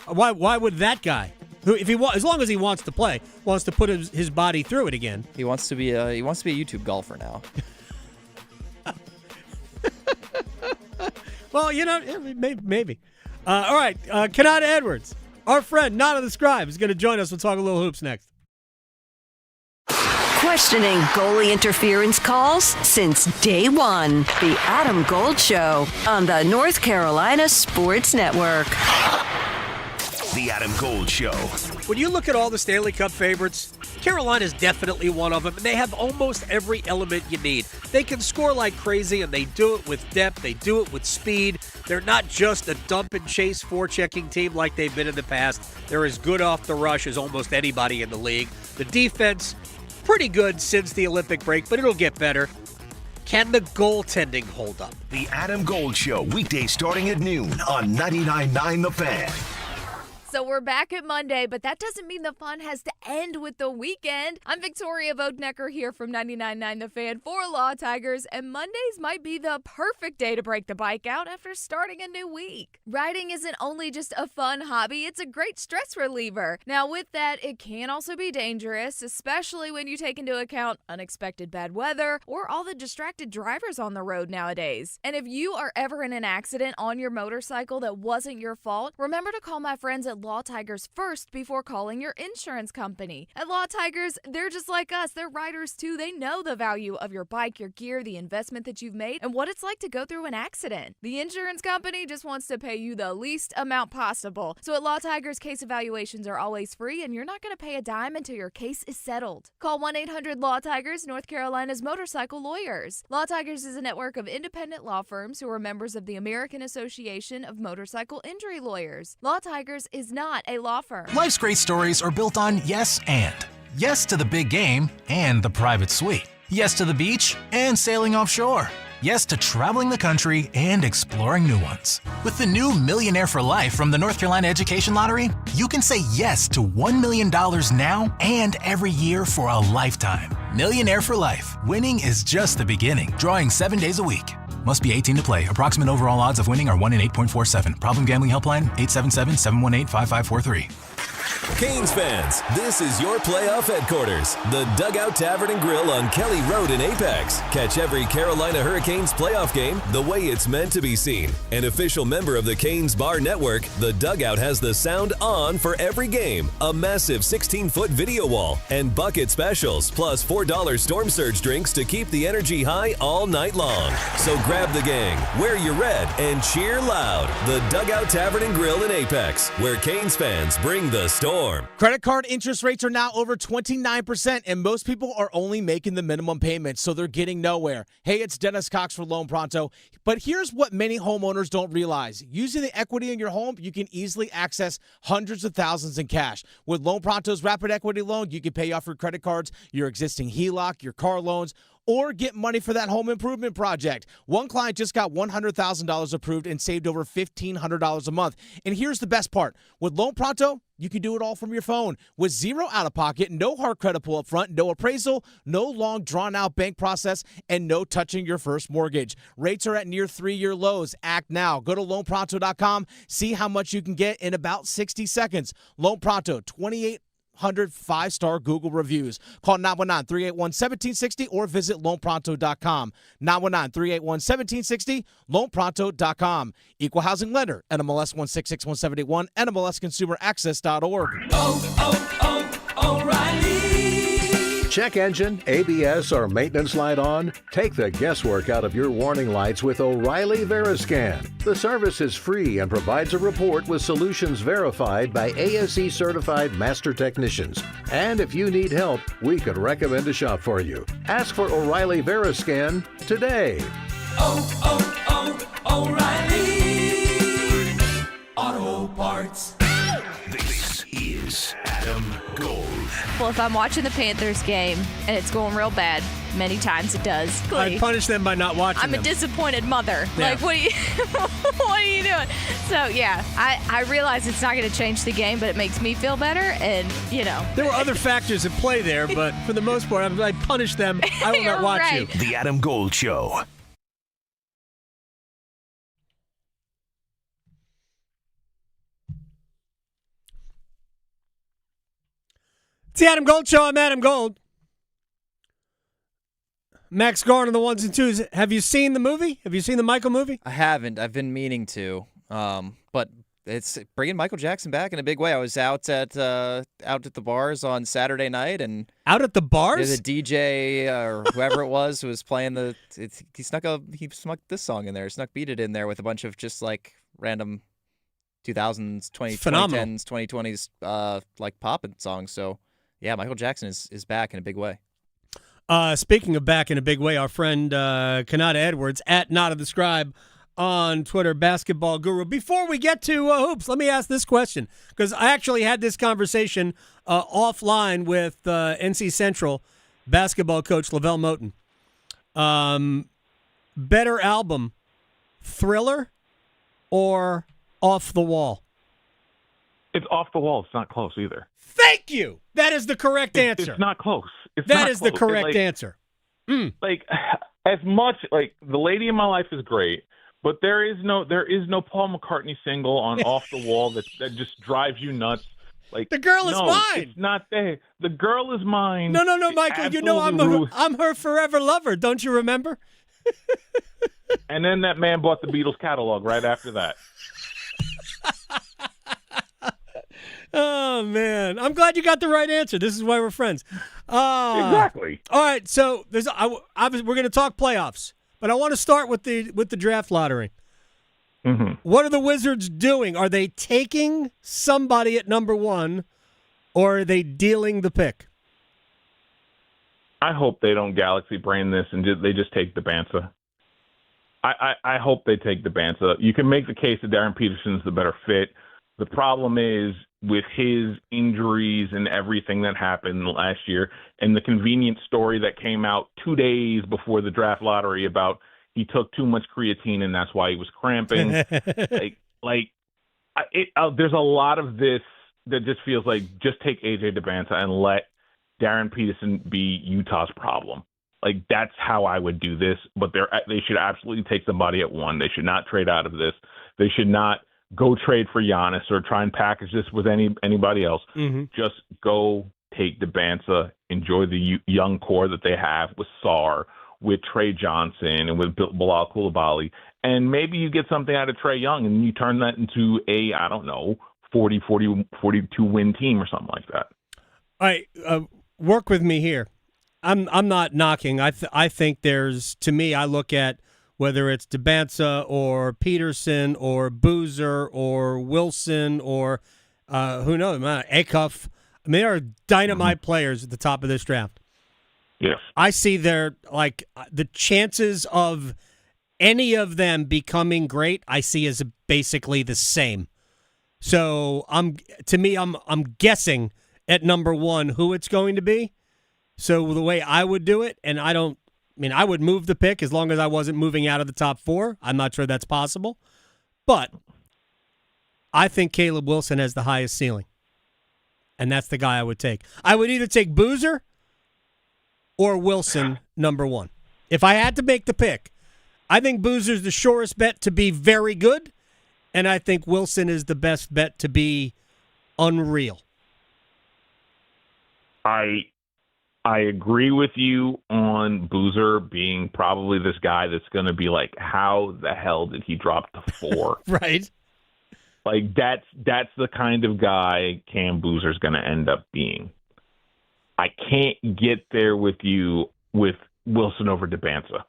Why would that guy, who as long as he wants to play, wants to put his body through it again? He wants to be a YouTube golfer now. Well, maybe. All right, Konata Edwards, our friend, not on the scribe, is going to join us. We'll talk a little hoops next. Questioning goalie interference calls since day one. The Adam Gold Show on the North Carolina Sports Network. The Adam Gold Show. When you look at all the Stanley Cup favorites, Carolina's definitely one of them, and they have almost every element you need. They can score like crazy, and they do it with depth. They do it with speed. They're not just a dump-and-chase forechecking team like they've been in the past. They're as good off the rush as almost anybody in the league. The defense, pretty good since the Olympic break, but it'll get better. Can the goaltending hold up? The Adam Gold Show, weekdays starting at noon on 99.9 The Fan. So we're back at Monday, but that doesn't mean the fun has to end with the weekend. I'm Victoria Vodnecker here from 99.9 The Fan for Law Tigers, and Mondays might be the perfect day to break the bike out after starting a new week. Riding isn't only just a fun hobby, it's a great stress reliever. Now with that, it can also be dangerous, especially when you take into account unexpected bad weather or all the distracted drivers on the road nowadays. And if you are ever in an accident on your motorcycle that wasn't your fault, remember to call my friends at Law Tigers first before calling your insurance company. At Law Tigers, they're just like us. They're riders too. They know the value of your bike, your gear, the investment that you've made, and what it's like to go through an accident. The insurance company just wants to pay you the least amount possible. So at Law Tigers, case evaluations are always free, and you're not going to pay a dime until your case is settled. Call 1-800-LAW-TIGERS, North Carolina's motorcycle lawyers. Law Tigers is a network of independent law firms who are members of the American Association of Motorcycle Injury Lawyers. Law Tigers is not a law firm. Life's great stories are built on yes and. Yes to the big game and the private suite. Yes to the beach and sailing offshore. Yes to traveling the country and exploring new ones. With the new Millionaire for Life from the North Carolina Education Lottery, you can say yes to $1 million now and every year for a lifetime. Millionaire for Life. Winning is just the beginning. Drawing 7 days a week. Must be 18 to play. Approximate overall odds of winning are 1 in 8.47. Problem gambling helpline 877-718-5543. Canes fans, this is your playoff headquarters, the Dugout Tavern and Grill on Kelly Road in Apex. Catch every Carolina Hurricanes playoff game the way it's meant to be seen. An official member of the Canes Bar Network, the Dugout has the sound on for every game, a massive 16-foot video wall, and bucket specials, plus $4 Storm Surge drinks to keep the energy high all night long. So grab the gang, wear your red, and cheer loud. The Dugout Tavern and Grill in Apex, where Canes fans bring the storm. Credit card interest rates are now over 29%, and most people are only making the minimum payment, so they're getting nowhere. Hey, it's Dennis Cox for Loan Pronto. But here's what many homeowners don't realize. Using the equity in your home, you can easily access hundreds of thousands in cash. With Loan Pronto's Rapid Equity Loan, you can pay off your credit cards, your existing HELOC, your car loans, or get money for that home improvement project. One client just got $100,000 approved and saved over $1,500 a month. And here's the best part. With Loan Pronto, you can do it all from your phone with zero out-of-pocket, no hard credit pull up front, no appraisal, no long drawn-out bank process, and no touching your first mortgage. Rates are at near 3-year lows. Act now. Go to loanpronto.com. See how much you can get in about 60 seconds. Loan Pronto, 2,800 5-star Google reviews. Call 919-381-1760 or visit loanpronto.com. 919-381-1760, loanpronto.com. Equal housing lender, NMLS 1661781, NMLSconsumeraccess.org. O'Reilly. Check engine, ABS, or maintenance light on? Take the guesswork out of your warning lights with O'Reilly Veriscan. The service is free and provides a report with solutions verified by ASE certified master technicians. And if you need help, we could recommend a shop for you. Ask for O'Reilly Veriscan today. O'Reilly Auto Parts. This is Adam Gold. Well, if I'm watching the Panthers game and it's going real bad, many times it does. I punish them by not watching I'm them. a disappointed mother. Yeah. Like, what are you doing? So, yeah, I realize it's not going to change the game, but it makes me feel better. And, you know. There were other factors at play there, but for the most part, I punish them. I will not watch you. The Adam Gold Show. It's the Adam Gold Show. I'm Adam Gold. Max Garn on the ones and twos. Have you seen the movie? Have you seen the Michael movie? I haven't. I've been meaning to. But it's bringing Michael Jackson back in a big way. I was out at the bars on Saturday night, and out at the bars, the DJ or whoever it was playing he snuck this song in there. He snuck Beat It in there with a bunch of just like random 2000s, 2010s, 2020s like poppin' songs. So. Yeah, Michael Jackson is back in a big way. Speaking of back in a big way, our friend Konata Edwards, at Not of the Scribe on Twitter, basketball guru. Before we get to hoops, let me ask this question, because I actually had this conversation offline with NC Central basketball coach Lavelle Moten. Better album, Thriller or Off the Wall? It's off the wall. It's not close either. Thank you. That is the correct answer. It's not close. That is the correct answer. Like, as much like the lady in my life is great, but there is no Paul McCartney single on Off the Wall that just drives you nuts. Like, the girl is mine. It's not there. The girl is mine. No, Michael. You know I'm her forever lover. Don't you remember? And then that man bought the Beatles catalog right after that. Oh, man. I'm glad you got the right answer. This is why we're friends. Exactly. All right, so we're going to talk playoffs, but I want to start with the draft lottery. Mm-hmm. What are the Wizards doing? Are they taking somebody at number 1, or are they dealing the pick? I hope they don't galaxy brain this and they just take the Bansa. I hope they take the Bansa. You can make the case that Darren Peterson's the better fit. The problem is with his injuries and everything that happened last year and the convenient story that came out 2 days before the draft lottery about he took too much creatine and that's why he was cramping. There's a lot of this that just feels like just take AJ DeBansa and let Darren Peterson be Utah's problem. Like, that's how I would do this, but they should absolutely take somebody at 1. They should not trade out of this. They should not go trade for Giannis or try and package this with anybody else. Mm-hmm. Just go take DeBansa, enjoy the young core that they have with Sarr, with Trey Johnson, and with Bilal Coulibaly. And maybe you get something out of Trey Young and you turn that into a, 42-win team or something like that. All right, work with me here. I'm not knocking. I think there's, to me, I look at whether it's DeBansa or Peterson or Boozer or Wilson or who knows, Acuff. I mean, there are dynamite players at the top of this draft. Yes. I see the chances of any of them becoming great, I see as basically the same. So I'm guessing at number 1 who it's going to be. So the way I would do it, and I would move the pick as long as I wasn't moving out of the top 4. I'm not sure that's possible. But I think Caleb Wilson has the highest ceiling. And that's the guy I would take. I would either take Boozer or Wilson, number 1. If I had to make the pick, I think Boozer's the surest bet to be very good, and I think Wilson is the best bet to be unreal. I agree with you on Boozer being probably this guy that's going to be like, how the hell did he drop to 4? Right. Like, that's the kind of guy Cam Boozer's going to end up being. I can't get there with you with Wilson over DeBansa.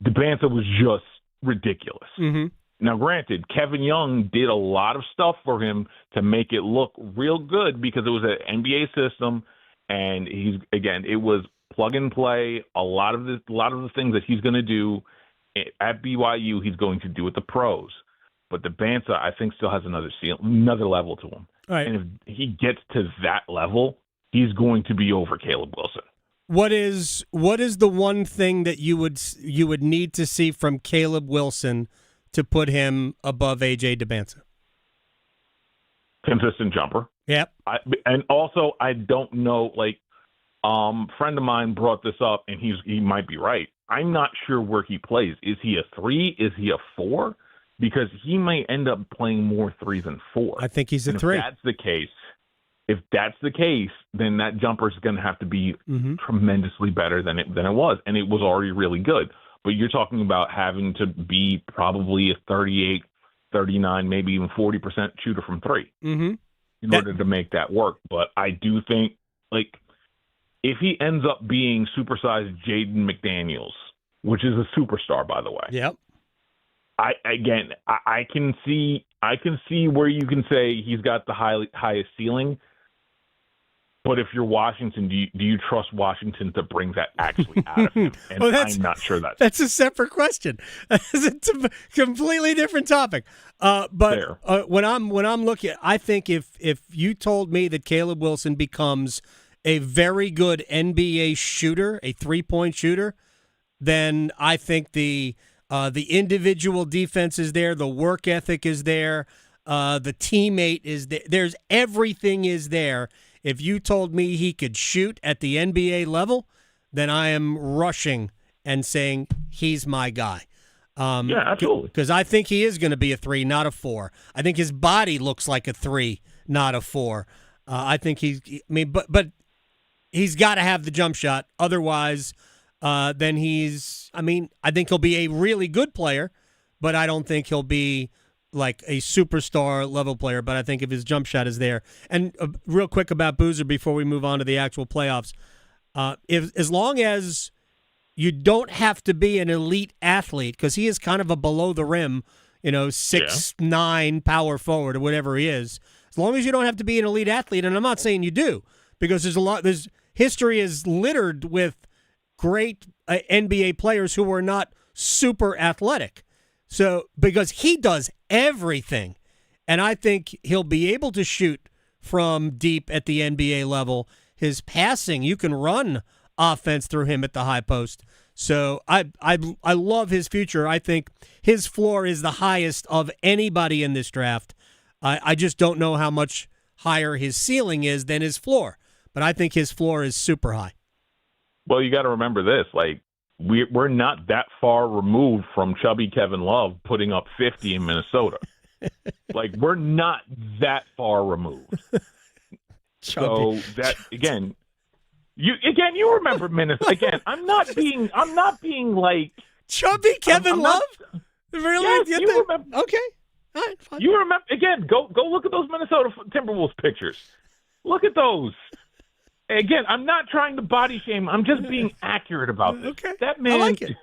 DeBansa was just ridiculous. Mm-hmm. Now, granted, Kevin Young did a lot of stuff for him to make it look real good because it was an NBA system. And it was plug and play. A lot of the things that he's going to do at BYU, he's going to do at the pros. But DeBansa, I think, still has another level to him. Right. And if he gets to that level, he's going to be over Caleb Wilson. What is the one thing that you would need to see from Caleb Wilson to put him above AJ DeBansa? Consistent jumper. Yep. And also, I don't know, friend of mine brought this up, and he might be right. I'm not sure where he plays. Is he a 3? Is he a 4? Because he may end up playing more 3 than 4. I think he's a 3. If that's the case, then that jumper is going to have to be tremendously better than it was, and it was already really good. But you're talking about having to be probably a 38, 39, maybe even 40% shooter from 3. Mm-hmm. In order to make that work. But I do think, if he ends up being supersized Jaden McDaniels, which is a superstar, by the way. Yep. I can see where you can say he's got the highest ceiling. But if you're Washington, do you trust Washington to bring that actually out of him? And I'm not sure that's a separate question. It's a completely different topic. But when I'm looking, I think if you told me that Caleb Wilson becomes a very good NBA shooter, a 3-point shooter, then I think the individual defense is there, the work ethic is there. The teammate is there. There's everything is there. If you told me he could shoot at the NBA level, then I am rushing and saying he's my guy. Yeah, absolutely. Because I think he is going to be a 3, not a 4. I think his body looks like a 3, not a 4. I think but he's got to have the jump shot. Otherwise, then I think he'll be a really good player, but I don't think he'll be like a superstar level player. But I think if his jump shot is there. And real quick about Boozer before we move on to the actual playoffs, as long as you don't have to be an elite athlete, because he is kind of a below the rim, 6'9" power forward or whatever he is. As long as you don't have to be an elite athlete, and I'm not saying you do, because there's history is littered with great NBA players who were not super athletic. So because he does everything, and I think he'll be able to shoot from deep at the NBA level. His passing, you can run offense through him at the high post. So I love his future. I think his floor is the highest of anybody in this draft. I just don't know how much higher his ceiling is than his floor. But I think his floor is super high. Well, you got to remember this. Like, we're not that far removed from chubby Kevin Love putting up 50 in Minnesota. Like, we're not that far removed. So that, again... You remember Minnesota again. I'm not being like chubby Kevin Love. Really? Yes, you remember? Okay. All right. Fine. You remember again? Go look at those Minnesota Timberwolves pictures. Look at those. Again, I'm not trying to body shame. I'm just being accurate about this. Okay. That man. I like it.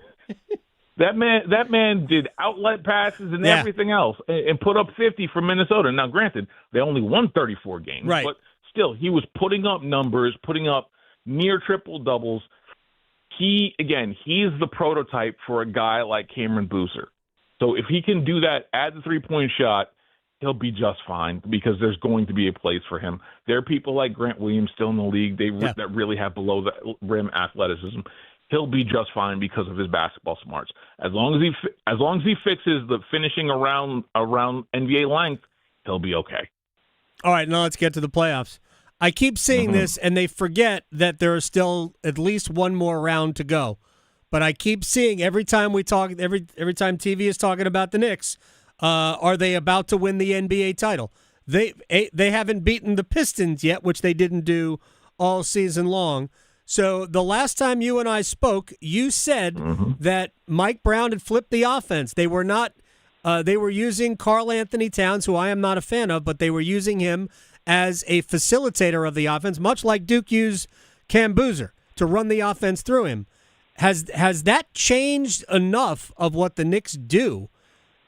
That man did outlet passes and everything else, and put up 50 for Minnesota. Now, granted, they only won 34 games, right? But still, he was putting up numbers, putting up near triple doubles. He's the prototype for a guy like Cameron Boozer. So if he can do that, add the 3-point shot, he'll be just fine because there's going to be a place for him. There are people like Grant Williams still in the league that really have below the rim athleticism. He'll be just fine because of his basketball smarts. As long as he fixes the finishing around NBA length, he'll be okay. All right, now let's get to the playoffs. I keep seeing this, and they forget that there is still at least one more round to go. But I keep seeing every time we talk, every time TV is talking about the Knicks, are they about to win the NBA title? They haven't beaten the Pistons yet, which they didn't do all season long. So the last time you and I spoke, you said that Mike Brown had flipped the offense. They were not. They were using Karl Anthony Towns, who I am not a fan of, but they were using him as a facilitator of the offense, much like Duke used Cam Boozer to run the offense through him. Has that changed enough of what the Knicks do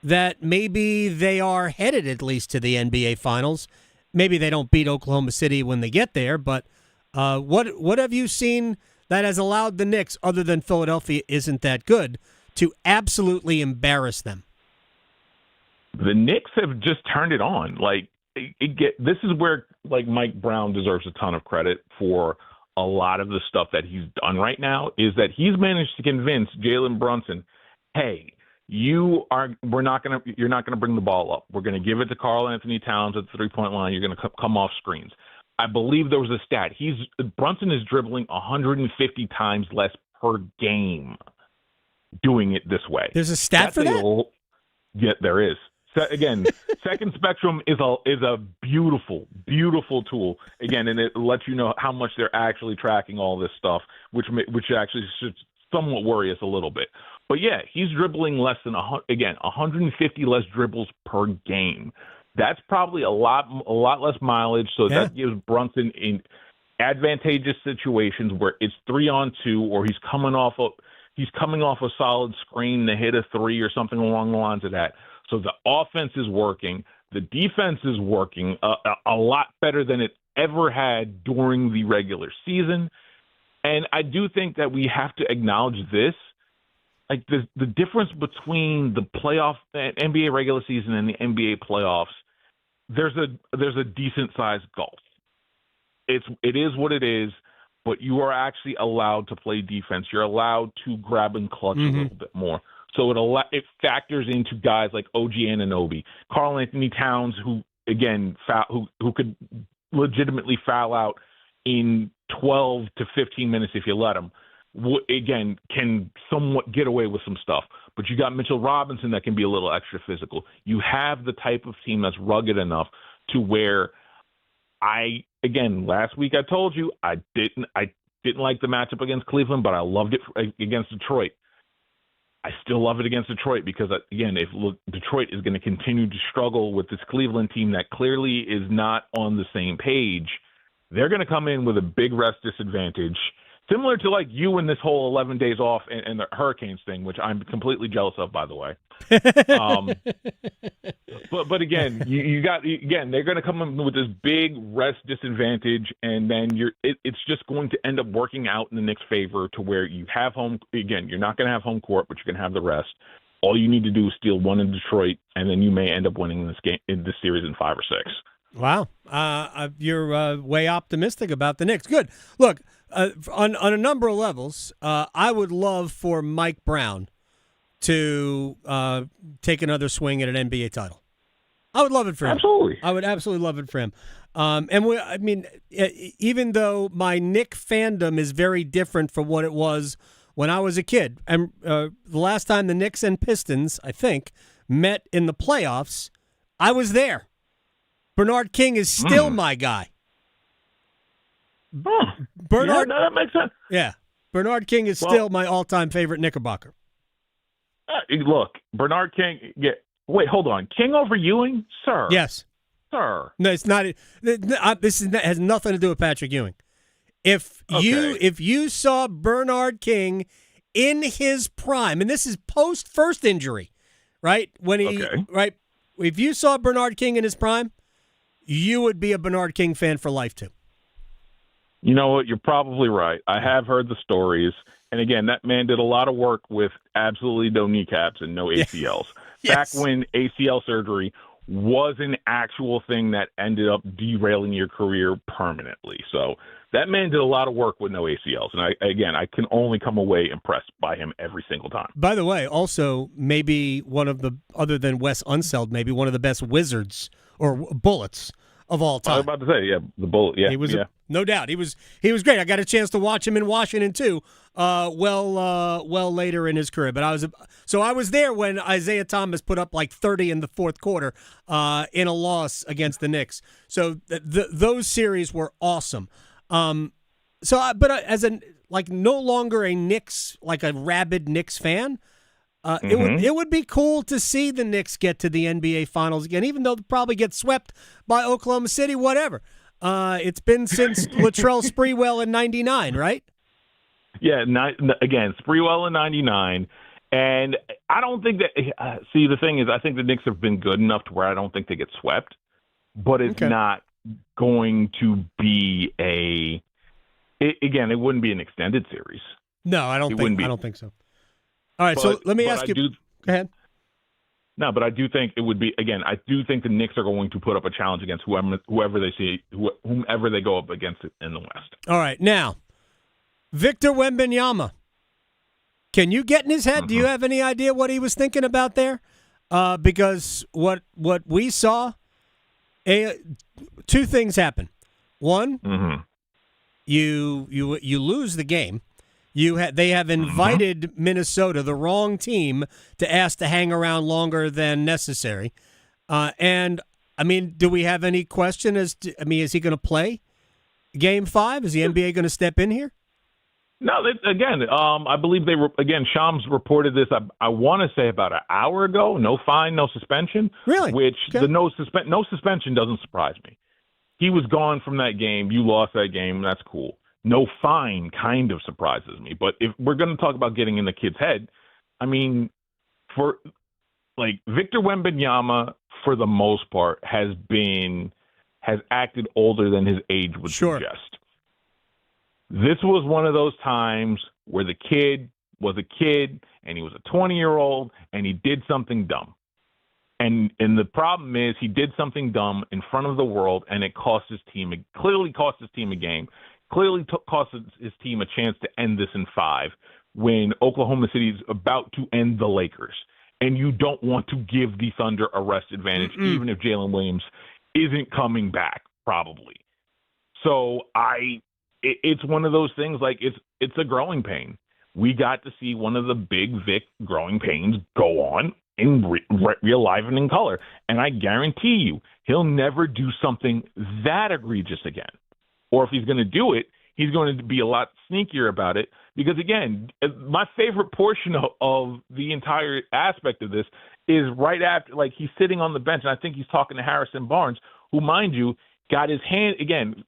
that maybe they are headed at least to the NBA Finals? Maybe they don't beat Oklahoma City when they get there, but what have you seen that has allowed the Knicks, other than Philadelphia isn't that good, to absolutely embarrass them? The Knicks have just turned it on. Like, this is where like Mike Brown deserves a ton of credit for a lot of the stuff that he's done right now, is that he's managed to convince Jalen Brunson, hey, you're not gonna bring the ball up. We're gonna give it to Karl Anthony Towns at the 3-point line. You're gonna come off screens. I believe there was a stat. Brunson is dribbling 150 times less per game doing it this way. There's a stat for that? Yeah, there is. Again, Second Spectrum is a beautiful, beautiful tool. Again, and it lets you know how much they're actually tracking all this stuff, which actually should somewhat worry us a little bit. But yeah, he's dribbling less than 150 less dribbles per game. That's probably a lot less mileage. So that gives Brunson in advantageous situations where it's 3-on-2, or he's coming off a solid screen to hit a 3 or something along the lines of that. So the offense is working. The defense is working a lot better than it ever had during the regular season. And I do think that we have to acknowledge this. Like the difference between the playoff NBA regular season and the NBA playoffs, there's a decent sized gulf. It is what it is, but you are actually allowed to play defense. You're allowed to grab and clutch a little bit more. So it factors into guys like OG Anunoby, Karl Anthony Towns, who again who could legitimately foul out in 12 to 15 minutes if you let him. Again, can somewhat get away with some stuff. But you got Mitchell Robinson that can be a little extra physical. You have the type of team that's rugged enough to where last week I told you I didn't like the matchup against Cleveland, but I loved it against Detroit. I still love it against Detroit because, again, Detroit is going to continue to struggle with this Cleveland team that clearly is not on the same page. They're going to come in with a big rest disadvantage, similar to like you and this whole 11 days off and the Hurricanes thing, which I'm completely jealous of, by the way. But again, they're going to come in with this big rest disadvantage, and then it's just going to end up working out in the Knicks' favor to where you have home. Again, you're not going to have home court, but you're going to have the rest. All you need to do is steal one in Detroit, and then you may end up winning this series in 5 or 6. Wow, you're way optimistic about the Knicks. Good. Look, on a number of levels, I would love for Mike Brown to take another swing at an NBA title. I would love it for him. Absolutely. I would absolutely love it for him. Even though my Knick fandom is very different from what it was when I was a kid, and the last time the Knicks and Pistons, I think, met in the playoffs, I was there. Bernard King is still my guy. Bernard, yeah, that makes sense. Yeah, Bernard King is still my all-time favorite Knickerbocker. Look, Bernard King. Yeah, wait, hold on. King over Ewing, sir? Yes, sir. No, it's not. Has nothing to do with Patrick Ewing. If you saw Bernard King in his prime, and this is post first injury, right? Right. If you saw Bernard King in his prime, you would be a Bernard King fan for life too. You know what? You're probably right. I have heard the stories. And again, that man did a lot of work with absolutely no kneecaps and no ACLs. Yes. Back when ACL surgery was an actual thing that ended up derailing your career permanently. So that man did a lot of work with no ACLs. And I can only come away impressed by him every single time. By the way, also maybe one of the, other than Wes Unseld, maybe one of the best wizards or bullets of all time. I was about to say, the bullet. Yeah, he was no doubt. He was great. I got a chance to watch him in Washington too. Well later in his career, but I was there when Isaiah Thomas put up like 30 in the fourth quarter in a loss against the Knicks. So those series were awesome. As no longer a Knicks, like a rabid Knicks fan. It would be cool to see the Knicks get to the NBA Finals again, even though they'll probably get swept by Oklahoma City, whatever. It's been since Latrell Sprewell in '99, right? Yeah, again, Sprewell in '99. And I don't think that see, the thing is, I think the Knicks have been good enough to where I don't think they get swept, but it's not going to be it wouldn't be an extended series. No, I don't think so. All right, so let me ask you. Go ahead. No, but I do think it would be, again, I do think the Knicks are going to put up a challenge against whoever they go up against in the West. All right, now, Victor Wembanyama. Can you get in his head? Do you have any idea what he was thinking about there? Because what we saw, two things happen. One, you lose the game. They have invited Minnesota, the wrong team, to ask to hang around longer than necessary. And do we have any question is he going to play Game 5? Is the NBA going to step in here? No, I believe Shams reported this, I want to say about an hour ago. No fine, no suspension. Really? Which the no suspension doesn't surprise me. He was gone from that game. You lost that game. That's cool. No fine kind of surprises me. But if we're going to talk about getting in the kid's head, for Victor Wembanyama, for the most part, has acted older than his age would suggest. This was one of those times where the kid was a kid and he was a 20-year-old and he did something dumb. And the problem is he did something dumb in front of the world, and it clearly cost his team a game. Clearly cost his team a chance to end this in 5 when Oklahoma City is about to end the Lakers, and you don't want to give the Thunder a rest advantage, even if Jalen Williams isn't coming back, probably. So it's one of those things, like it's a growing pain. We got to see one of the big Vic growing pains go on in real life and in color. And I guarantee you, he'll never do something that egregious again. Or if he's going to do it, he's going to be a lot sneakier about it. Because, again, my favorite portion of the entire aspect of this is right after, like, he's sitting on the bench, and I think he's talking to Harrison Barnes, who, mind you, got his hand, again,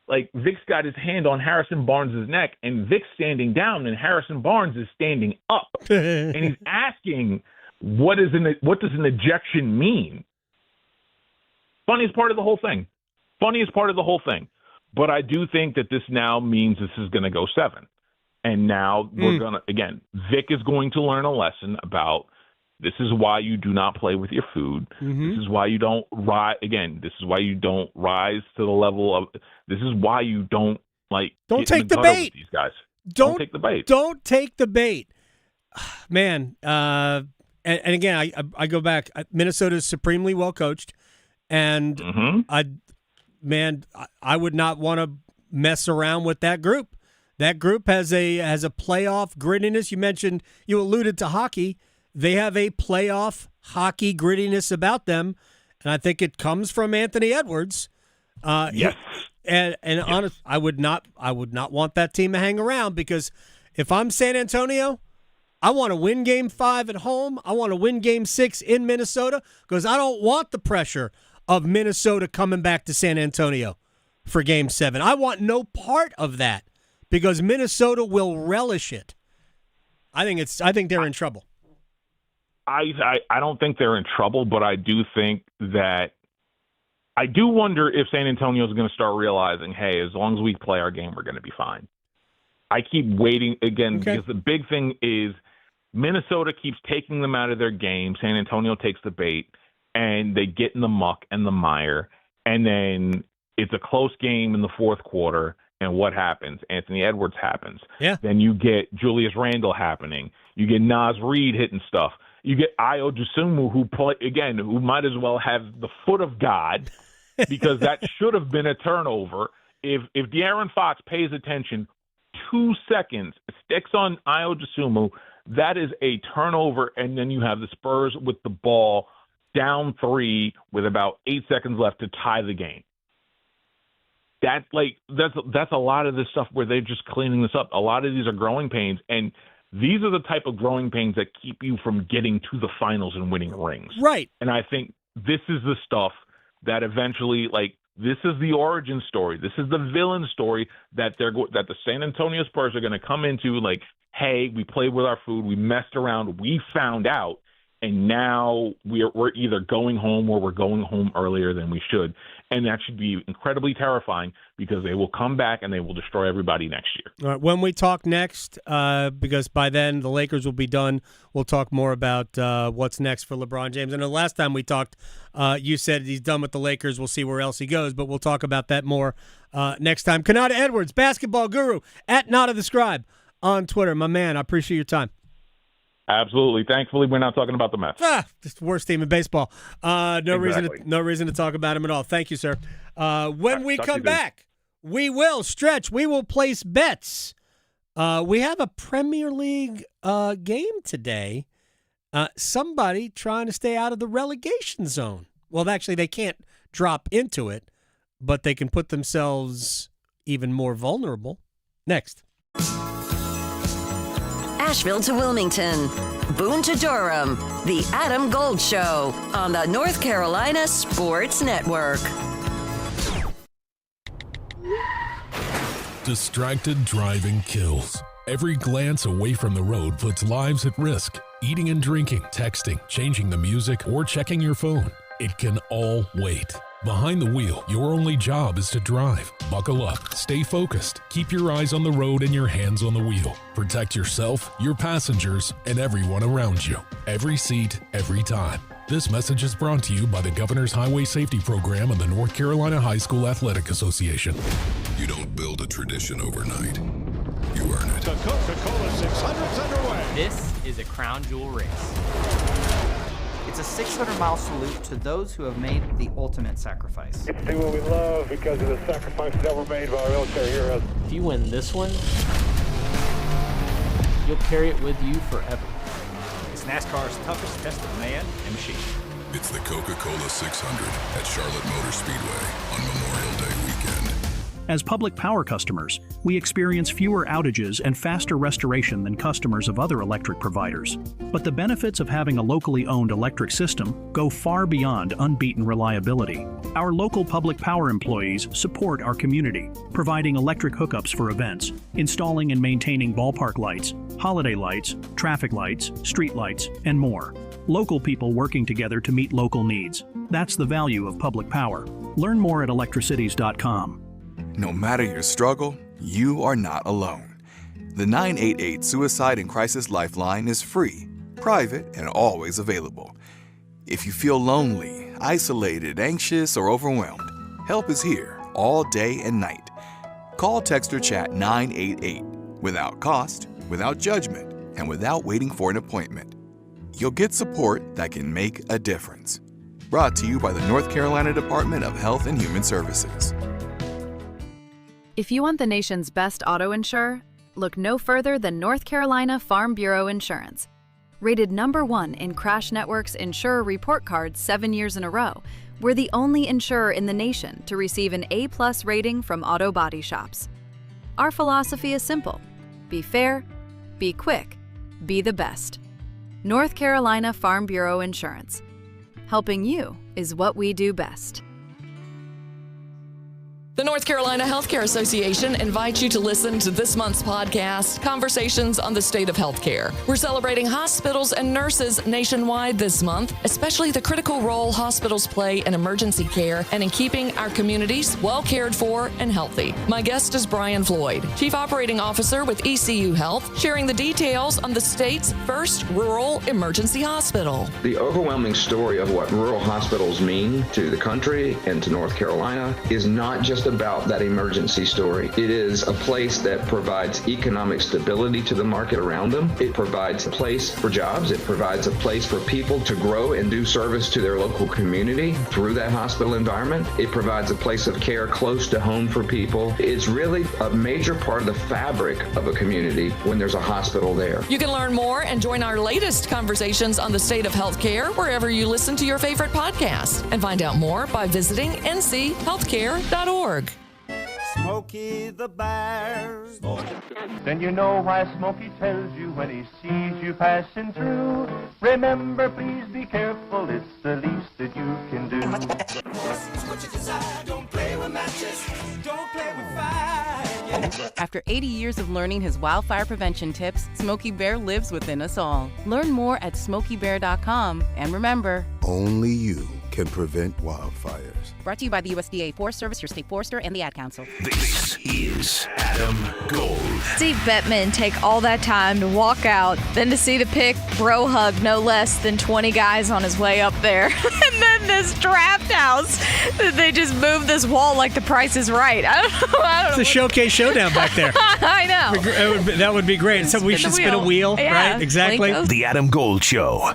like, Vic's got his hand on Harrison Barnes' neck, and Vic's standing down, and Harrison Barnes is standing up. And he's asking, what does an ejection mean? Funniest part of the whole thing. But I do think that this now means this is going to go 7. And now we're going to, again, Vic is going to learn a lesson about this is why you do not play with your food. This is why you don't rise. Again, this is why you don't rise to the level of, this is why you don't, like, don't take the bait. These guys. Don't take the bait. Don't take the bait. Man, and again, I go back. Minnesota is supremely well coached. And I would not want to mess around with that group. That group has a playoff grittiness. You alluded to hockey. They have a playoff hockey grittiness about them, and I think it comes from Anthony Edwards. Yes. Honest, I would not want that team to hang around, because if I'm San Antonio, I want to win Game 5 at home. I want to win Game 6 in Minnesota, because I don't want the pressure of Minnesota coming back to San Antonio for Game 7. I want no part of that, because Minnesota will relish it. I think they're in trouble. I don't think they're in trouble, but I do think that I do wonder if San Antonio is going to start realizing, hey, as long as we play our game, we're going to be fine. I keep waiting again, because the big thing is Minnesota keeps taking them out of their game. San Antonio takes the bait, and they get in the muck and the mire, and then it's a close game in the fourth quarter. And what happens? Anthony Edwards happens. Yeah. Then you get Julius Randle happening. You get Naz Reid hitting stuff. You get Ayo Dosunmu, who might as well have the foot of God, because that should have been a turnover. If De'Aaron Fox pays attention 2 seconds, sticks on Ayo Dosunmu, that is a turnover, and then you have the Spurs with the ball down 3 with about 8 seconds left to tie the game. That's a lot of this stuff where they're just cleaning this up. A lot of these are growing pains, and these are the type of growing pains that keep you from getting to the finals and winning rings. Right. And I think this is the stuff that eventually, like, this is the origin story. This is the villain story that the San Antonio Spurs are going to come into, like, hey, we played with our food, we messed around, we found out, and now we're either going home or we're going home earlier than we should. And that should be incredibly terrifying, because they will come back and they will destroy everybody next year. All right, when we talk next, because by then the Lakers will be done, we'll talk more about what's next for LeBron James. And the last time we talked, you said he's done with the Lakers. We'll see where else he goes, but we'll talk about that more next time. Konata Edwards, basketball guru, at Nada the Scribe on Twitter. My man, I appreciate your time. Absolutely. Thankfully, we're not talking about the Mets. Just the worst team in baseball. No reason to talk about him at all. Thank you, sir. When we come back, we will stretch. We will place bets. We have a Premier League game today. Somebody trying to stay out of the relegation zone. Well, actually, they can't drop into it, but they can put themselves even more vulnerable. Next. Asheville to Wilmington, Boone to Durham, The Adam Gold Show on the North Carolina Sports Network. Distracted driving kills. Every glance away from the road puts lives at risk. Eating and drinking, texting, changing the music, or checking your phone. It can all wait. Behind the wheel, your only job is to drive. Buckle up, stay focused, keep your eyes on the road and your hands on the wheel. Protect yourself, your passengers, and everyone around you. Every seat, every time. This message is brought to you by the Governor's Highway Safety Program and the North Carolina High School Athletic Association. You don't build a tradition overnight. You earn it. The Coca-Cola 600 This is a crown jewel race. It's a 600-mile salute to those who have made the ultimate sacrifice. It's do what we love because of the sacrifices that were made by our military heroes. If you win this one, you'll carry it with you forever. It's NASCAR's toughest test of man and machine. It's the Coca-Cola 600 at Charlotte Motor Speedway on Memorial Day weekend. As public power customers, we experience fewer outages and faster restoration than customers of other electric providers. But the benefits of having a locally owned electric system go far beyond unbeaten reliability. Our local public power employees support our community, providing electric hookups for events, installing and maintaining ballpark lights, holiday lights, traffic lights, street lights, and more. Local people working together to meet local needs. That's the value of public power. Learn more at electricities.com. No matter your struggle, you are not alone. The 988 Suicide and Crisis Lifeline is free, private, and always available. If you feel lonely, isolated, anxious, or overwhelmed, help is here all day and night. Call, text, or chat 988 without cost, without judgment, and without waiting for an appointment. You'll get support that can make a difference. Brought to you by the North Carolina Department of Health and Human Services. If you want the nation's best auto insurer, look no further than North Carolina Farm Bureau Insurance. Rated #1 in Crash Network's Insurer Report Card 7 years in a row, we're the only insurer in the nation to receive an A+ rating from auto body shops. Our philosophy is simple: be fair, be quick, be the best. North Carolina Farm Bureau Insurance. Helping you is what we do best. The North Carolina Healthcare Association invites you to listen to this month's podcast, Conversations on the State of Healthcare. We're celebrating hospitals and nurses nationwide this month, especially the critical role hospitals play in emergency care and in keeping our communities well cared for and healthy. My guest is Brian Floyd, Chief Operating Officer with ECU Health, sharing the details on the state's first rural emergency hospital. The overwhelming story of what rural hospitals mean to the country and to North Carolina is not just about that emergency story. It is a place that provides economic stability to the market around them. It provides a place for jobs. It provides a place for people to grow and do service to their local community through that hospital environment. It provides a place of care close to home for people. It's really a major part of the fabric of a community when there's a hospital there. You can learn more and join our latest Conversations on the State of Healthcare wherever you listen to your favorite podcast. And find out more by visiting nchealthcare.org. Smokey the Bear. Then you know why Smokey tells you when he sees you passing through. Remember, please be careful, it's the least that you can do. What you desire, don't play with matches, don't play with fire. After 80 years of learning his wildfire prevention tips, Smokey Bear lives within us all. Learn more at SmokeyBear.com, and remember, only you can prevent wildfires. Brought to you by the USDA Forest Service, your state forester, and the Ad Council. This is Adam Gold. Steve Bettman take all that time to walk out, then to see the pick, bro hug no less than 20 guys on his way up there. And then this draft house, they just moved this wall like the Price is Right. I don't know. It's a showcase showdown back there. I know. That would be great. So we should spin a wheel, yeah, right? Exactly. The Adam Gold Show.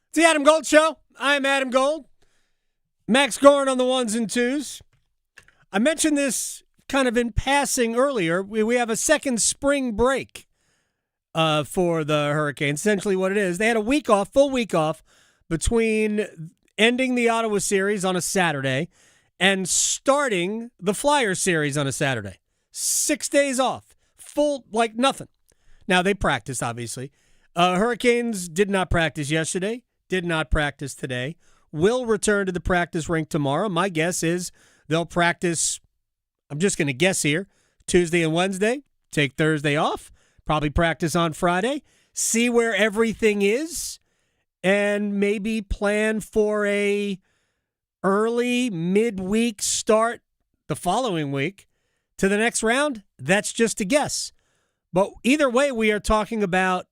It's the Adam Gold Show. I'm Adam Gold. Max Gorin on the ones and twos. I mentioned this kind of in passing earlier. We have a second spring break for the Hurricanes. Essentially what it is. They had a week off, full week off, between ending the Ottawa series on a Saturday and starting the Flyers series on a Saturday. 6 days off. Full, like nothing. Now, they practiced, obviously. Hurricanes did not practice yesterday. Did not practice today. Will return to the practice rink tomorrow. My guess is they'll practice, I'm just going to guess here, Tuesday and Wednesday. Take Thursday off. Probably practice on Friday. See where everything is. And maybe plan for a early midweek start the following week to the next round. That's just a guess. But either way, we are talking about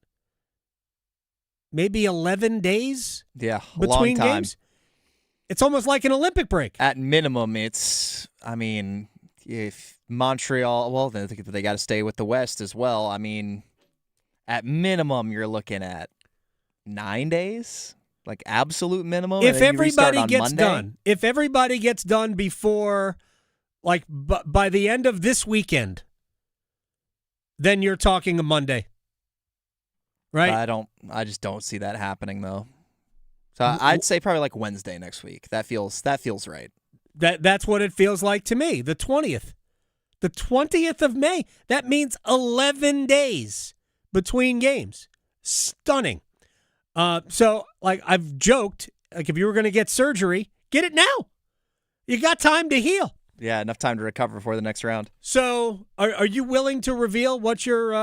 maybe 11 days between long time. games. It's almost like an Olympic break. At minimum, it's, I mean, if Montreal, well, then they got to stay with the West as well. I mean, at minimum, you're looking at 9 days, like absolute minimum. If everybody gets done, before, like by the end of this weekend, then you're talking a Monday, right? I just don't see that happening though. So I'd say probably like Wednesday next week. That feels right. That's what it feels like to me. The 20th. The 20th of May. That means 11 days between games. Stunning. So, like I've joked, like if you were going to get surgery, get it now. You got time to heal. Yeah, enough time to recover before the next round. So, are you willing to reveal what's your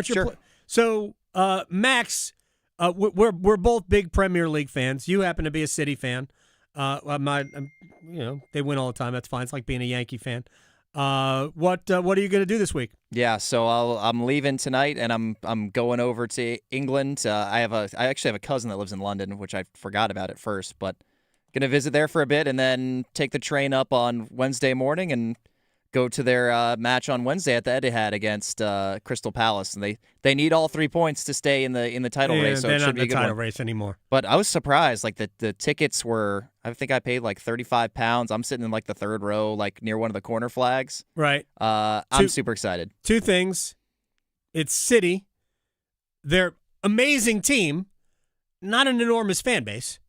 sure. So, Max, we're both big Premier League fans. You happen to be a City fan. They win all the time. That's fine. It's like being a Yankee fan. What are you going to do this week? Yeah, so I'm leaving tonight, and I'm going over to England. I actually have a cousin that lives in London, which I forgot about at first, but going to visit there for a bit, and then take the train up on Wednesday morning and go to their match on Wednesday at the Etihad against Crystal Palace, and they need all 3 points to stay in the title race. So they're it should not be in a the good title one. race anymore. But I was surprised. Like the tickets were, I think I paid like £35. I'm sitting in like the third row, like near one of the corner flags. Right. I'm super excited. Two things. It's City. They're amazing team. Not an enormous fan base.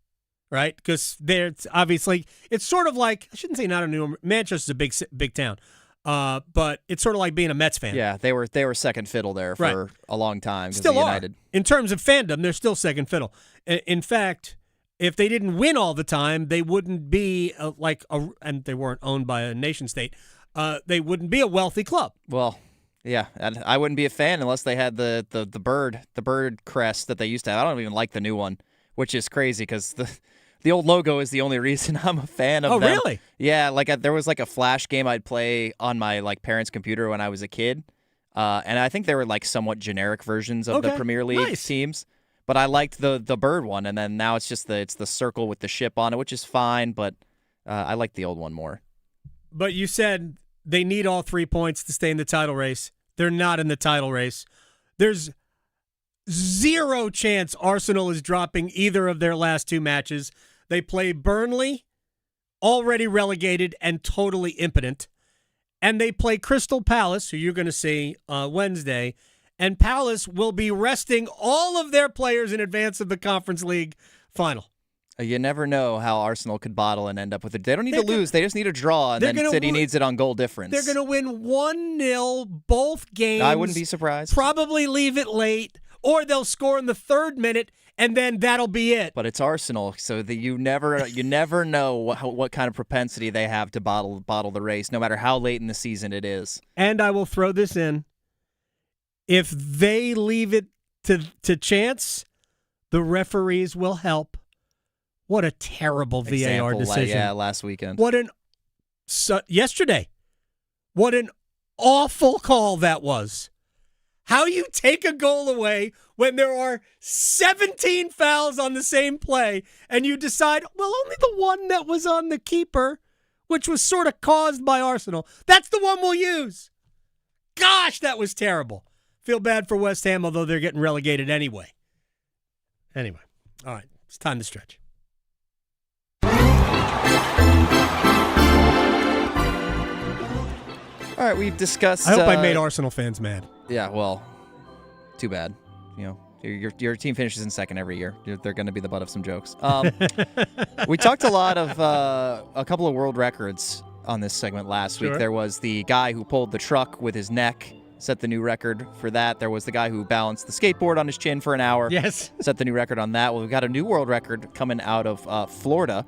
Right? Because they're obviously, it's sort of like, I shouldn't say not an enormous, Manchester's a big town. But it's sort of like being a Mets fan. Yeah, they were second fiddle there for a long time. Still United. are. In terms of fandom, they're still second fiddle. In fact, if they didn't win all the time, they wouldn't be and they weren't owned by a nation state. They wouldn't be a wealthy club. Well, yeah, and I wouldn't be a fan unless they had the bird crest that they used to have. I don't even like the new one, which is crazy because the old logo is the only reason I'm a fan of them. Oh, really? Yeah, there was like a Flash game I'd play on my parents' computer when I was a kid, and I think they were like somewhat generic versions of the Premier League teams. But I liked the bird one, and then now it's just the circle with the ship on it, which is fine. But I like the old one more. But you said they need all 3 points to stay in the title race. They're not in the title race. There's zero chance Arsenal is dropping either of their last two matches. They play Burnley, already relegated and totally impotent. And they play Crystal Palace, who you're going to see Wednesday. And Palace will be resting all of their players in advance of the Conference League final. You never know how Arsenal could bottle and end up with it. They don't need to lose. They just need a draw, and then City needs it on goal difference. They're going to win 1-0 both games. I wouldn't be surprised. Probably leave it late, or they'll score in the third minute, and then that'll be it. But it's Arsenal, so you never know what kind of propensity they have to bottle the race, no matter how late in the season it is. And I will throw this in. If they leave it to chance, the referees will help. What a terrible VAR decision. Last weekend. Yesterday. What an awful call that was. How you take a goal away when there are 17 fouls on the same play, and you decide, well, only the one that was on the keeper, which was sort of caused by Arsenal, that's the one we'll use. Gosh, that was terrible. Feel bad for West Ham, although they're getting relegated anyway. Anyway, all right, it's time to stretch. All right, we've discussed. I hope I made Arsenal fans mad. Yeah, well, too bad. You know, your team finishes in second every year. They're going to be the butt of some jokes. We talked a lot of a couple of world records on this segment last week. There was the guy who pulled the truck with his neck, set the new record for that. There was the guy who balanced the skateboard on his chin for an hour. Yes. Set the new record on that. Well, we've got a new world record coming out of Florida.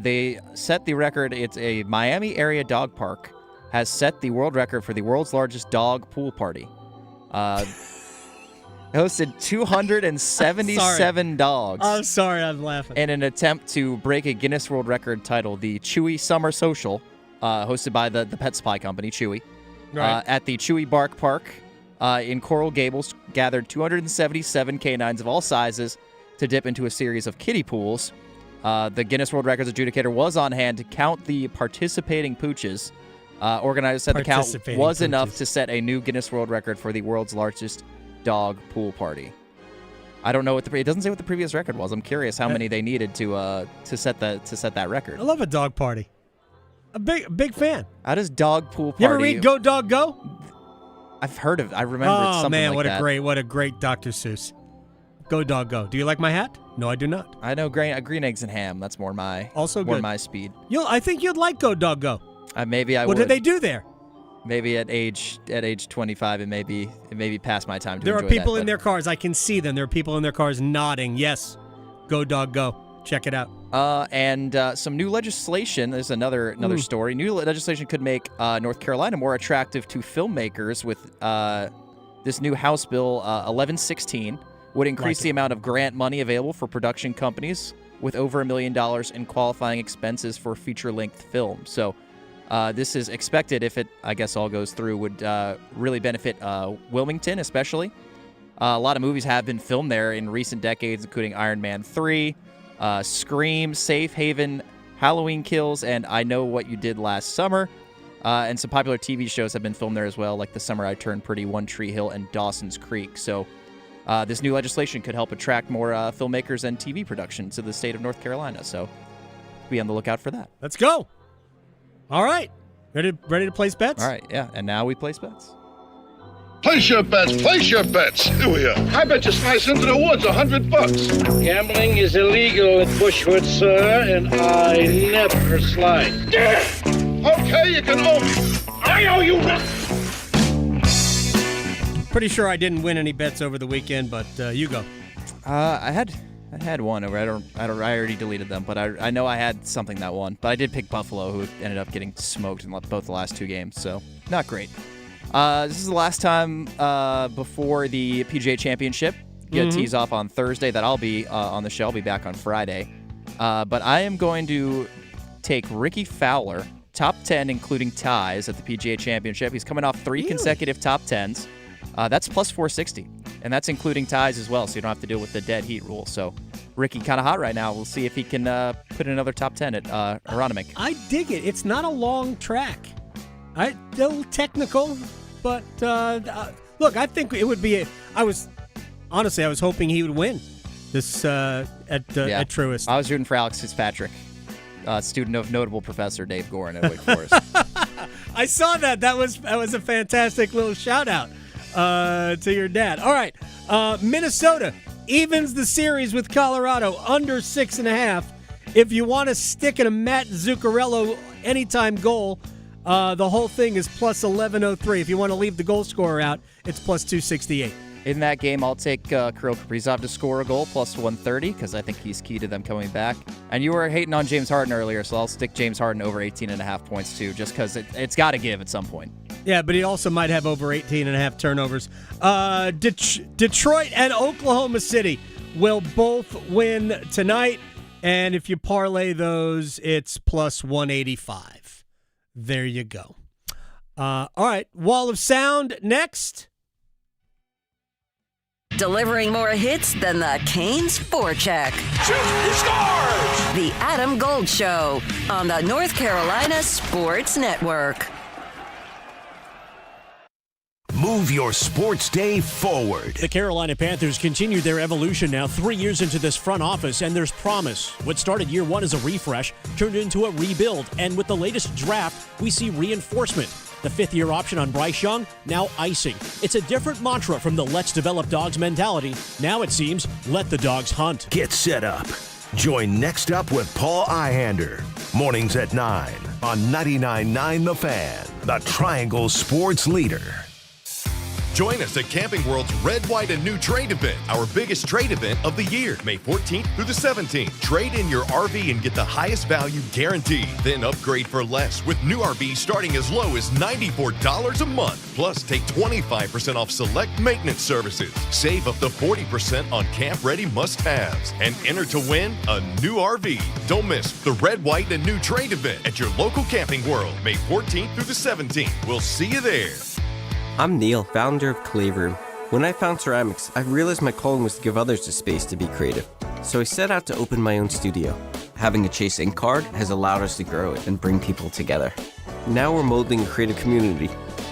They set the record. It's a Miami area dog park. Has set the world record for the world's largest dog pool party. Hosted 277 dogs. I'm sorry, I'm laughing. In an attempt to break a Guinness World Record title, the Chewy Summer Social, hosted by the pet supply company, Chewy, at the Chewy Bark Park in Coral Gables, gathered 277 canines of all sizes to dip into a series of kiddie pools. The Guinness World Records adjudicator was on hand to count the participating pooches. Organizers said the count was enough to set a new Guinness World Record for the world's largest dog pool party. I don't know it doesn't say what the previous record was. I'm curious how many they needed to set that record. I love a dog party. A big fan. How does dog pool party? You ever read Go Dog Go? I've heard of it. I remember something like that. Oh man, what a great Dr. Seuss. Go Dog Go. Do you like my hat? No, I do not. I know green eggs and ham. That's more my my speed. I think you'd like Go Dog Go. Maybe I would. What did they do there? Maybe at age 25, it may be past my time to There enjoy are people that, in their cars. I can see them. There are people in their cars nodding. Yes, Go Dog Go. Check it out. And some new legislation. There's another story. New legislation could make North Carolina more attractive to filmmakers with this new House Bill 1116 would increase the amount of grant money available for production companies with over $1 million in qualifying expenses for feature-length film. So this is expected, if it, I guess, all goes through, would really benefit Wilmington, especially. A lot of movies have been filmed there in recent decades, including Iron Man 3, Scream, Safe Haven, Halloween Kills, and I Know What You Did Last Summer. And some popular TV shows have been filmed there as well, like The Summer I Turned Pretty, One Tree Hill, and Dawson's Creek. So this new legislation could help attract more filmmakers and TV production to the state of North Carolina. So be on the lookout for that. Let's go. All right. Ready to place bets? All right, yeah. And now we place bets. Place your bets. Place your bets. Here we are. I bet you slice into the woods $100. Gambling is illegal at Bushwood, sir, and I never slide. Okay, you can owe me. I owe you. Pretty sure I didn't win any bets over the weekend, but you go. I had one over. I already deleted them, but I know I had something that won. But I did pick Buffalo, who ended up getting smoked in both the last two games, so not great. This is the last time before the PGA Championship. Get tees off on Thursday. That I'll be on the show. I'll be back on Friday. But I am going to take Ricky Fowler, top 10, including ties at the PGA Championship. He's coming off 3 consecutive top 10s. That's plus 460, and that's including ties as well, so you don't have to deal with the dead heat rule. So Ricky kind of hot right now. We'll see if he can put in another top 10 at Aronimink. I dig it. It's not a long track. A little technical, but look, I think it would be I was hoping he would win this at Truist. I was rooting for Alex Fitzpatrick, student of notable professor Dave Gorin at Wake Forest. I saw that. That was a fantastic little shout out to your dad. All right, Minnesota evens the series with Colorado under 6.5. If you want to stick in a Matt Zuccarello anytime goal, the whole thing is plus 1103. If you want to leave the goal scorer out, it's plus 268. In that game, I'll take Kirill Kaprizov to score a goal, plus 130, because I think he's key to them coming back. And you were hating on James Harden earlier, so I'll stick James Harden over 18.5 points, too, just because it's got to give at some point. Yeah, but he also might have over 18.5 turnovers. Detroit and Oklahoma City will both win tonight, and if you parlay those, it's plus 185. There you go. All right, Wall of Sound next. Delivering more hits than the Canes forecheck. Shoot, he scores! The Adam Gold Show on the North Carolina Sports Network. Move your sports day forward. The Carolina Panthers continue their evolution now 3 years into this front office, and there's promise. What started year one as a refresh turned into a rebuild, and with the latest draft, we see reinforcement. The fifth-year option on Bryce Young, now icing. It's a different mantra from the let's develop dogs mentality. Now it seems, let the dogs hunt. Get set up. Join Next Up with Paul Ihander. Mornings at 9 on 99.9 The Fan, the Triangle Sports Leader. Join us at Camping World's Red, White, and New Trade Event, our biggest trade event of the year, May 14th through the 17th. Trade in your RV and get the highest value guaranteed. Then upgrade for less with new RVs starting as low as $94 a month. Plus, take 25% off select maintenance services. Save up to 40% on camp-ready must-haves. And enter to win a new RV. Don't miss the Red, White, and New Trade Event at your local Camping World, May 14th through the 17th. We'll see you there. I'm Neil, founder of Clay Room. When I found ceramics, I realized my calling was to give others the space to be creative. So I set out to open my own studio. Having a Chase Ink card has allowed us to grow it and bring people together. Now we're molding a creative community.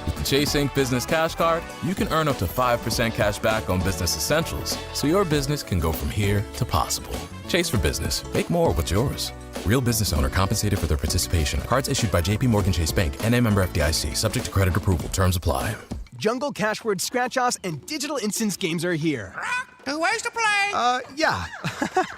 With the Chase Inc. Business Cash Card, you can earn up to 5% cash back on business essentials, so your business can go from here to possible. Chase for Business. Make more with yours. Real business owner compensated for their participation. Cards issued by J.P. Morgan Chase Bank, N.A. member FDIC. Subject to credit approval. Terms apply. Jungle Cashword Scratch-Offs and Digital Instance games are here. 2 ways to play. Yeah.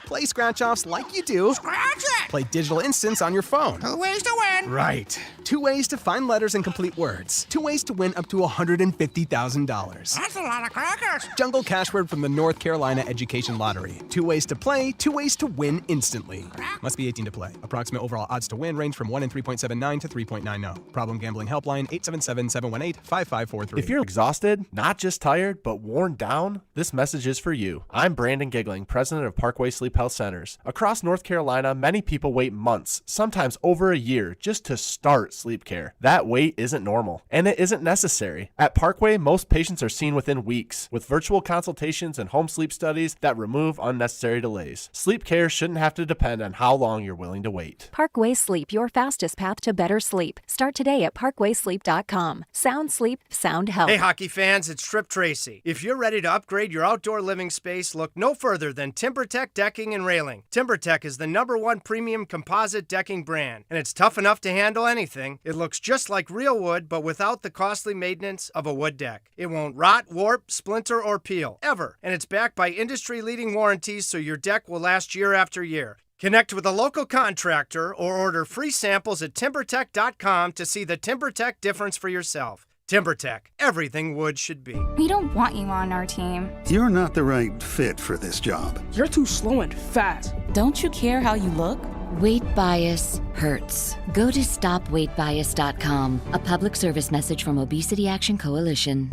Play Scratch-Offs like you do. Scratch it. Play Digital Instance on your phone. 2 ways to win. Right. 2 ways to find letters and complete words. 2 ways to win up to $150,000. That's a lot of crackers. Jungle Cashword from the North Carolina Education Lottery. 2 ways to play, 2 ways to win instantly. Must be 18 to play. Approximate overall odds to win range from 1 in 3.79 to 3.90. Problem gambling helpline 877-718-5543. If you're exhausted, not just tired, but worn down, this message is for you. I'm Brandon Giggling, president of Parkway Sleep Health Centers. Across North Carolina, many people wait months, sometimes over a year, just to start sleep care. That wait isn't normal, and it isn't necessary. At Parkway, most patients are seen within weeks, with virtual consultations and home sleep studies that remove unnecessary delays. Sleep care shouldn't have to depend on how long you're willing to wait. Parkway Sleep, your fastest path to better sleep. Start today at parkwaysleep.com. Sound sleep, sound health. Hey, hockey fans, it's Trip Tracy. If you're ready to upgrade your outdoor living space, look no further than TimberTech Decking and Railing. TimberTech is the #1 premium composite decking brand, and it's tough enough to handle anything. It looks just like real wood, but without the costly maintenance of a wood deck. It won't rot, warp, splinter, or peel, ever. And it's backed by industry-leading warranties, so your deck will last year after year. Connect with a local contractor or order free samples at TimberTech.com to see the TimberTech difference for yourself. TimberTech, everything wood should be. We don't want you on our team. You're not the right fit for this job. You're too slow and fast. Don't you care how you look? Weight bias hurts. Go to stopweightbias.com. A public service message from Obesity Action Coalition.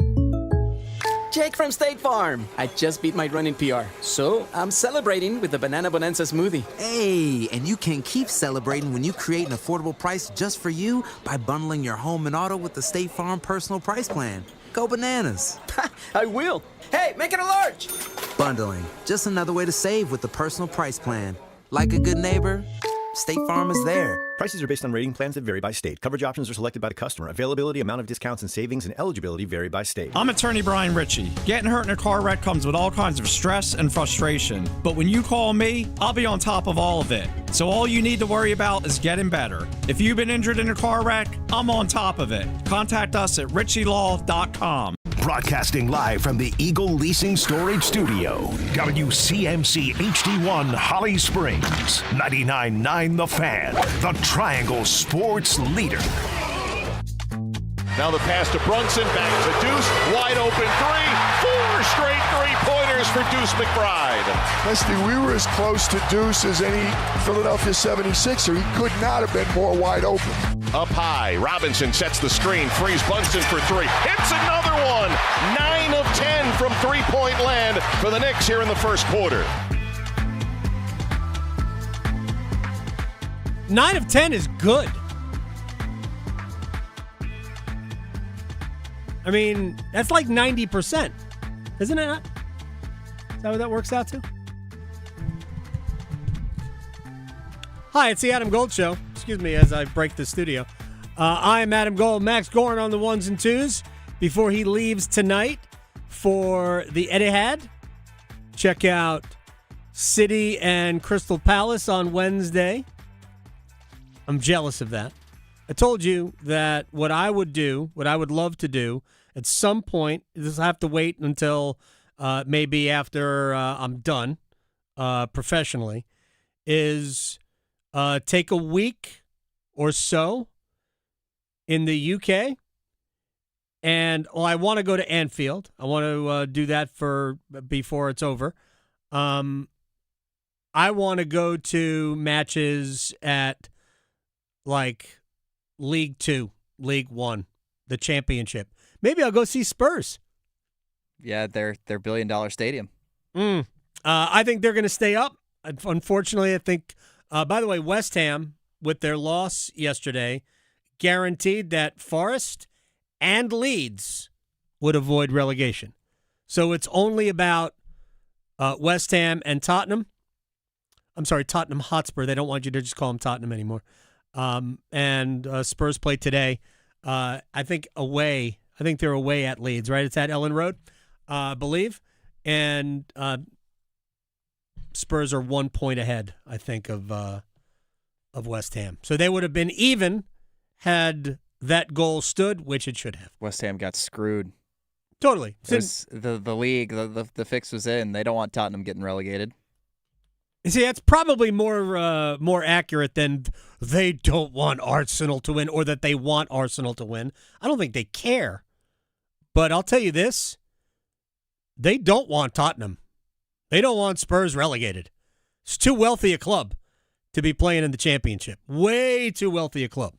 Jake from State Farm. I just beat my running PR, so I'm celebrating with the Banana Bonanza smoothie. Hey, and you can keep celebrating when you create an affordable price just for you by bundling your home and auto with the State Farm Personal Price Plan. Go bananas. I will. Hey, make it a large. Bundling, just another way to save with the Personal Price Plan. Like a good neighbor, State Farm is there. Prices are based on rating plans that vary by state. Coverage options are selected by the customer. Availability, amount of discounts and savings, and eligibility vary by state. I'm attorney Brian Ritchie. Getting hurt in a car wreck comes with all kinds of stress and frustration. But when you call me, I'll be on top of all of it. So all you need to worry about is getting better. If you've been injured in a car wreck, I'm on top of it. Contact us at ritchielaw.com. Broadcasting live from the Eagle Leasing Storage Studio. WCMC HD1 Holly Springs. 99.9 The Fan. The Triangle Sports Leader. Now the pass to Brunson, back to Deuce, wide open three, 4 straight three-pointers for Deuce McBride. Leslie, we were as close to Deuce as any Philadelphia 76er. He could not have been more wide open. Up high, Robinson sets the screen, frees Bunston for 3, hits another one. 9 of 10 from three-point land for the Knicks here in the first quarter. 9 of 10 is good. I mean, that's like 90%, isn't it not? Is that what that works out to? Hi, it's the Adam Gold Show. Excuse me as I break the studio. I'm Adam Gold. Max Gorin on the ones and twos before he leaves tonight for the Etihad. Check out City and Crystal Palace on Wednesday. I'm jealous of that. I told you that what I would love to do at some point, this will have to wait until maybe after I'm done professionally, is take a week or so in the UK. And I want to go to Anfield. I want to do that before it's over. I want to go to matches at like League 2, League 1, the championship. Maybe I'll go see Spurs. Yeah, their $1 billion stadium. I think they're going to stay up. Unfortunately, I think, by the way, West Ham, with their loss yesterday, guaranteed that Forest and Leeds would avoid relegation. So it's only about West Ham and Tottenham. I'm sorry, Tottenham Hotspur. They don't want you to just call them Tottenham anymore. And Spurs play today. I think away. I think they're away at Leeds, right? It's at Ellen Road, I believe. And Spurs are 1 point ahead, I think, of West Ham. So they would have been even had that goal stood, which it should have. West Ham got screwed. Totally. The league, the fix was in. They don't want Tottenham getting relegated. You see, that's probably more accurate than they don't want Arsenal to win or that they want Arsenal to win. I don't think they care. But I'll tell you this. They don't want Tottenham. They don't want Spurs relegated. It's too wealthy a club to be playing in the championship. Way too wealthy a club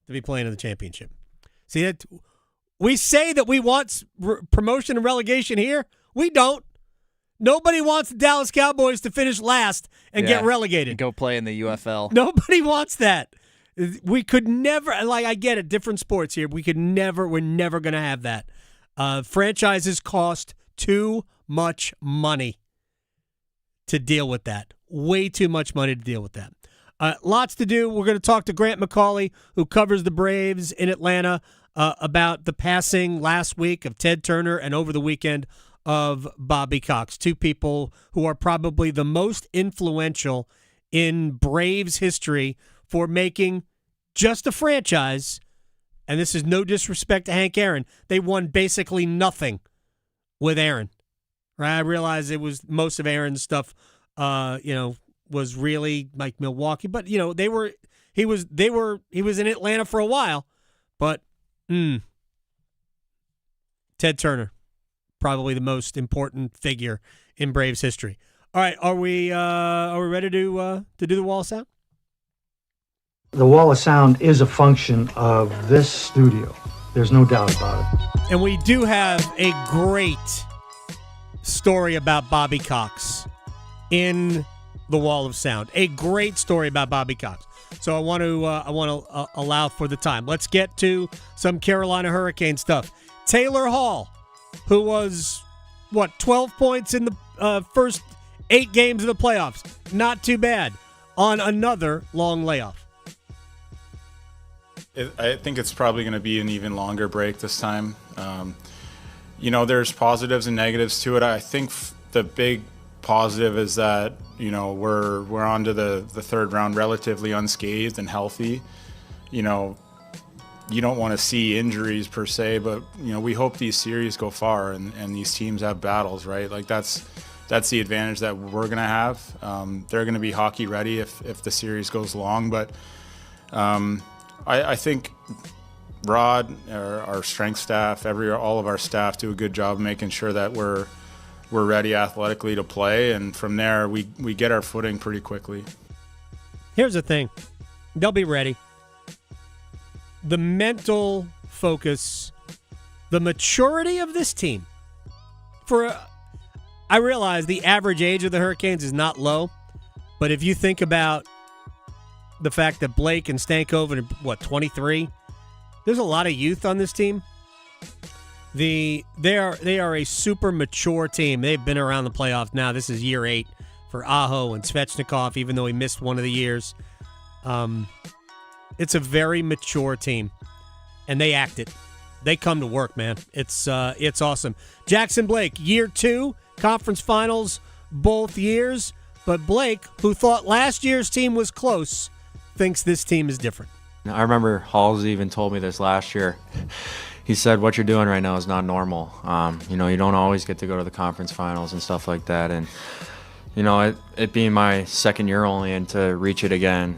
to be playing in the championship. See, that we say that we want promotion and relegation here. We don't. Nobody wants the Dallas Cowboys to finish last and get relegated. Go play in the UFL. Nobody wants that. We could never, I get it, different sports here. We're never going to have that. Franchises cost too much money to deal with that. Way too much money to deal with that. Lots to do. We're going to talk to Grant McAuley, who covers the Braves in Atlanta, about the passing last week of Ted Turner and over the weekend of Bobby Cox, two people who are probably the most influential in Braves history for making just a franchise, and this is no disrespect to Hank Aaron, they won basically nothing with Aaron. Right? I realize it was most of Aaron's stuff, was really like Milwaukee, but he was in Atlanta for a while, but Ted Turner, probably the most important figure in Braves history. All right, are we ready to do the Wall of Sound? The Wall of Sound is a function of this studio. There's no doubt about it. And we do have a great story about Bobby Cox in the Wall of Sound. A great story about Bobby Cox. So I want to allow for the time. Let's get to some Carolina Hurricane stuff. Taylor Hall, who was 12 points in the first 8 games of the playoffs. Not too bad on another long layoff. I think it's probably going to be an even longer break this time. There's positives and negatives to it. I think the big positive is that we're on to the third round relatively unscathed and healthy. You don't want to see injuries per se, but we hope these series go far and these teams have battles, right? Like that's the advantage that we're going to have. They're going to be hockey ready if the series goes long, but I think Rod, our strength staff, all of our staff do a good job making sure that we're ready athletically to play, and from there we get our footing pretty quickly. Here's the thing. They'll be ready. The mental focus, the maturity of this team. I realize the average age of the Hurricanes is not low, but if you think about the fact that Blake and Stankoven are, 23? There's a lot of youth on this team. They are a super mature team. They've been around the playoffs now. This is year 8 for Aho and Svechnikov, even though he missed one of the years. It's a very mature team, and they act it. They come to work, man. It's awesome. Jackson Blake, year 2, conference finals both years. But Blake, who thought last year's team was close, thinks this team is different. I remember Halls even told me this last year. He said, what you're doing right now is not normal. You don't always get to go to the conference finals and stuff like that. And, it being my second year only and to reach it again,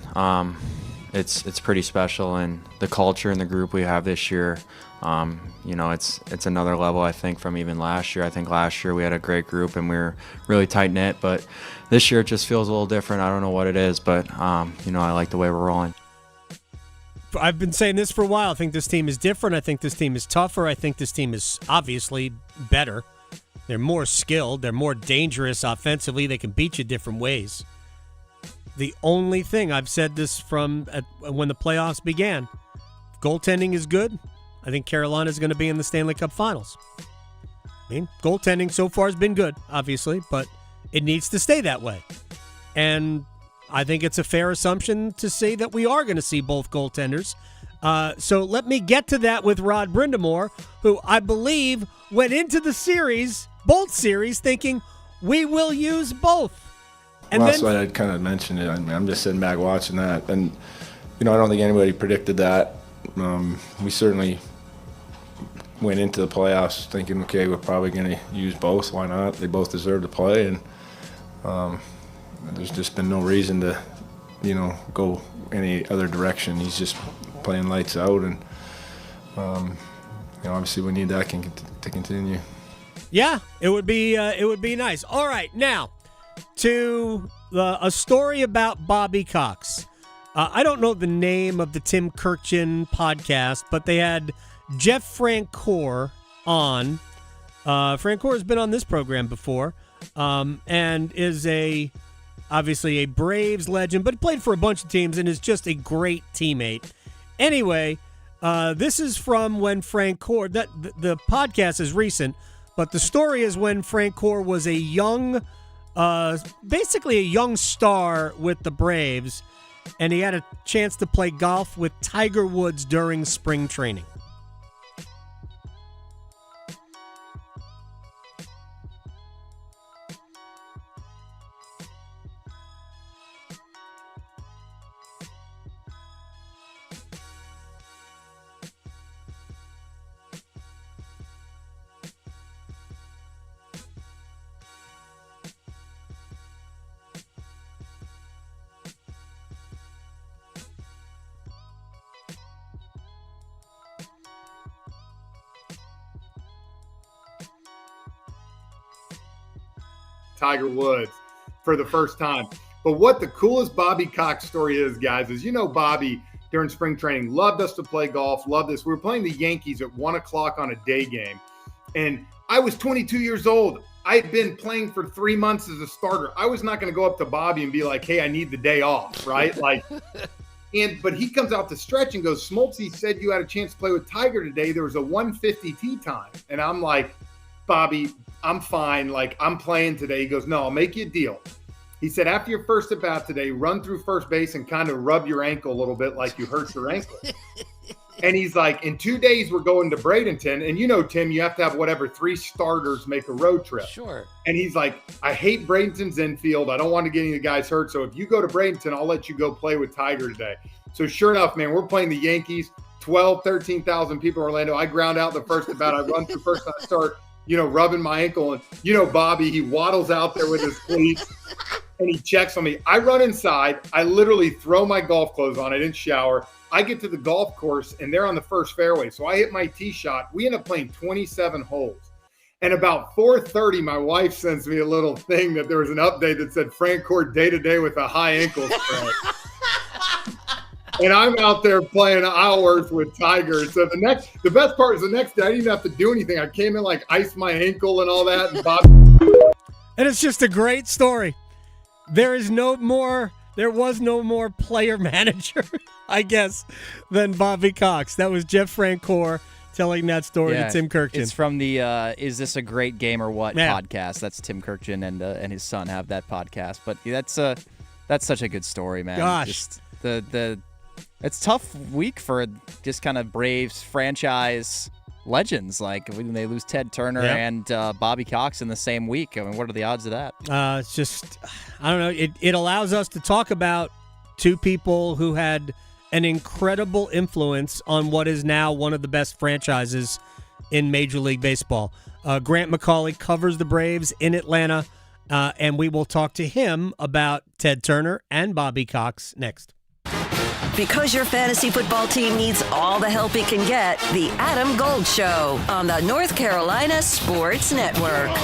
it's pretty special. And the culture and the group we have this year, it's another level, I think, from even last year. I think last year we had a great group and we were really tight-knit. But this year it just feels a little different. I don't know what it is, but, I like the way we're rolling. I've been saying this for a while. I think this team is different. I think this team is tougher. I think this team is obviously better. They're more skilled. They're more dangerous offensively. They can beat you different ways. The only thing, I've said this from when the playoffs began, if goaltending is good, I think Carolina is going to be in the Stanley Cup Finals. Goaltending so far has been good, obviously, but it needs to stay that way. And I think it's a fair assumption to say that we are going to see both goaltenders. So let me get to that with Rod Brindamore, who I believe went into the series, both series, thinking we will use both. And that's why I kind of mentioned it. I mean, I'm just sitting back watching that. And, I don't think anybody predicted that. We certainly went into the playoffs thinking, okay, we're probably going to use both. Why not? They both deserve to play. And there's just been no reason to, go any other direction. He's just playing lights out. And, obviously we need that to continue. Yeah, it would be nice. All right, now to a story about Bobby Cox. I don't know the name of the Tim Kurkjian podcast, but they had Jeff Francoeur on. Francoeur has been on this program before, and is obviously a Braves legend, but played for a bunch of teams and is just a great teammate. Anyway, this is from when Francoeur, the podcast is recent, but the story is when Francoeur was a young, basically a young star with the Braves, and he had a chance to play golf with Tiger Woods during spring training. Tiger Woods for the first time. But what the coolest Bobby Cox story is, guys, is Bobby during spring training loved us to play golf, loved this. We were playing the Yankees at 1 o'clock on a day game, and I was 22 years old. I had been playing for 3 months as a starter. I was not going to go up to Bobby and be like, hey, I need the day off, right? But he comes out to stretch and goes, Smoltz said you had a chance to play with Tiger today. There was a 150 tee time. And I'm like, Bobby, I'm fine. I'm playing today. He goes, no, I'll make you a deal. He said, after your first at bat today, run through first base and kind of rub your ankle a little bit like you hurt your ankle. And he's like, in 2 days, we're going to Bradenton. And Tim, you have to have 3 starters make a road trip. Sure. And he's like, I hate Bradenton's infield. I don't want to get any of the guys hurt. So if you go to Bradenton, I'll let you go play with Tiger today. So sure enough, man, we're playing the Yankees, 13,000 people in Orlando. I ground out the first at bat. I run through first and I start rubbing my ankle. And, Bobby, he waddles out there with his cleats and he checks on me. I run inside. I literally throw my golf clothes on. I didn't shower. I get to the golf course and they're on the first fairway. So I hit my tee shot. We end up playing 27 holes. And about 4:30, my wife sends me a little thing that there was an update that said Francoeur day-to-day with a high ankle sprain. And I'm out there playing hours with Tiger. So the best part is the next day, I didn't even have to do anything. I came in, iced my ankle and all that. And it's just a great story. There was no more player manager, I guess, than Bobby Cox. That was Jeff Francoeur telling that story to Tim Kurkjian. It's from the Is This a Great Game or What podcast. That's Tim Kurkjian and his son have that podcast. But that's such a good story, man. Gosh. Just it's a tough week for just kind of Braves franchise legends. When they lose Ted Turner and Bobby Cox in the same week. I mean, what are the odds of that? It's just, I don't know. It allows us to talk about two people who had an incredible influence on what is now one of the best franchises in Major League Baseball. Grant McAuley covers the Braves in Atlanta, and we will talk to him about Ted Turner and Bobby Cox next. Because your fantasy football team needs all the help it can get, the Adam Gold Show on the North Carolina Sports Network.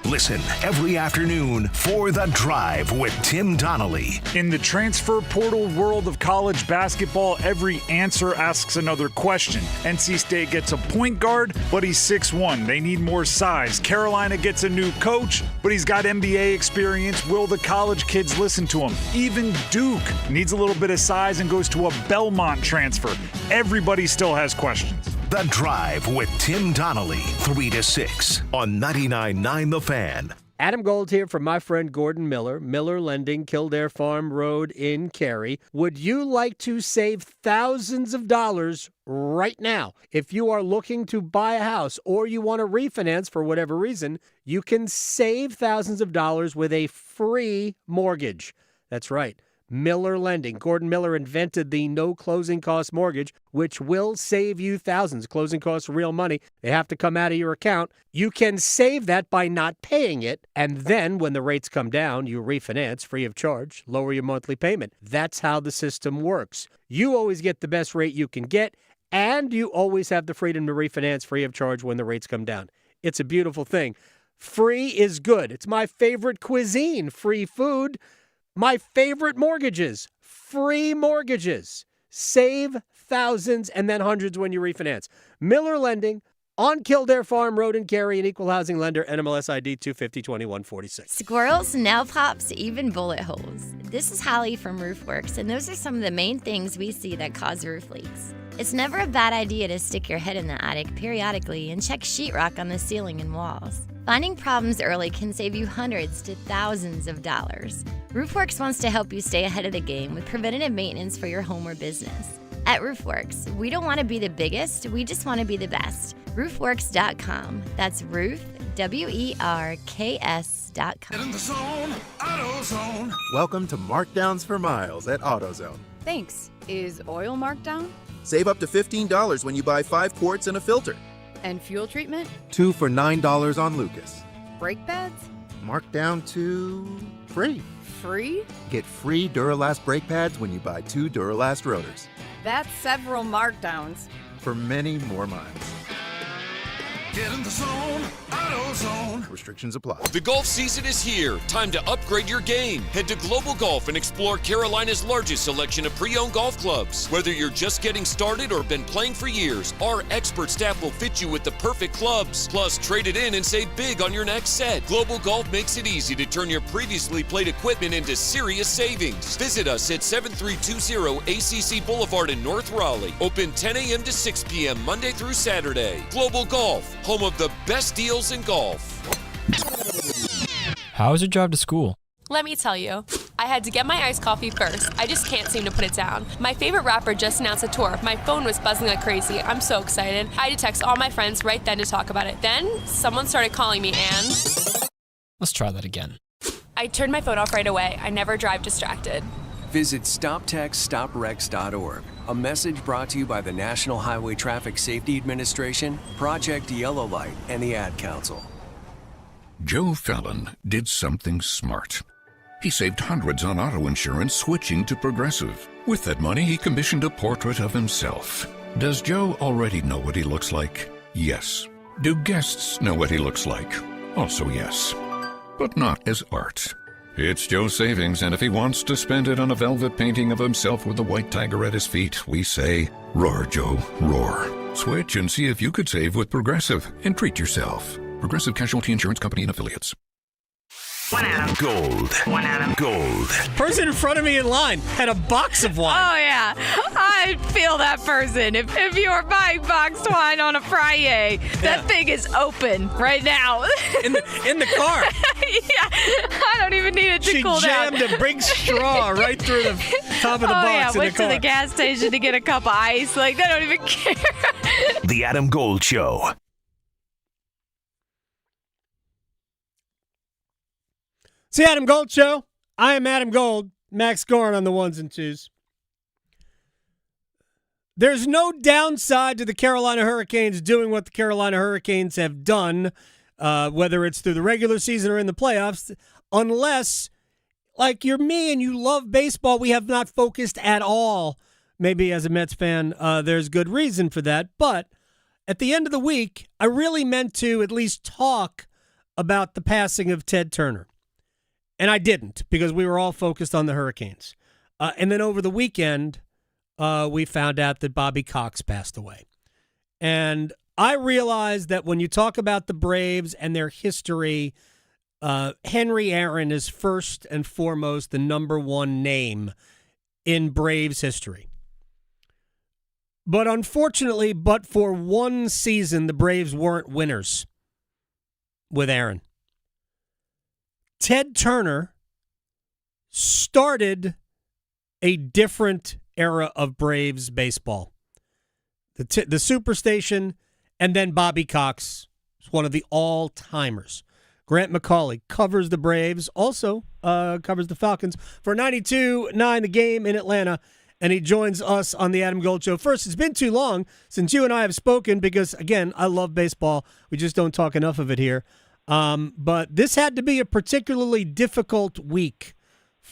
Listen every afternoon for The Drive with Tim Donnelly. In the transfer portal world of college basketball, every answer asks another question. NC State gets a point guard, but he's 6'1". They need more size. Carolina gets a new coach, but he's got NBA experience. Will the college kids listen to him? Even Duke needs a little bit of size and goes to a Belmont transfer. Everybody still has questions. The Drive with Tim Donnelly, 3 to 6 on 99.9 The Fan. Adam Gold here from my friend Gordon Miller, Miller Lending, Kildare Farm Road in Cary. Would you like to save thousands of dollars right now? If you are looking to buy a house or you want to refinance for whatever reason, you can save thousands of dollars with a free mortgage. That's right. Miller Lending. Gordon Miller invented the no closing cost mortgage, which will save you thousands. Closing costs are real money. They have to come out of your account. You can save that by not paying it, and then when the rates come down, you refinance free of charge, lower your monthly payment. That's how the system works. You always get the best rate you can get, and you always have the freedom to refinance free of charge when the rates come down. It's a beautiful thing. Free is good. It's my favorite cuisine, free food. My favorite mortgages, free mortgages. Save thousands and then hundreds when you refinance. Miller Lending on Kildare Farm Road in Cary, an equal housing lender, NMLS ID 2502146. Squirrels, nail pops, even bullet holes. This is Holly from Roofworks, and those are some of the main things we see that cause roof leaks. It's never a bad idea to stick your head in the attic periodically and check sheetrock on the ceiling and walls. Finding problems early can save you hundreds to thousands of dollars. Roofworks wants to help you stay ahead of the game with preventative maintenance for your home or business. At Roofworks, we don't want to be the biggest, we just want to be the best. Roofworks.com. That's roof, WERKS.com. In the zone, AutoZone. Welcome to Markdowns for Miles at AutoZone. Thanks. Is oil marked down? Save up to $15 when you buy 5 quarts and a filter. And fuel treatment? 2 for $9 on Lucas. Brake pads? Marked down to free. Free? Get free Duralast brake pads when you buy 2 Duralast rotors. That's several markdowns. For many more miles. Get in the zone, AutoZone. Restrictions apply. The golf season is here. Time to upgrade your game. Head to Global Golf and explore Carolina's largest selection of pre-owned golf clubs. Whether you're just getting started or been playing for years, our expert staff will fit you with the perfect clubs. Plus, trade it in and save big on your next set. Global Golf makes it easy to turn your previously played equipment into serious savings. Visit us at 7320 ACC Boulevard in North Raleigh. Open 10 a.m. to 6 p.m. Monday through Saturday. Global Golf, home of the best deals in golf. How was your drive to school? Let me tell you, I had to get my iced coffee first. I just can't seem to put it down. My favorite rapper just announced a tour. My phone was buzzing like crazy. I'm so excited. I had to text all my friends right then to talk about it. Then, someone started calling me and... Let's try that again. I turned my phone off right away. I never drive distracted. Visit StopTextStopWrecks.org. A message brought to you by the National Highway Traffic Safety Administration, Project Yellow Light, and the Ad Council. Joe Fallon did something smart. He saved hundreds on auto insurance switching to Progressive. With that money, he commissioned a portrait of himself. Does Joe already know what he looks like? Yes. Do guests know what he looks like? Also yes. But not as art. It's Joe's savings, and if he wants to spend it on a velvet painting of himself with a white tiger at his feet, we say, roar, Joe, roar. Switch and see if you could save with Progressive and treat yourself. Progressive Casualty Insurance Company and Affiliates. One Adam Gold. One Adam Gold. Person in front of me in line had a box of wine. Oh, yeah. I feel that person. If you are buying boxed wine on a Friday, that thing is open right now. In the car. Yeah. I don't even need it to cool down. She jammed a big straw right through the top of the box yeah. in the Went car. to the gas station to get a cup of ice. Like, they don't even care. The Adam Gold Show. It's the Adam Gold Show. I am Adam Gold. Max Gorin on the ones and twos. There's no downside to the Carolina Hurricanes doing what the Carolina Hurricanes have done, whether it's through the regular season or in the playoffs, unless, like you're me and you love baseball, we have not focused at all. Maybe as a Mets fan, there's good reason for that. But at the end of the week, I really meant to at least talk about the passing of Ted Turner. And I didn't, because we were all focused on the Hurricanes. And then over the weekend, we found out that Bobby Cox passed away. And I realized that when you talk about the Braves and their history, Henry Aaron is first and foremost the number one name in Braves history. But unfortunately, but for one season, the Braves weren't winners with Aaron. Ted Turner started a different era of Braves baseball. The Superstation, and then Bobby Cox is one of the all-timers. Grant McAuley covers the Braves, also covers the Falcons for 92.9 The Game in Atlanta, and he joins us on the Adam Gold Show. First, it's been too long since you and I have spoken because, again, I love baseball. We just don't talk enough of it here. But this had to be a particularly difficult week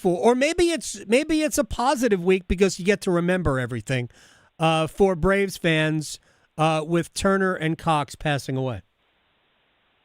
or maybe it's a positive week because you get to remember everything for Braves fans with Turner and Cox passing away.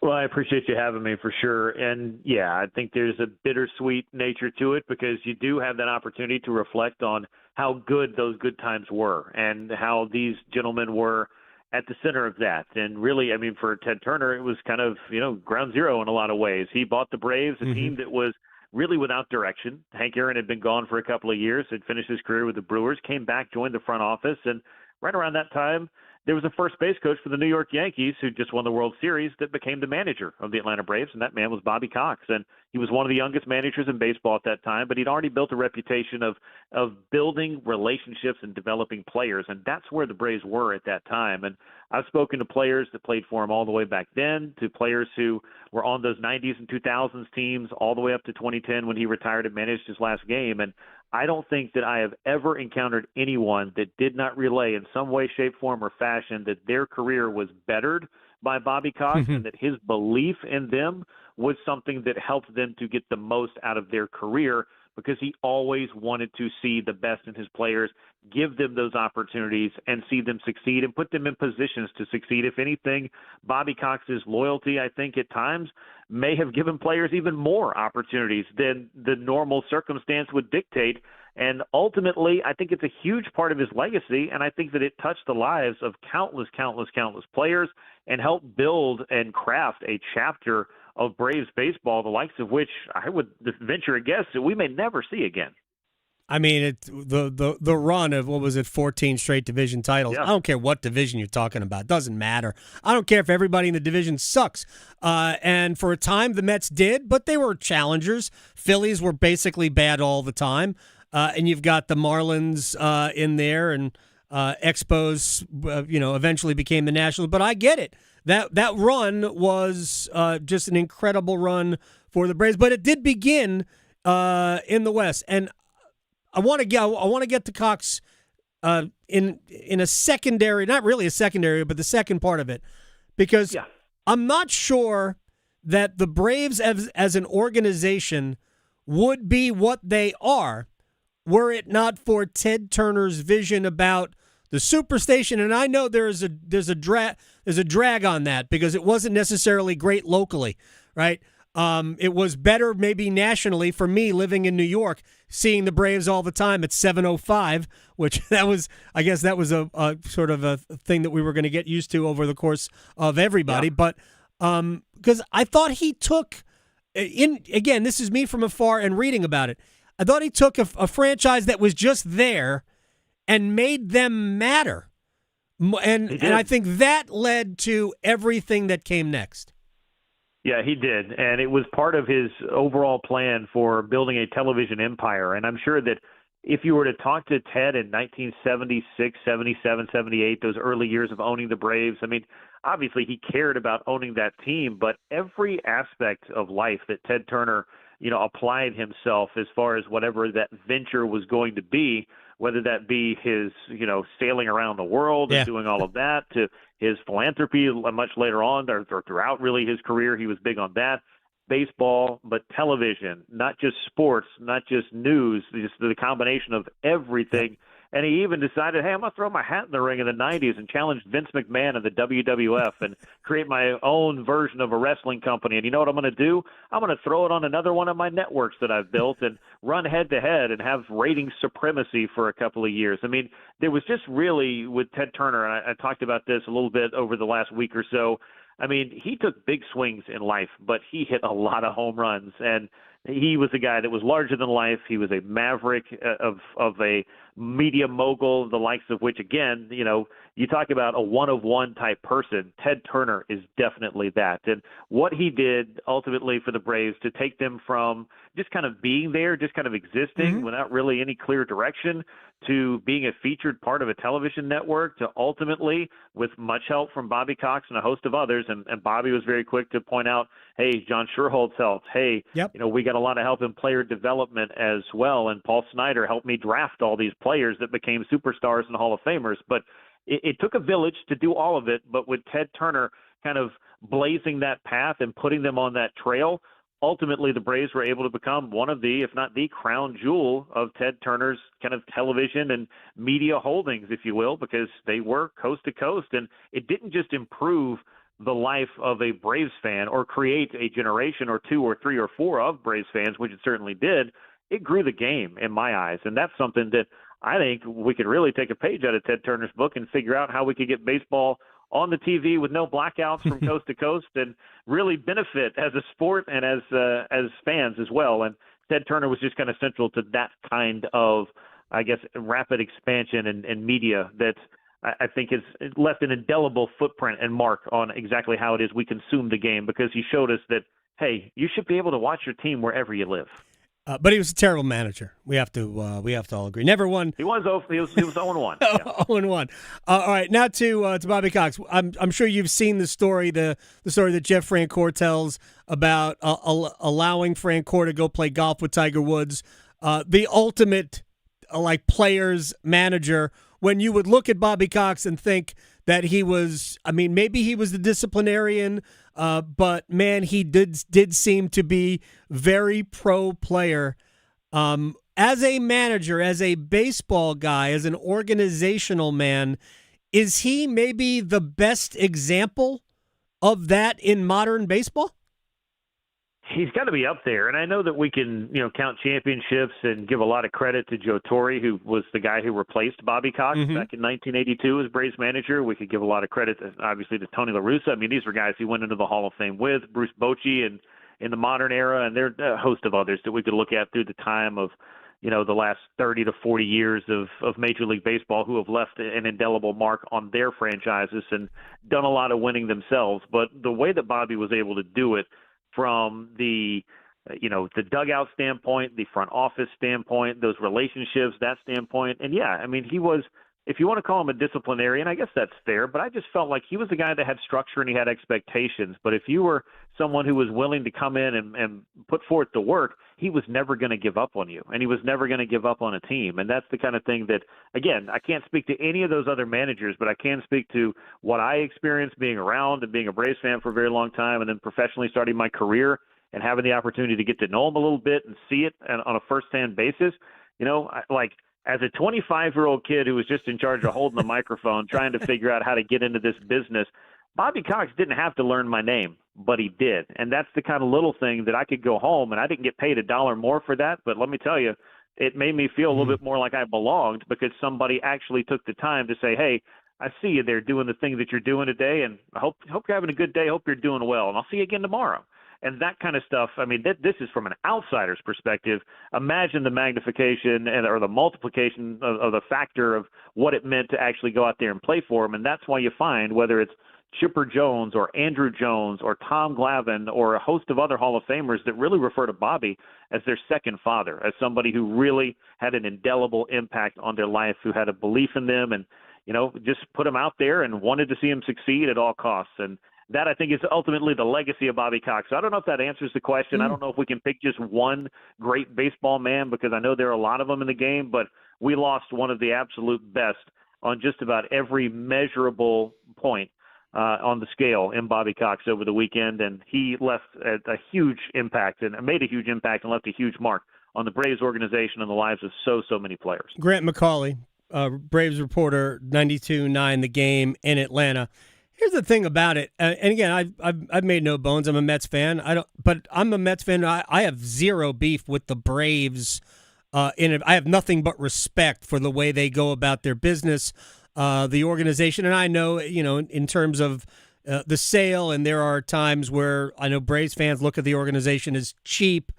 Well, I appreciate you having me for sure. And yeah, I think there's a bittersweet nature to it because you do have that opportunity to reflect on how good those good times were and how these gentlemen were at the center of that. And really, I mean, for Ted Turner, it was kind of, ground zero in a lot of ways. He bought the Braves, a team that was really without direction. Hank Aaron had been gone for a couple of years, had finished his career with the Brewers, came back, joined the front office, and right around that time, there was a first base coach for the New York Yankees who just won the World Series that became the manager of the Atlanta Braves, and that man was Bobby Cox. And he was one of the youngest managers in baseball at that time, but he'd already built a reputation of building relationships and developing players, and that's where the Braves were at that time. And I've spoken to players that played for him all the way back then, to players who were on those 90s and 2000s teams all the way up to 2010 when he retired and managed his last game. And I don't think that I have ever encountered anyone that did not relay in some way, shape, form, or fashion that their career was bettered by Bobby Cox and that his belief in them was something that helped them to get the most out of their career because he always wanted to see the best in his players, give them those opportunities, and see them succeed and put them in positions to succeed. If anything, Bobby Cox's loyalty, I think, at times may have given players even more opportunities than the normal circumstance would dictate. And ultimately, I think it's a huge part of his legacy, and I think that it touched the lives of countless players and helped build and craft a chapter of Braves baseball, the likes of which I would venture a guess that we may never see again. I mean, the run of, 14 straight division titles. Yeah. I don't care what division you're talking about. It doesn't matter. I don't care if everybody in the division sucks. And for a time, the Mets did, but they were challengers. Phillies were basically bad all the time. And you've got the Marlins in there, and Expos, eventually became the Nationals. But I get it. That run was just an incredible run for the Braves. But it did begin in the West, and I want to get to Cox in a secondary, not really a secondary, but the second part of it, because I'm not sure that the Braves as an organization would be what they are were it not for Ted Turner's vision about the Superstation. And I know there's a drag on that because it wasn't necessarily great locally, right? It was better maybe nationally for me living in New York, seeing the Braves all the time at 7:05, which I guess that was a sort of a thing that we were going to get used to over the course of everybody. Yeah. But because I thought he took, again, this is me from afar and reading about it, I thought he took a franchise that was just there and made them matter. And I think that led to everything that came next. Yeah, he did. And it was part of his overall plan for building a television empire. And I'm sure that if you were to talk to Ted in 1976, 77, 78, those early years of owning the Braves, I mean, obviously he cared about owning that team, but every aspect of life that Ted Turner, applied himself as far as whatever that venture was going to be, whether that be his, sailing around the world and doing all of that, to his philanthropy much later on or throughout really his career. He was big on that. Baseball, but television, not just sports, not just news, just the combination of everything. And he even decided, hey, I'm going to throw my hat in the ring in the 90s and challenge Vince McMahon in the WWF and create my own version of a wrestling company. And you know what I'm going to do? I'm going to throw it on another one of my networks that I've built and run head-to-head and have ratings supremacy for a couple of years. I mean, there was just really, with Ted Turner, and I talked about this a little bit over the last week or so, I mean, he took big swings in life, but he hit a lot of home runs. And he was a guy that was larger than life. He was a maverick of a media mogul, the likes of which, again, you talk about a one-of-one type person. Ted Turner is definitely that. And what he did ultimately for the Braves to take them from just kind of being there, just kind of existing without really any clear direction, to being a featured part of a television network, to ultimately, with much help from Bobby Cox and a host of others, and Bobby was very quick to point out, hey, John Sherholtz helped. Hey, we got a lot of help in player development as well, and Paul Snyder helped me draft all these players that became superstars and Hall of Famers. But it took a village to do all of it, but with Ted Turner kind of blazing that path and putting them on that trail, ultimately the Braves were able to become one of the, if not the crown jewel of Ted Turner's kind of television and media holdings, if you will, because they were coast to coast. And it didn't just improve the life of a Braves fan or create a generation or two or three or four of Braves fans, which it certainly did. It grew the game in my eyes. And that's something that I think we could really take a page out of Ted Turner's book and figure out how we could get baseball on the TV with no blackouts from coast to coast and really benefit as a sport and as fans as well. And Ted Turner was just kind of central to that kind of, I guess, rapid expansion and media that I think has left an indelible footprint and mark on exactly how it is we consume the game, because he showed us that, hey, you should be able to watch your team wherever you live. But he was a terrible manager. We have to all agree. Never won. He was 0-1. 0-1. All right, now to Bobby Cox. I'm sure you've seen the story that Jeff Francoeur tells about allowing Francoeur to go play golf with Tiger Woods, the ultimate player's manager. When you would look at Bobby Cox and think that he was, maybe he was the disciplinarian. But man, he did seem to be very pro player. As a manager, as a baseball guy, as an organizational man, is he maybe the best example of that in modern baseball? He's got to be up there, and I know that we can, count championships and give a lot of credit to Joe Torre, who was the guy who replaced Bobby Cox back in 1982 as Braves manager. We could give a lot of credit, obviously, to Tony La Russa. These were guys he went into the Hall of Fame with, Bruce Bochy, and in the modern era, and there are a host of others that we could look at through the time of, the last 30 to 40 years of Major League Baseball, who have left an indelible mark on their franchises and done a lot of winning themselves. But the way that Bobby was able to do it, from the dugout standpoint, the front office standpoint, those relationships, that standpoint. And he was, if you want to call him a disciplinarian, I guess that's fair, but I just felt like he was the guy that had structure and he had expectations. But if you were someone who was willing to come in and put forth the work, he was never going to give up on you, and he was never going to give up on a team. And that's the kind of thing that, again, I can't speak to any of those other managers, but I can speak to what I experienced being around and being a Braves fan for a very long time, and then professionally starting my career and having the opportunity to get to know him a little bit and see it on a first-hand basis. As a 25-year-old kid who was just in charge of holding the microphone, trying to figure out how to get into this business, Bobby Cox didn't have to learn my name, but he did. And that's the kind of little thing that I could go home, and I didn't get paid $1 more for that, but let me tell you, it made me feel a little bit more like I belonged, because somebody actually took the time to say, hey, I see you there doing the thing that you're doing today, and I hope you're having a good day. Hope you're doing well, and I'll see you again tomorrow. And that kind of stuff, this is from an outsider's perspective. Imagine the magnification or the multiplication of the factor of what it meant to actually go out there and play for him. And that's why you find, whether it's Chipper Jones or Andrew Jones or Tom Glavine or a host of other Hall of Famers that really refer to Bobby as their second father, as somebody who really had an indelible impact on their life, who had a belief in them and, just put them out there and wanted to see them succeed at all costs. And that, I think, is ultimately the legacy of Bobby Cox. So I don't know if that answers the question. I don't know if we can pick just one great baseball man, because I know there are a lot of them in the game, but we lost one of the absolute best on just about every measurable point on the scale in Bobby Cox over the weekend. And he left a huge impact and made a huge impact and left a huge mark on the Braves organization and the lives of so many players. Grant McAuley, Braves reporter, 92.9 The Game in Atlanta. Here's the thing about it, and again, I've made no bones. I'm a Mets fan. But I'm a Mets fan. I have zero beef with the Braves. I have nothing but respect for the way they go about their business, the organization, and I know, in terms of the sale, and there are times where I know Braves fans look at the organization as cheap.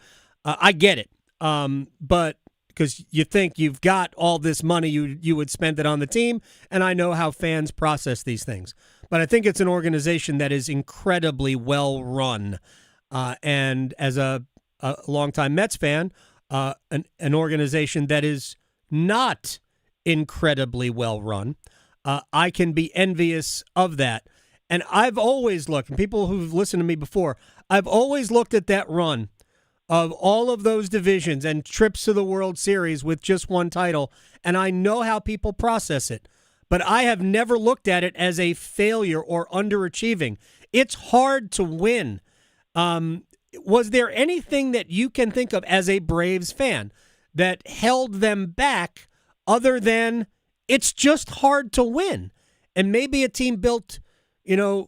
I get it. But because you think you've got all this money, you would spend it on the team, and I know how fans process these things. But I think it's an organization that is incredibly well run. And as a longtime Mets fan, an organization that is not incredibly well run, I can be envious of that. And I've always looked, and people who've listened to me before, I've always looked at that run of all of those divisions and trips to the World Series with just one title, and I know how people process it. But I have never looked at it as a failure or underachieving. It's hard to win. Was there anything that you can think of as a Braves fan that held them back other than it's just hard to win? And maybe a team built,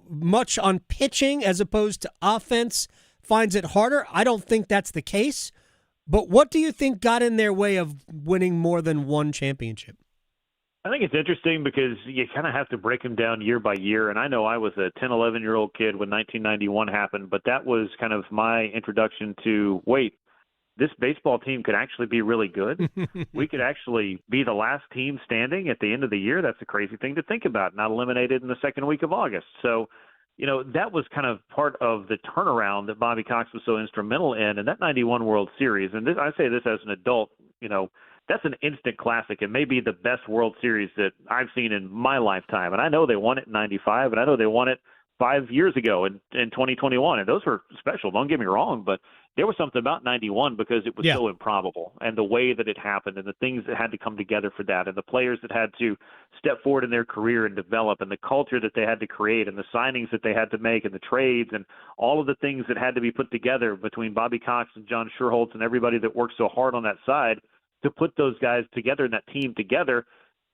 much on pitching as opposed to offense finds it harder. I don't think that's the case. But what do you think got in their way of winning more than one championship? I think it's interesting because you kind of have to break them down year by year. And I know I was a 10, 11-year-old kid when 1991 happened, but that was kind of my introduction to, this baseball team could actually be really good. We could actually be the last team standing at the end of the year. That's a crazy thing to think about, not eliminated in the second week of August. So, that was kind of part of the turnaround that Bobby Cox was so instrumental in. And that 91 World Series, and I say this as an adult, that's an instant classic and maybe the best World Series that I've seen in my lifetime. And I know they won it in 95, and I know they won it 5 years ago in 2021. And those were special, don't get me wrong, but there was something about 91 because it was so improbable, and the way that it happened and the things that had to come together for that, and the players that had to step forward in their career and develop, and the culture that they had to create, and the signings that they had to make, and the trades, and all of the things that had to be put together between Bobby Cox and John Schuerholz and everybody that worked so hard on that side to put those guys together and that team together.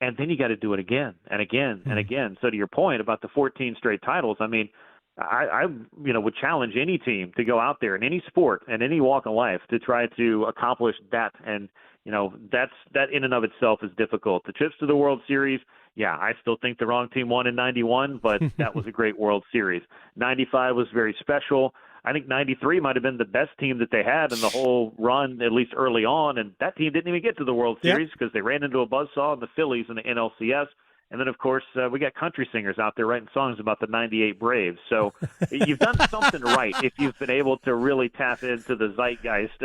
And then you got to do it again and again and again. So to your point about the 14 straight titles, I mean, I would challenge any team to go out there in any sport and any walk of life to try to accomplish that. And, that in and of itself is difficult. The trips to the World Series, I still think the wrong team won in 91, but that was a great World Series. 95 was very special. I think 93 might have been the best team that they had in the whole run, at least early on. And that team didn't even get to the World Series because they ran into a buzzsaw in the Phillies in the NLCS. And then, of course, we got country singers out there writing songs about the 98 Braves. So you've done something right if you've been able to really tap into the zeitgeist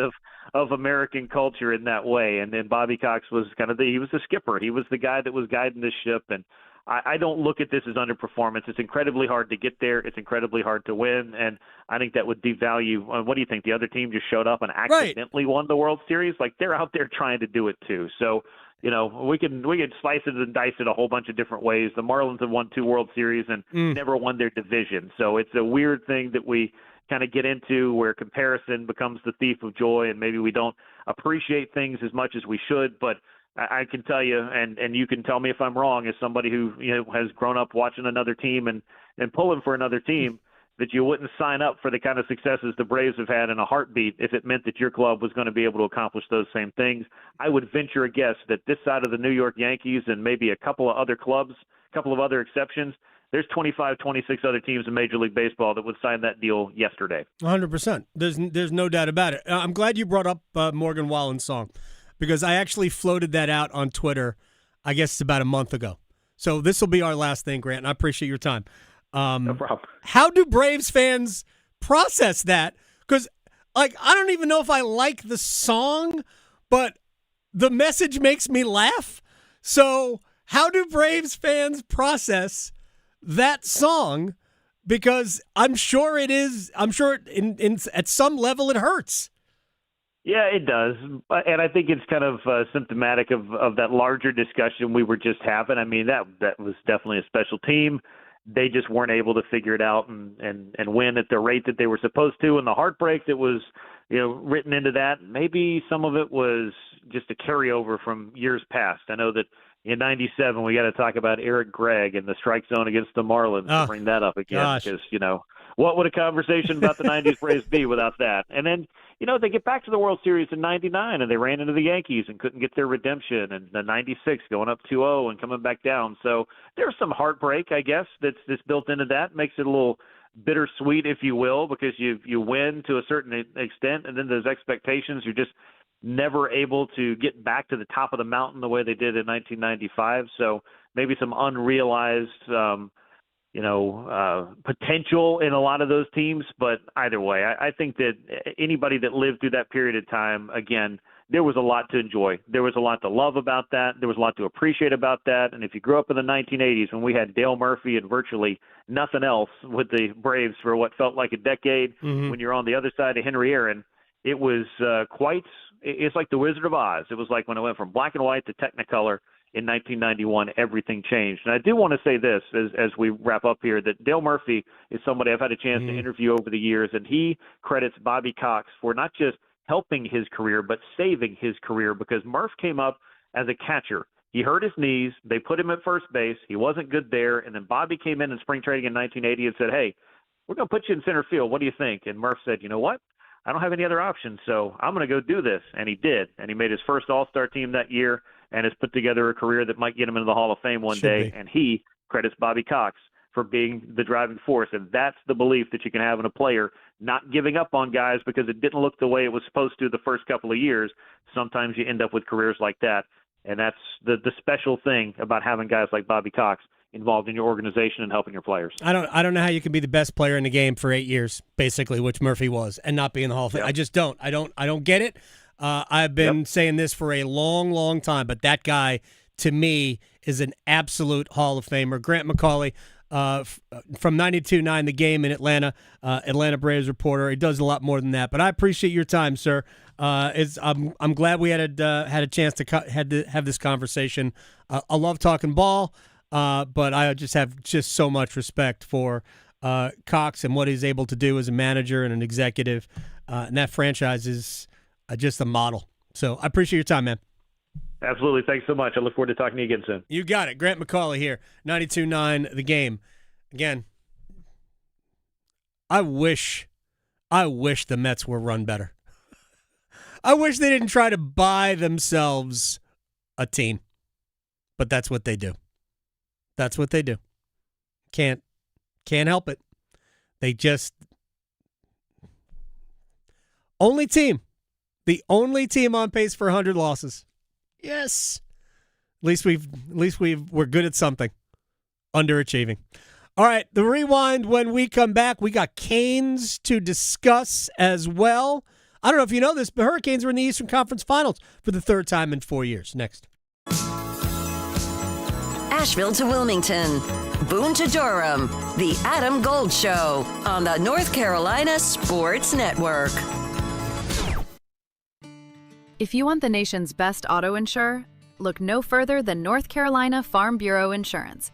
of American culture in that way. And then Bobby Cox was he was the skipper. He was the guy that was guiding the ship. And I don't look at this as underperformance. It's incredibly hard to get there. It's incredibly hard to win. And I think that would devalue what do you think? The other team just showed up and accidentally won the World Series? Like, they're out there trying to do it too. So, we can slice it and dice it a whole bunch of different ways. The Marlins have won 2 World Series and never won their division. So it's a weird thing that we kind of get into where comparison becomes the thief of joy, and maybe we don't appreciate things as much as we should. But I can tell you, and you can tell me if I'm wrong, as somebody who has grown up watching another team and pulling for another team, that you wouldn't sign up for the kind of successes the Braves have had in a heartbeat if it meant that your club was going to be able to accomplish those same things. I would venture a guess that this side of the New York Yankees and maybe a couple of other clubs, a couple of other exceptions, there's 25, 26 other teams in Major League Baseball that would sign that deal yesterday. 100%. There's no doubt about it. I'm glad you brought up Morgan Wallen's song, because I actually floated that out on Twitter, I guess it's about a month ago. So this will be our last thing, Grant, and I appreciate your time. No problem. How do Braves fans process that? Because, I don't even know if I like the song, but the message makes me laugh. So how do Braves fans process that song? Because I'm sure at some level it hurts. Yeah, it does. And I think it's kind of symptomatic of that larger discussion we were just having. I mean, that was definitely a special team. They just weren't able to figure it out and win at the rate that they were supposed to. And the heartbreak that was, written into that, maybe some of it was just a carryover from years past. I know that in 97, we got to talk about Eric Gregg and the strike zone against the Marlins to bring that up again. Because, what would a conversation about the 90s Braves be without that? And then, they get back to the World Series in 99 and they ran into the Yankees and couldn't get their redemption, and the 96 going up 2-0 and coming back down. So there's some heartbreak, I guess, that's built into that. Makes it a little bittersweet, if you will, because you win to a certain extent, and then those expectations, you're just never able to get back to the top of the mountain the way they did in 1995. So maybe some unrealized, potential in a lot of those teams. But either way, I think that anybody that lived through that period of time, again, there was a lot to enjoy. There was a lot to love about that. There was a lot to appreciate about that. And if you grew up in the 1980s when we had Dale Murphy and virtually nothing else with the Braves for what felt like a decade, when you're on the other side of Henry Aaron, it was it's like the Wizard of Oz. It was like when it went from black and white to Technicolor in 1991, everything changed. And I do want to say this as we wrap up here, that Dale Murphy is somebody I've had a chance to interview over the years, and he credits Bobby Cox for not just helping his career, but saving his career, because Murph came up as a catcher. He hurt his knees. They put him at first base. He wasn't good there. And then Bobby came in spring training in 1980 and said, hey, we're going to put you in center field. What do you think? And Murph said, you know what? I don't have any other options, so I'm going to go do this. And he did. And he made his first All-Star team that year and has put together a career that might get him into the Hall of Fame one day. And he credits Bobby Cox for being the driving force. And that's the belief that you can have in a player, not giving up on guys because it didn't look the way it was supposed to the first couple of years. Sometimes you end up with careers like that. And that's the special thing about having guys like Bobby Cox involved in your organization and helping your players. I don't know how you can be the best player in the game for 8 years, basically, which Murphy was, and not be in the Hall of Fame. I just don't. I don't get it. I've been saying this for a long, long time, but that guy, to me, is an absolute Hall of Famer. Grant McAuley, from 92.9 The Game in Atlanta, Atlanta Braves reporter. He does a lot more than that, but I appreciate your time, sir. I'm glad we had a chance to have this conversation. I love talking ball, but I just have so much respect for Cox and what he's able to do as a manager and an executive, and that franchise is just a model. So I appreciate your time, man. Absolutely. Thanks so much. I look forward to talking to you again soon. You got it. Grant McAuley here, 92.9 The Game. Again, I wish the Mets were run better. I wish they didn't try to buy themselves a team. But that's what they do. That's what they do. Can't help it. They just the only team on pace for 100 losses. Yes. At least we're good at something. Underachieving. All right, the rewind when we come back. We got Canes to discuss as well. I don't know if you know this, but Hurricanes were in the Eastern Conference Finals for the third time in 4 years. Next. Asheville to Wilmington, Boone to Durham, the Adam Gold Show on the North Carolina Sports Network. If you want the nation's best auto insurer, look no further than North Carolina Farm Bureau Insurance.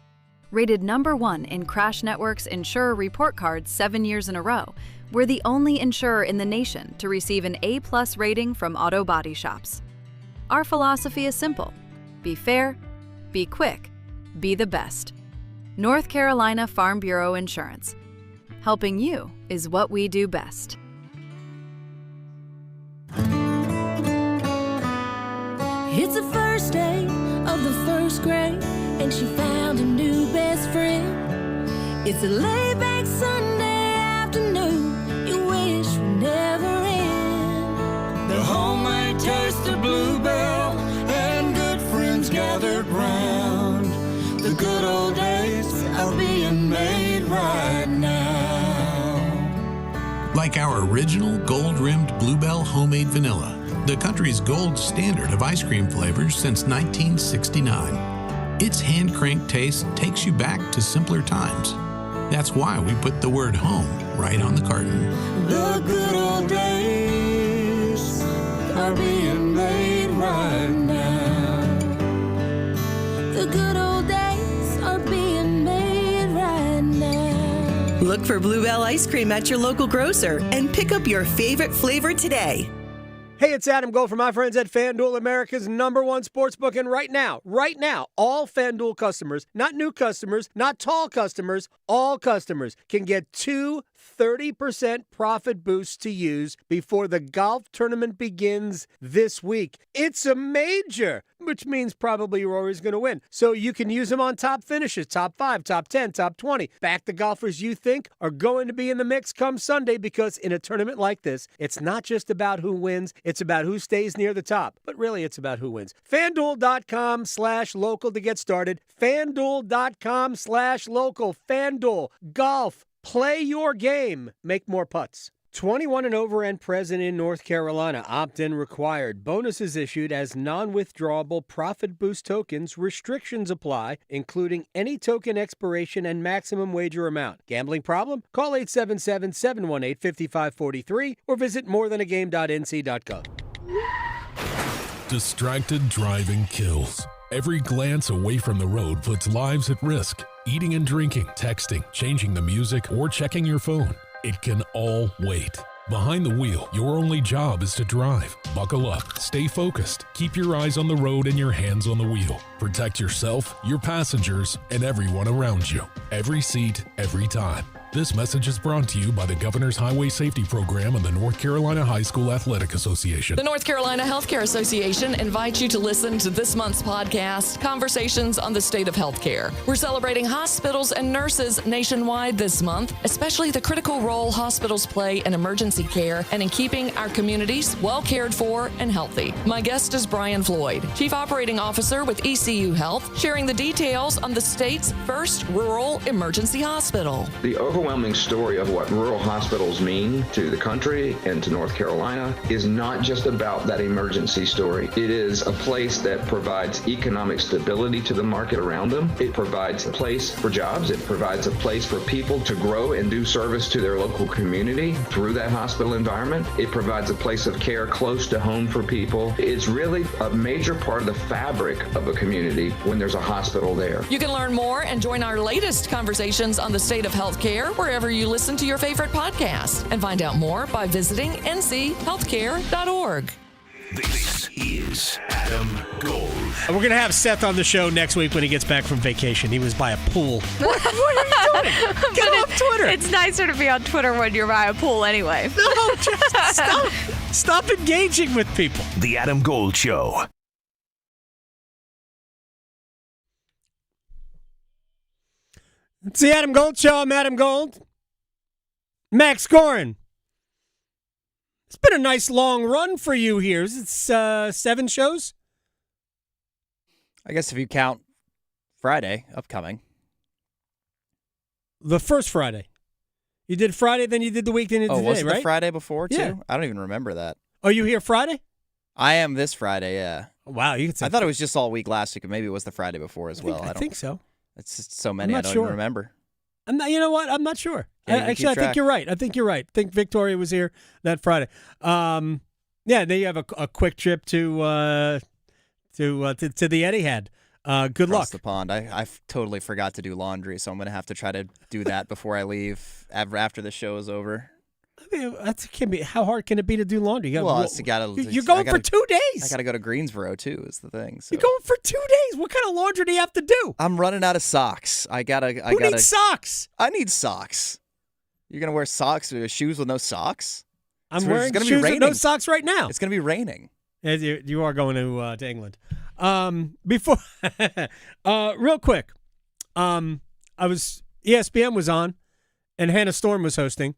Rated #1 in Crash Network's Insurer Report Card 7 years in a row, we're the only insurer in the nation to receive an A+ rating from auto body shops. Our philosophy is simple: be fair, be quick, be the best. North Carolina Farm Bureau Insurance. Helping you is what we do best. It's the first day of the first grade, and she found a new best friend. It's a laid-back Sunday afternoon, you wish would never end. The homemade taste of Bluebell and good friends gathered round. The good old days are being made right now. Like our original gold-rimmed Bluebell homemade vanilla, the country's gold standard of ice cream flavors since 1969. Its hand-cranked taste takes you back to simpler times. That's why we put the word home right on the carton. The good old days are being made right now. The good old days are being made right now. Look for Bluebell ice cream at your local grocer and pick up your favorite flavor today. Hey, it's Adam Gold from my friends at FanDuel, America's #1 sportsbook. And right now, all FanDuel customers, not new customers, not tall customers, all customers can get 2 30% profit boosts to use before the golf tournament begins this week. It's a major which means probably Rory's going to win. So you can use them on top finishes, top 5, top 10, top 20. Back the golfers you think are going to be in the mix come Sunday, because in a tournament like this, it's not just about who wins, it's about who stays near the top. But really, it's about who wins. FanDuel.com/local to get started. FanDuel.com/local. FanDuel. Golf. Play your game. Make more putts. 21 and over and present in North Carolina. Opt-in required. Bonuses issued as non-withdrawable profit boost tokens. Restrictions apply, including any token expiration and maximum wager amount. Gambling problem? Call 877-718-5543 or visit morethanagame.nc.gov. Distracted driving kills. Every glance away from the road puts lives at risk. Eating and drinking, texting, changing the music, or checking your phone. It can all wait. Behind the wheel, your only job is to drive. Buckle up, stay focused, keep your eyes on the road and your hands on the wheel. Protect yourself, your passengers, and everyone around you. Every seat, every time. This message is brought to you by the Governor's Highway Safety Program and the North Carolina High School Athletic Association. The North Carolina Healthcare Association invites you to listen to this month's podcast, Conversations on the State of Healthcare. We're celebrating hospitals and nurses nationwide this month, especially the critical role hospitals play in emergency care and in keeping our communities well cared for and healthy. My guest is Brian Floyd, Chief Operating Officer with ECU Health, sharing the details on the state's first rural emergency hospital. The overwhelming story of what rural hospitals mean to the country and to North Carolina is not just about that emergency story. It is a place that provides economic stability to the market around them. It provides a place for jobs. It provides a place for people to grow and do service to their local community through that hospital environment. It provides a place of care close to home for people. It's really a major part of the fabric of a community when there's a hospital there. You can learn more and join our latest Conversations on the State of Healthcare wherever you listen to your favorite podcast, and find out more by visiting nchealthcare.org. This is Adam Gold. We're going to have Seth on the show next week when he gets back from vacation. He was by a pool. What are you doing? Get off Twitter. It's nicer to be on Twitter when you're by a pool anyway. No, just stop engaging with people. The Adam Gold Show. It's the Adam Gold Show. I'm Adam Gold. Max Gorin. It's been a nice long run for you here. It's 7 shows? I guess if you count Friday upcoming. The first Friday. You did Friday, then you did the weekend today, was it right? the Friday before, too? Yeah. I don't even remember that. Oh, you here Friday? I am this Friday, yeah. Wow. You could say I thought it was just all week last week, but maybe it was the Friday before as well. I think so. It's just so many, I don't even remember. You know what? I'm not sure. Actually, I think you're right. I think think Victoria was here that Friday. Yeah, then you have a quick trip to the Etihad. Good luck. Across the pond. I totally forgot to do laundry, so I'm going to have to try to do that before I leave after the show is over. I mean, that can be. How hard can it be to do laundry? You're going for 2 days. I got to go to Greensboro too. Is the thing. So. You're going for 2 days. What kind of laundry do you have to do? I'm running out of socks. Who needs socks? I need socks. You're gonna wear socks with shoes with no socks? I'm wearing shoes with no socks right now. It's gonna be raining. You are going to England. Before, real quick, ESPN was on, and Hannah Storm was hosting.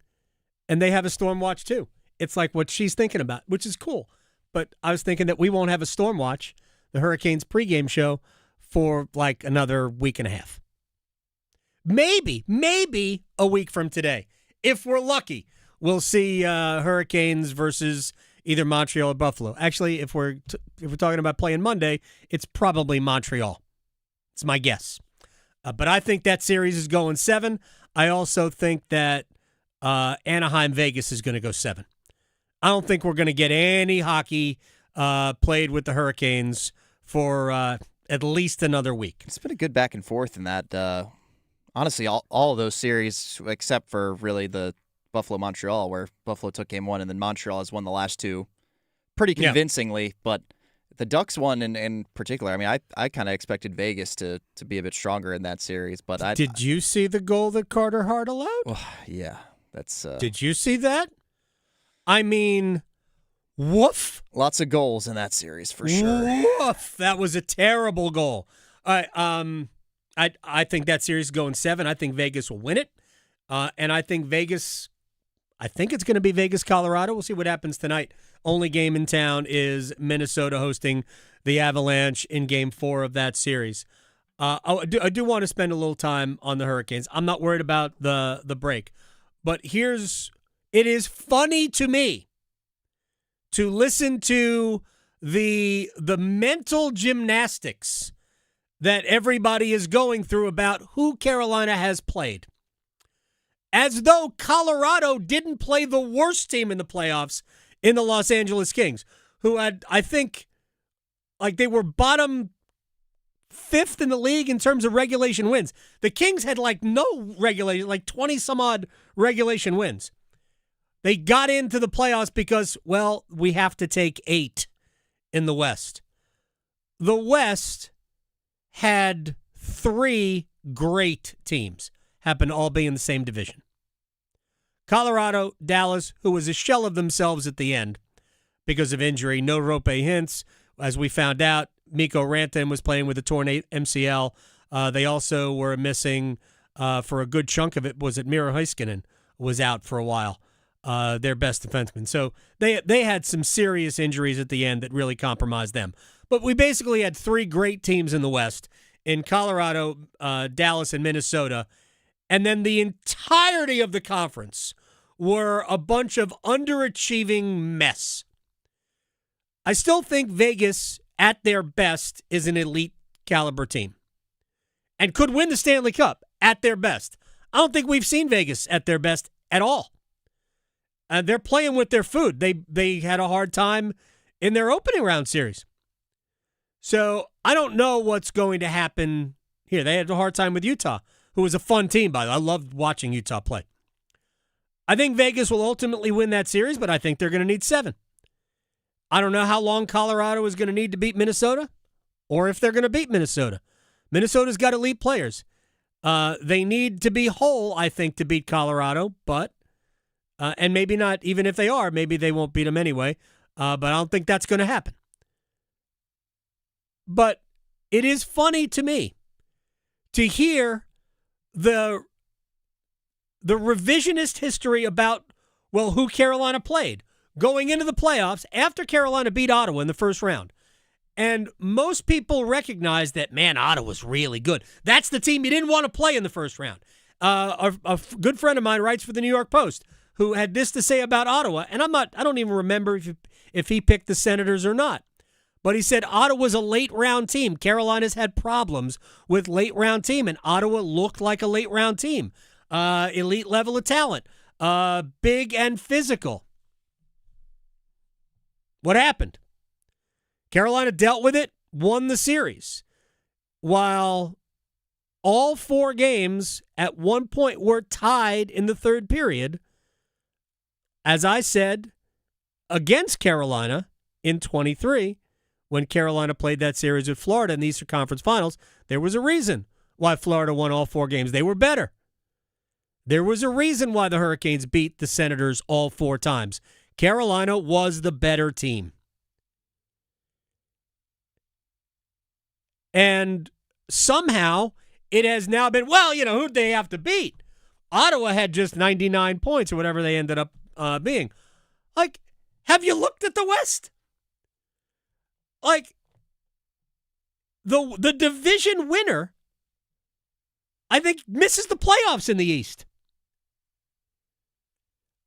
And they have a storm watch, too. It's like what she's thinking about, which is cool. But I was thinking that we won't have a storm watch, the Hurricanes pregame show, for like another week and a half. Maybe a week from today. If we're lucky, we'll see Hurricanes versus either Montreal or Buffalo. Actually, if we're talking about playing Monday, it's probably Montreal. It's my guess. But I think that series is going 7. I also think that Anaheim-Vegas is going to go 7. I don't think we're going to get any hockey played with the Hurricanes for at least another week. It's been a good back and forth in that. Honestly, all of those series, except for really the Buffalo-Montreal, where Buffalo took game 1 and then Montreal has won the last 2 pretty convincingly. Yeah. But the Ducks one in particular, I mean, I kind of expected Vegas to be a bit stronger in that series. But Did you see the goal that Carter Hart allowed? Yeah. That's. Did you see that? I mean, Woof. Lots of goals in that series for sure. Woof. That was a terrible goal. All right, I think that series is going 7. I think Vegas will win it. And I think it's going to be Vegas, Colorado. We'll see what happens tonight. Only game in town is Minnesota hosting the Avalanche in Game 4 of that series. I do want to spend a little time on the Hurricanes. I'm not worried about the break. But it is funny to me to listen to the mental gymnastics that everybody is going through about who Carolina has played. As though Colorado didn't play the worst team in the playoffs in the Los Angeles Kings, who had, I think, like they were bottom 5th in the league in terms of regulation wins. The Kings had like no regulation, like 20-some-odd regulation wins. They got into the playoffs because, well, we have to take 8 in the West. The West had 3 great teams, happen to all be in the same division. Colorado, Dallas, who was a shell of themselves at the end because of injury. No Roope Hintz. As we found out, Mikko Rantanen was playing with a torn MCL. They also were missing, for a good chunk of it, was it Miro Heiskanen was out for a while, their best defenseman. So they had some serious injuries at the end that really compromised them. But we basically had 3 great teams in the West, in Colorado, Dallas, and Minnesota. And then the entirety of the conference were a bunch of underachieving mess. I still think Vegas, at their best, is an elite caliber team and could win the Stanley Cup at their best. I don't think we've seen Vegas at their best at all. They're playing with their food. They had a hard time in their opening round series. So I don't know what's going to happen here. They had a hard time with Utah, who was a fun team, by the way. I loved watching Utah play. I think Vegas will ultimately win that series, but I think they're going to need 7. I don't know how long Colorado is going to need to beat Minnesota or if they're going to beat Minnesota. Minnesota's got elite players. They need to be whole, I think, to beat Colorado, but and maybe not, even if they are, maybe they won't beat them anyway, but I don't think that's going to happen. But it is funny to me to hear the revisionist history about, well, who Carolina played going into the playoffs after Carolina beat Ottawa in the first round. And most people recognize that, man, Ottawa's really good. That's the team you didn't want to play in the first round. A good friend of mine writes for the New York Post who had this to say about Ottawa, and I don't even remember if he picked the Senators or not. But he said Ottawa's a late-round team. Carolina's had problems with late-round team, and Ottawa looked like a late-round team. Elite level of talent. Big and physical. What happened? Carolina dealt with it, won the series. While all 4 games at one point were tied in the third period, as I said, against Carolina in 23, when Carolina played that series with Florida in the Eastern Conference Finals, there was a reason why Florida won all 4 games. They were better. There was a reason why the Hurricanes beat the Senators all 4 times. Carolina was the better team. And somehow it has now been, well, who'd they have to beat? Ottawa had just 99 points or whatever they ended up being. Like, have you looked at the West? Like, the division winner, I think, misses the playoffs in the East.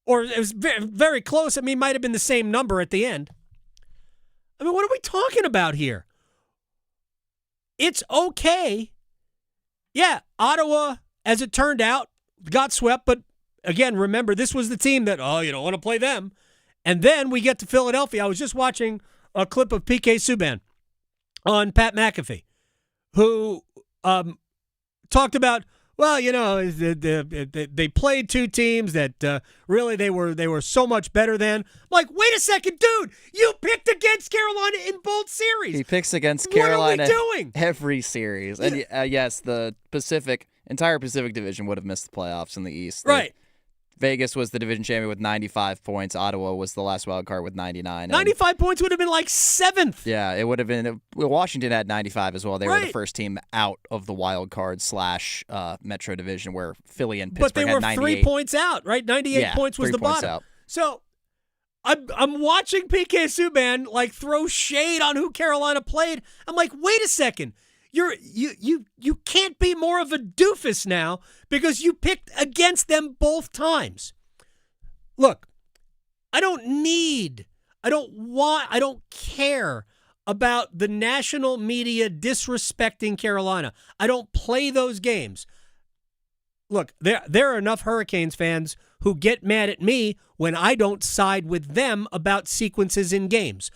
Or it was very, very close. I mean, it might have been the same number at the end. I mean, what are we talking about here? It's okay. Yeah, Ottawa, as it turned out, got swept. But, again, remember, this was the team that, you don't want to play them. And then we get to Philadelphia. I was just watching a clip of P.K. Subban on Pat McAfee, who talked about, well, they played 2 teams that really they were so much better than. I'm like, wait a second, dude, you picked against Carolina in both series. He picks against Carolina what are we doing? Every series. And yes, the entire Pacific Division would have missed the playoffs in the East. Right. Vegas was the division champion with 95 points. Ottawa was the last wild card with 99. 95 points would have been like 7th. Yeah, it would have been. Washington had 95 as well. They were the first team out of the wild card / Metro division, where Philly and Pittsburgh had 98. But they were 3 points out, right? 98 points was the bottom. Out. So I'm watching PK Subban like throw shade on who Carolina played. I'm like, wait a second. You can't be more of a doofus now because you picked against them both times. Look, I don't care about the national media disrespecting Carolina. I don't play those games. Look, there are enough Hurricanes fans who get mad at me when I don't side with them about sequences in games.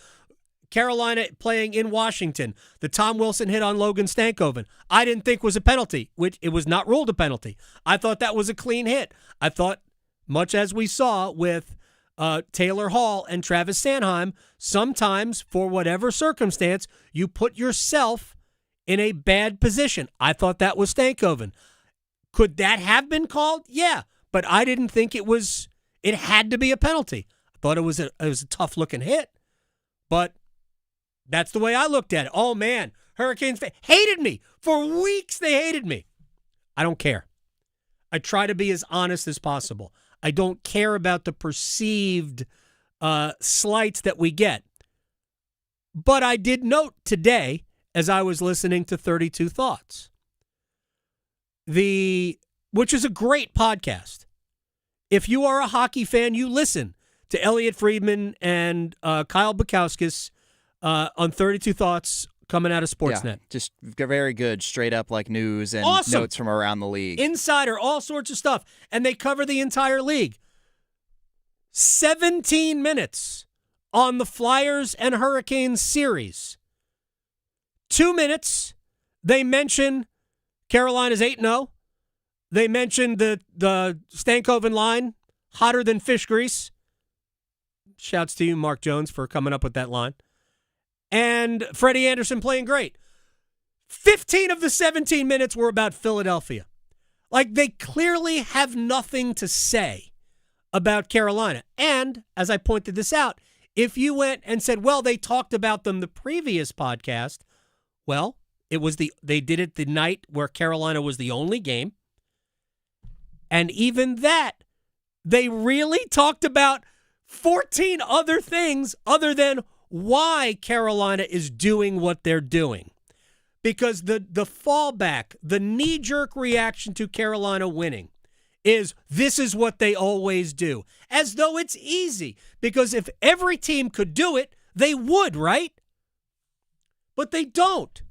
Carolina playing in Washington, the Tom Wilson hit on Logan Stankoven, I didn't think was a penalty, which it was not ruled a penalty. I thought that was a clean hit. I thought, much as we saw with Taylor Hall and Travis Sanheim, sometimes, for whatever circumstance, you put yourself in a bad position. I thought that was Stankoven. Could that have been called? Yeah, but I didn't think it had to be a penalty. I thought it was a tough-looking hit, but that's the way I looked at it. Oh, man, Hurricanes hated me. For weeks they hated me. I don't care. I try to be as honest as possible. I don't care about the perceived slights that we get. But I did note today, as I was listening to 32 Thoughts, which is a great podcast. If you are a hockey fan, you listen to Elliot Friedman and Kyle Bukowskis on 32 Thoughts coming out of Sportsnet. Yeah, just very good, straight up like news and notes from around the league. Insider, all sorts of stuff. And they cover the entire league. 17 minutes on the Flyers and Hurricanes series. 2 minutes, they mention Carolina's 8-0. They mentioned the Stankoven line, hotter than fish grease. Shouts to you, Mark Jones, for coming up with that line. And Freddie Anderson playing great. 15 of the 17 minutes were about Philadelphia. Like, they clearly have nothing to say about Carolina. And, as I pointed this out, if you went and said, well, they talked about them the previous podcast, well, they did it the night where Carolina was the only game. And even that, they really talked about 14 other things other than why Carolina is doing what they're doing. Because the fallback, the knee-jerk reaction to Carolina winning is this is what they always do. As though it's easy. Because if every team could do it, they would, right? But they don't.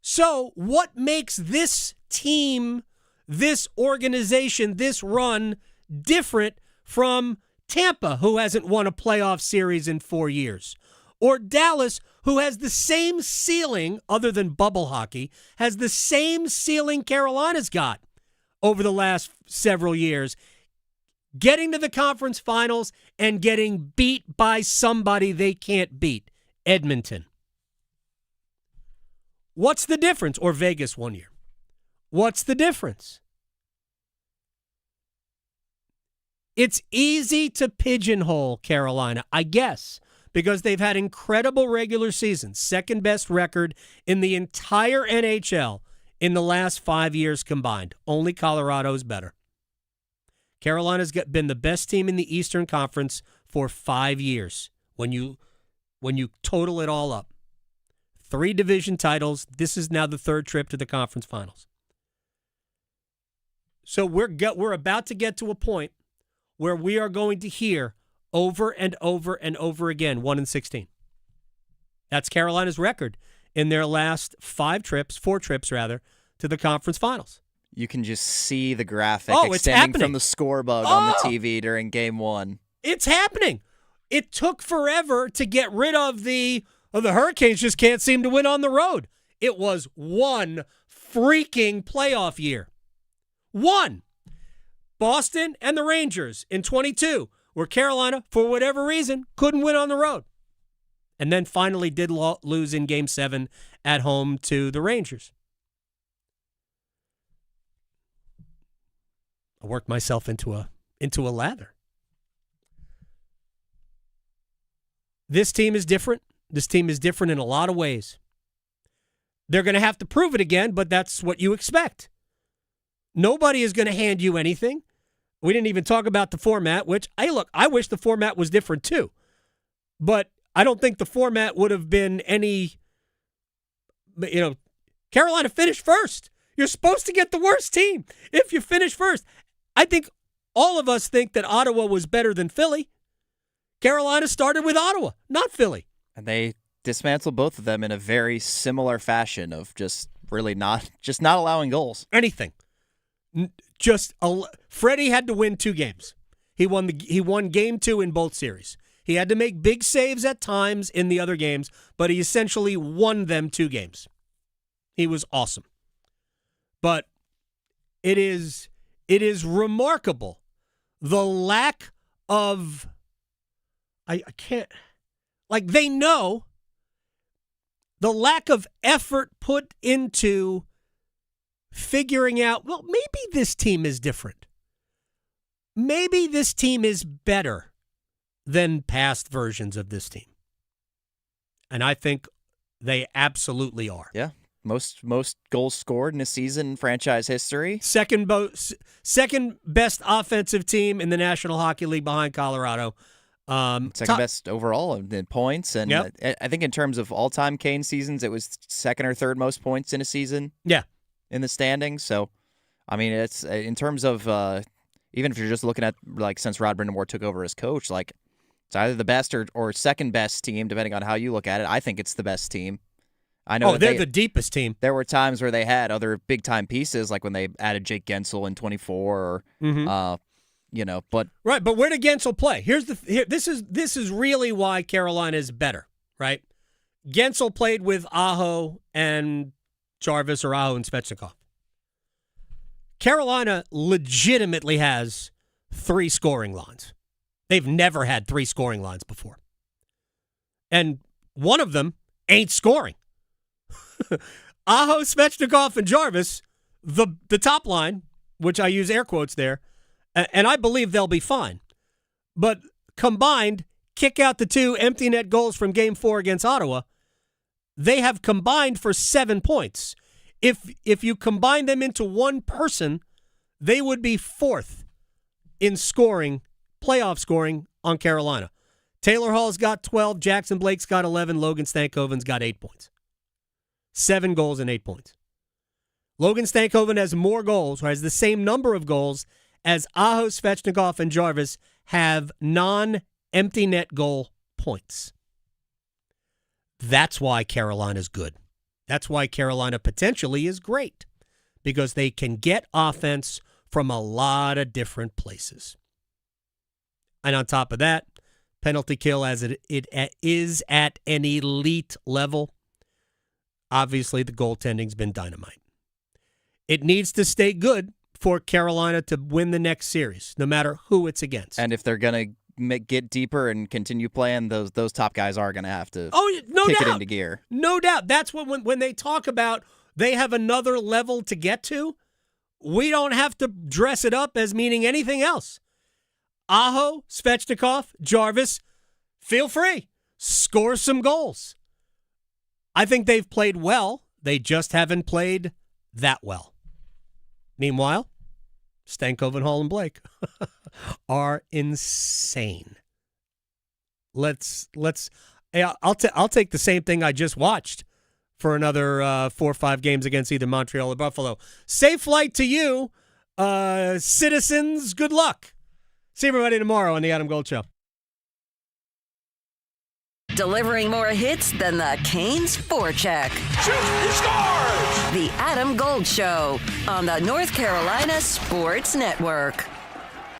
So what makes this team, this organization, this run different from Tampa, who hasn't won a playoff series in 4 years? Or Dallas, who has the same ceiling, other than bubble hockey, has the same ceiling Carolina's got over the last several years, getting to the conference finals and getting beat by somebody they can't beat, Edmonton. What's the difference? Or Vegas 1 year. What's the difference? It's easy to pigeonhole Carolina, I guess, because they've had incredible regular seasons, second best record in the entire NHL in the last 5 years combined. Only Colorado's better. Carolina's been the best team in the Eastern Conference for 5 years when you total it all up. 3 division titles. This is now the 3rd trip to the conference finals. So we're about to get to a point where we are going to hear over and over and over again, 1-16. That's Carolina's record in their last 4 trips to the conference finals. You can just see the graphic extending from the score bug on the TV during Game 1. It's happening. It took forever to get rid of the Hurricanes just can't seem to win on the road. It was one freaking playoff year. One. Boston and the Rangers in 22, where Carolina, for whatever reason, couldn't win on the road. And then finally did lose in Game 7 at home to the Rangers. I worked myself into a into a lather. This team is different. This team is different in a lot of ways. They're going to have to prove it again, but that's what you expect. Nobody is going to hand you anything. We didn't even talk about the format, which, I wish the format was different too. But I don't think the format would have been any, Carolina finished first. You're supposed to get the worst team if you finish first. I think all of us think that Ottawa was better than Philly. Carolina started with Ottawa, not Philly. And they dismantled both of them in a very similar fashion of just not allowing goals. Anything. Freddie had to win 2 games. He won game 2 in both series. He had to make big saves at times in the other games, but he essentially won them 2 games. He was awesome. But it is remarkable the lack of they know the lack of effort put into figuring out, well, maybe this team is different. Maybe this team is better than past versions of this team. And I think they absolutely are. Yeah. Most goals scored in a season in franchise history. Second best offensive team in the National Hockey League behind Colorado. Second best overall in points. And yep. I think in terms of all-time Kane seasons, it was second or third most points in a season. Yeah. In the standings. So, I mean, it's in terms of even if you're just looking at since Rod Brind'Amour took over as coach, it's either the best or second best team, depending on how you look at it. I think it's the best team. I know they're the deepest team. There were times where they had other big-time pieces, like when they added Jake Gensel in 24, but... Right, but where did Gensel play? This is really why Carolina is better, right? Gensel played with Aho and Jarvis, or Aho and Svechnikov. Carolina legitimately has 3 scoring lines. They've never had 3 scoring lines before. And one of them ain't scoring. Aho, Svechnikov, and Jarvis, the top line, which I use air quotes there, and I believe they'll be fine. But combined, kick out the 2 empty net goals from Game 4 against Ottawa, they have combined for 7 points. If you combine them into one person, they would be 4th in scoring, playoff scoring on Carolina. Taylor Hall's got 12, Jackson Blake's got 11, Logan Stankoven's got 8 points. 7 goals and 8 points. Logan Stankoven has more goals, or has the same number of goals as Aho, Svechnikov, and Jarvis have non-empty net goal points. That's why Carolina's good. That's why Carolina potentially is great, because they can get offense from a lot of different places. And on top of that, penalty kill as it is at an elite level. Obviously, the goaltending's been dynamite. It needs to stay good for Carolina to win the next series, no matter who it's against. And if they're going to get deeper and continue playing, those top guys are going to have to kick it into gear. No doubt. That's what when they talk about they have another level to get to, we don't have to dress it up as meaning anything else. Aho, Svechnikov, Jarvis, feel free. Score some goals. I think they've played well. They just haven't played that well. Meanwhile, Stankoven, Hall, and Blake are insane. I'll take the same thing I just watched for another 4 or 5 games against either Montreal or Buffalo. Safe flight to you, citizens. Good luck. See everybody tomorrow on the Adam Gold Show. Delivering more hits than the Canes forecheck. Shoot, he scores! The Adam Gold Show on the North Carolina Sports Network.